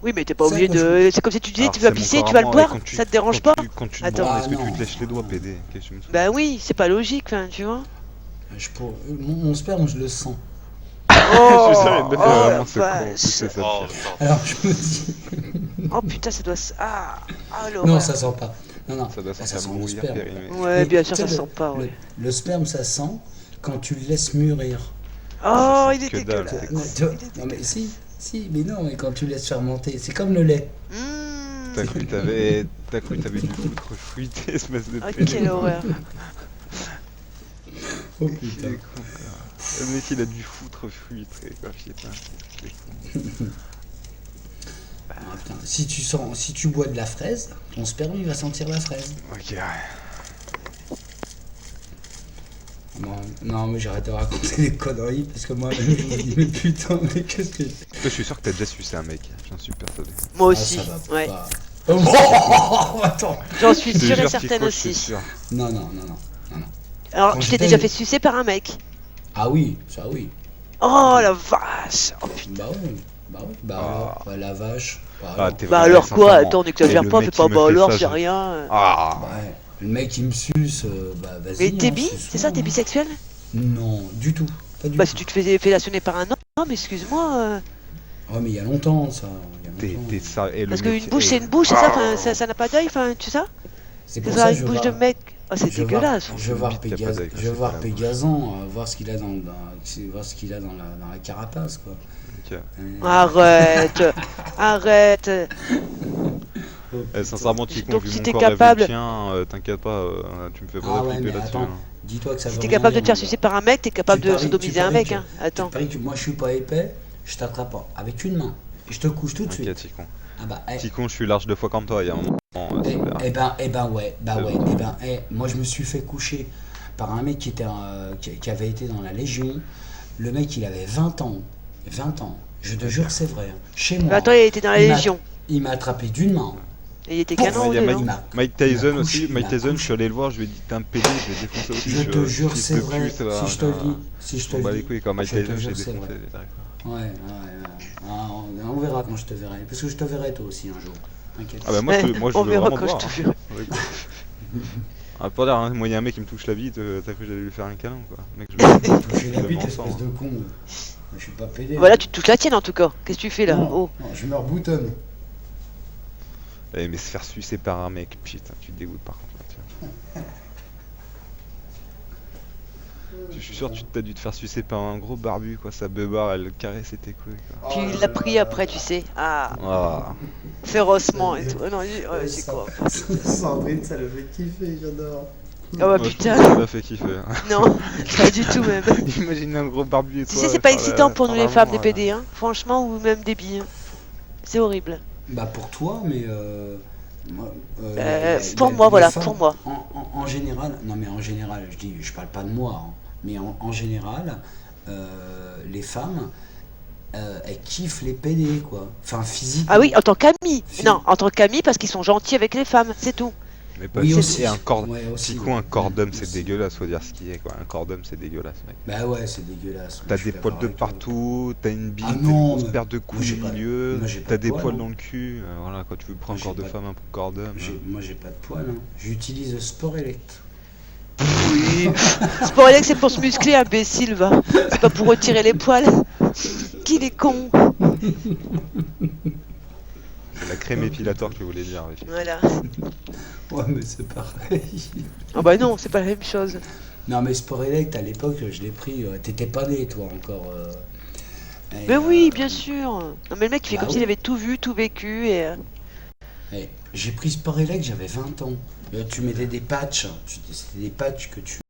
[SPEAKER 2] Oui, mais t'es pas
[SPEAKER 3] Ça,
[SPEAKER 2] obligé
[SPEAKER 3] quand
[SPEAKER 2] de. C'est comme si tu disais,
[SPEAKER 8] alors,
[SPEAKER 2] tu vas
[SPEAKER 8] c'est mon
[SPEAKER 2] pisser,
[SPEAKER 8] corps
[SPEAKER 2] tu
[SPEAKER 8] à
[SPEAKER 2] vas le
[SPEAKER 8] moi,
[SPEAKER 2] boire.
[SPEAKER 8] et quand tu-
[SPEAKER 2] Ça te dérange
[SPEAKER 8] quand
[SPEAKER 2] pas?
[SPEAKER 8] quand tu te
[SPEAKER 2] Attends.
[SPEAKER 8] branles, est-ce que
[SPEAKER 3] Ah,
[SPEAKER 8] tu
[SPEAKER 3] non.
[SPEAKER 8] te lèches les doigts, PD? Qu'est-ce que tu me dis?
[SPEAKER 2] Bah oui, c'est pas logique, enfin, tu vois.
[SPEAKER 3] Mon sperme, je le sens.
[SPEAKER 2] Oh,
[SPEAKER 8] Je suis sûr, il me fait
[SPEAKER 2] oh,
[SPEAKER 8] vraiment ce con,
[SPEAKER 2] vache.
[SPEAKER 8] en plus, c'est ça le
[SPEAKER 9] Oh,
[SPEAKER 8] pire.
[SPEAKER 9] putain.
[SPEAKER 3] Alors je me dis.
[SPEAKER 2] Oh putain, ça doit. Ah,
[SPEAKER 3] Non,
[SPEAKER 2] l'horreur.
[SPEAKER 3] ça sent pas. Non,
[SPEAKER 8] Ça doit
[SPEAKER 3] ça
[SPEAKER 8] sentir
[SPEAKER 3] sent
[SPEAKER 8] le
[SPEAKER 3] le
[SPEAKER 8] brouillard
[SPEAKER 3] sperme.
[SPEAKER 8] périmé.
[SPEAKER 2] Ouais,
[SPEAKER 3] Mais
[SPEAKER 2] bien
[SPEAKER 3] tu
[SPEAKER 2] sûr,
[SPEAKER 3] sais,
[SPEAKER 2] ça sent pas, ouais.
[SPEAKER 3] Le sperme, ça sent quand tu le laisses mûrir.
[SPEAKER 2] Oh, il est
[SPEAKER 8] Que dalle.
[SPEAKER 2] dégueulasse.
[SPEAKER 3] Non, mais si, mais non, mais quand tu laisses fermenter, c'est comme le lait.
[SPEAKER 2] Mmh.
[SPEAKER 8] T'as cru que t'avais du foutre fruité, espèce de
[SPEAKER 2] Oh,
[SPEAKER 8] PD.
[SPEAKER 2] quelle horreur.
[SPEAKER 3] Oh
[SPEAKER 8] Il
[SPEAKER 3] putain.
[SPEAKER 8] est con, quoi. Le mec, il a du foutre fruité, quoi, putain. C'est con.
[SPEAKER 3] Ah, putain. Si tu bois de la fraise, ton sperme il va sentir la fraise.
[SPEAKER 8] Ok, ouais.
[SPEAKER 3] Non, mais j'arrête de raconter des conneries parce que moi, je me dis, mais putain, mais qu'est-ce que.
[SPEAKER 8] Toi, je suis sûr que t'as déjà sucé un mec, j'en suis persuadé.
[SPEAKER 2] Moi
[SPEAKER 3] Ah,
[SPEAKER 2] aussi,
[SPEAKER 3] ça va
[SPEAKER 2] ouais.
[SPEAKER 3] pas. Oh, attends.
[SPEAKER 2] J'en suis
[SPEAKER 8] Je te
[SPEAKER 2] sûre et
[SPEAKER 8] jure,
[SPEAKER 2] certaine
[SPEAKER 8] Pico, je suis
[SPEAKER 2] aussi.
[SPEAKER 8] sûr.
[SPEAKER 3] Non.
[SPEAKER 2] Alors,
[SPEAKER 3] Quand
[SPEAKER 2] tu t'es
[SPEAKER 3] j'étais-
[SPEAKER 2] déjà fait sucer par un mec?
[SPEAKER 3] Ah oui, ça oui.
[SPEAKER 2] Oh la vache. Oh putain.
[SPEAKER 3] Bah oui. Bah oui. Bah
[SPEAKER 6] Ah.
[SPEAKER 3] alors, bah, la vache. Bah,
[SPEAKER 6] Ah,
[SPEAKER 3] alors.
[SPEAKER 6] t'es
[SPEAKER 2] Bah
[SPEAKER 6] vrai,
[SPEAKER 2] alors quoi?
[SPEAKER 6] sincèrement.
[SPEAKER 2] Attends,
[SPEAKER 6] Et
[SPEAKER 2] n'exagère
[SPEAKER 6] le
[SPEAKER 2] pas, fais
[SPEAKER 6] mec
[SPEAKER 2] pas
[SPEAKER 6] qui me
[SPEAKER 2] bah
[SPEAKER 6] fait
[SPEAKER 2] alors,
[SPEAKER 6] ça,
[SPEAKER 2] c'est
[SPEAKER 6] je-
[SPEAKER 2] rien.
[SPEAKER 6] Ah.
[SPEAKER 3] Ouais. Le mec qui me suce, bah vas-y.
[SPEAKER 2] Mais t'es
[SPEAKER 3] hein,
[SPEAKER 2] bi? C'est ça, t'es bisexuel?
[SPEAKER 3] Non, du tout. Pas du
[SPEAKER 2] Bah
[SPEAKER 3] tout.
[SPEAKER 2] si tu te faisais fellationner par un homme, excuse-moi.
[SPEAKER 3] Oh mais il y a longtemps ça. Il y a longtemps.
[SPEAKER 6] T'es ça. Et le
[SPEAKER 2] Parce
[SPEAKER 6] mec-
[SPEAKER 2] qu'une bouche,
[SPEAKER 6] et-
[SPEAKER 2] c'est une bouche, c'est ça, enfin, ça n'a pas d'œil, enfin, tu sais ça?
[SPEAKER 3] C'est
[SPEAKER 2] Que
[SPEAKER 3] pour
[SPEAKER 2] ça
[SPEAKER 3] ça
[SPEAKER 2] a
[SPEAKER 3] que
[SPEAKER 2] une bouche de mec. Ah, c'est
[SPEAKER 3] je vais
[SPEAKER 2] dégueulasse.
[SPEAKER 3] voir- Je vais voir
[SPEAKER 6] Une bite, y a pas d'œil, quoi,
[SPEAKER 3] Je vais
[SPEAKER 6] c'est
[SPEAKER 3] voir
[SPEAKER 6] pas la bouche.
[SPEAKER 3] Pégazan, voir ce qu'il a voir ce qu'il a dans la carapace quoi.
[SPEAKER 6] Ok.
[SPEAKER 2] Arrête. Arrête.
[SPEAKER 6] Sincèrement, Ticon,
[SPEAKER 2] Donc,
[SPEAKER 6] vu
[SPEAKER 2] si
[SPEAKER 6] mon
[SPEAKER 2] t'es
[SPEAKER 6] corps et vu
[SPEAKER 2] capable-
[SPEAKER 6] le tien, t'inquiète pas, tu me fais pas
[SPEAKER 3] Ah ouais,
[SPEAKER 6] flipper
[SPEAKER 3] mais
[SPEAKER 6] là-dessus.
[SPEAKER 3] attends,
[SPEAKER 6] hein.
[SPEAKER 3] dis-toi que ça
[SPEAKER 2] Si
[SPEAKER 3] veut
[SPEAKER 2] t'es
[SPEAKER 3] rien
[SPEAKER 2] capable de
[SPEAKER 3] dire,
[SPEAKER 2] te faire
[SPEAKER 3] mon
[SPEAKER 2] sucer
[SPEAKER 3] gars.
[SPEAKER 2] par un mec, t'es capable
[SPEAKER 3] Tu
[SPEAKER 2] de
[SPEAKER 3] paries-
[SPEAKER 2] sodomiser
[SPEAKER 3] tu
[SPEAKER 2] un
[SPEAKER 3] paries
[SPEAKER 2] mec,
[SPEAKER 3] que-
[SPEAKER 2] hein. Attends.
[SPEAKER 3] Tu paries que moi je suis pas épais, je t'attrape pas. Avec une main. Et je te couche tout de suite.
[SPEAKER 6] T'inquiète, Ticon.
[SPEAKER 3] Ah bah,
[SPEAKER 6] Ticon, je suis large 2 fois comme toi, il y a un moment. super.
[SPEAKER 3] Moi je me suis fait coucher par un mec qui avait été dans la Légion. Le mec il avait 20 ans. 20 ans. Je te jure c'est vrai. Hein. Chez moi.
[SPEAKER 2] Mais attends, il était dans la
[SPEAKER 3] il m'a-
[SPEAKER 2] Légion.
[SPEAKER 3] Il m'a attrapé d'une main.
[SPEAKER 2] Et il était
[SPEAKER 3] Pour-
[SPEAKER 2] canon
[SPEAKER 6] Il
[SPEAKER 2] ou
[SPEAKER 6] y a
[SPEAKER 2] deux,
[SPEAKER 6] Mike,
[SPEAKER 2] non?
[SPEAKER 3] Il m'a-
[SPEAKER 6] Mike
[SPEAKER 3] il
[SPEAKER 6] Tyson
[SPEAKER 3] m'a
[SPEAKER 6] aussi.
[SPEAKER 3] couché,
[SPEAKER 6] Mike
[SPEAKER 3] il m'a
[SPEAKER 6] Tyson, je
[SPEAKER 3] couché.
[SPEAKER 6] suis allé le voir, je lui ai dit t'es un pédé, je l'ai défoncé aussi.
[SPEAKER 3] Je te jure
[SPEAKER 6] fils
[SPEAKER 3] c'est
[SPEAKER 6] de
[SPEAKER 3] vrai.
[SPEAKER 6] pute, là,
[SPEAKER 3] Si je te le dis. Si je
[SPEAKER 6] Je
[SPEAKER 3] te
[SPEAKER 6] m'en
[SPEAKER 3] le
[SPEAKER 6] bats les
[SPEAKER 3] dis.
[SPEAKER 6] couilles quand Mike
[SPEAKER 3] je te
[SPEAKER 6] Tyson, je
[SPEAKER 3] jure,
[SPEAKER 6] l'ai
[SPEAKER 3] c'est
[SPEAKER 6] défoncé.
[SPEAKER 3] vrai.
[SPEAKER 6] direct.
[SPEAKER 3] Ouais. Ah, on verra quand je te verrai. Parce que je te verrai toi aussi un jour. T'inquiète.
[SPEAKER 6] Ah bah moi, je
[SPEAKER 2] On
[SPEAKER 6] veux
[SPEAKER 2] verra
[SPEAKER 6] vraiment
[SPEAKER 2] quand
[SPEAKER 6] te voir.
[SPEAKER 2] je te verrai.
[SPEAKER 6] hein. Ah, pas l'air, hein. Moi, il y a un mec qui me touche la bite, t'as cru que j'allais lui faire un câlin quoi. Mec, je me
[SPEAKER 3] Toucher la
[SPEAKER 6] je
[SPEAKER 3] bite,
[SPEAKER 6] m'en
[SPEAKER 3] espèce
[SPEAKER 6] sors,
[SPEAKER 3] de con. Je suis pas pédé.
[SPEAKER 2] Voilà, tu te touches la tienne en tout cas. Qu'est-ce que tu fais là?
[SPEAKER 3] Non,
[SPEAKER 2] Oh.
[SPEAKER 3] non, je me reboutonne.
[SPEAKER 6] Eh, mais se faire sucer par un mec, putain, tu te dégoûtes par contre. Là, tiens. Je suis sûr que tu t'as dû te faire sucer par un gros barbu, quoi. Sa beubare, elle caressait tes couilles, quoi.
[SPEAKER 2] Puis il l'a pris après, tu sais. Ah,
[SPEAKER 6] Ah.
[SPEAKER 2] férocement et tout. Non, c'est quoi?
[SPEAKER 3] Sandrine, ça le fait kiffer, j'adore.
[SPEAKER 2] Ah bah
[SPEAKER 6] Moi, je
[SPEAKER 2] putain.
[SPEAKER 6] trouve que ça l'a fait kiffer. hein.
[SPEAKER 2] Non, pas du tout même.
[SPEAKER 6] Imagine un gros barbu et
[SPEAKER 2] Tu
[SPEAKER 6] toi.
[SPEAKER 2] sais, c'est pas
[SPEAKER 6] faire la-
[SPEAKER 2] excitant pour nous
[SPEAKER 6] faire
[SPEAKER 2] les femmes,
[SPEAKER 6] l'amour,
[SPEAKER 2] des PD, hein. Franchement, ou même des billes. Hein. C'est horrible.
[SPEAKER 3] Bah pour toi, mais moi,
[SPEAKER 2] Pour moi,
[SPEAKER 3] les
[SPEAKER 2] voilà,
[SPEAKER 3] femmes,
[SPEAKER 2] pour moi.
[SPEAKER 3] En général, non mais en général, je parle pas de moi, hein, mais en général, les femmes, elles kiffent les PD quoi. Enfin physique.
[SPEAKER 2] Ah oui, en tant qu'amis.
[SPEAKER 3] Si.
[SPEAKER 2] Non, en tant qu'amis parce qu'ils sont gentils avec les femmes, c'est tout.
[SPEAKER 6] Mais pas
[SPEAKER 3] Oui,
[SPEAKER 6] si
[SPEAKER 3] aussi.
[SPEAKER 6] c'est un corps.
[SPEAKER 3] Ouais, aussi,
[SPEAKER 6] Ticon, un corps d'homme, c'est
[SPEAKER 3] aussi.
[SPEAKER 6] dégueulasse, faut dire ce qui est, quoi. Un corps d'homme, c'est dégueulasse, mec.
[SPEAKER 3] Bah ouais, c'est dégueulasse.
[SPEAKER 6] T'as
[SPEAKER 3] Je suis
[SPEAKER 6] des poils
[SPEAKER 3] d'accord
[SPEAKER 6] de
[SPEAKER 3] avec toi.
[SPEAKER 6] partout, t'as une bite,
[SPEAKER 3] Ah
[SPEAKER 6] t'as
[SPEAKER 3] non,
[SPEAKER 6] une grosse
[SPEAKER 3] mais-
[SPEAKER 6] paire de
[SPEAKER 3] moi,
[SPEAKER 6] couilles
[SPEAKER 3] j'ai
[SPEAKER 6] au
[SPEAKER 3] pas-
[SPEAKER 6] milieu,
[SPEAKER 3] moi, j'ai pas
[SPEAKER 6] t'as
[SPEAKER 3] de
[SPEAKER 6] des
[SPEAKER 3] poils,
[SPEAKER 6] poils
[SPEAKER 3] hein.
[SPEAKER 6] dans le cul, voilà, quand tu veux prendre un
[SPEAKER 3] Moi,
[SPEAKER 6] corps
[SPEAKER 3] j'ai
[SPEAKER 6] de
[SPEAKER 3] pas
[SPEAKER 6] femme, un corps d'homme.
[SPEAKER 3] Moi j'ai pas de poils. Hein. J'utilise le sport élect.
[SPEAKER 2] Oui. C'est pour aller que c'est pour se muscler, imbécile, va. C'est pas pour retirer les poils. Qu'il est con.
[SPEAKER 6] C'est la crème épilatoire que je voulais dire. oui.
[SPEAKER 2] Voilà.
[SPEAKER 3] Ouais mais c'est pareil.
[SPEAKER 2] Ah bah non, c'est pas la même chose.
[SPEAKER 3] Non mais sport élect à l'époque je l'ai pris. T'étais pas né toi encore. Et,
[SPEAKER 2] Mais oui, bien sûr. Non mais le mec il fait
[SPEAKER 3] bah
[SPEAKER 2] comme
[SPEAKER 3] oui.
[SPEAKER 2] s'il avait tout vu, tout vécu et...
[SPEAKER 3] J'ai pris sport élect, j'avais 20 ans. Tu mettais des patchs. C'était des patchs que tu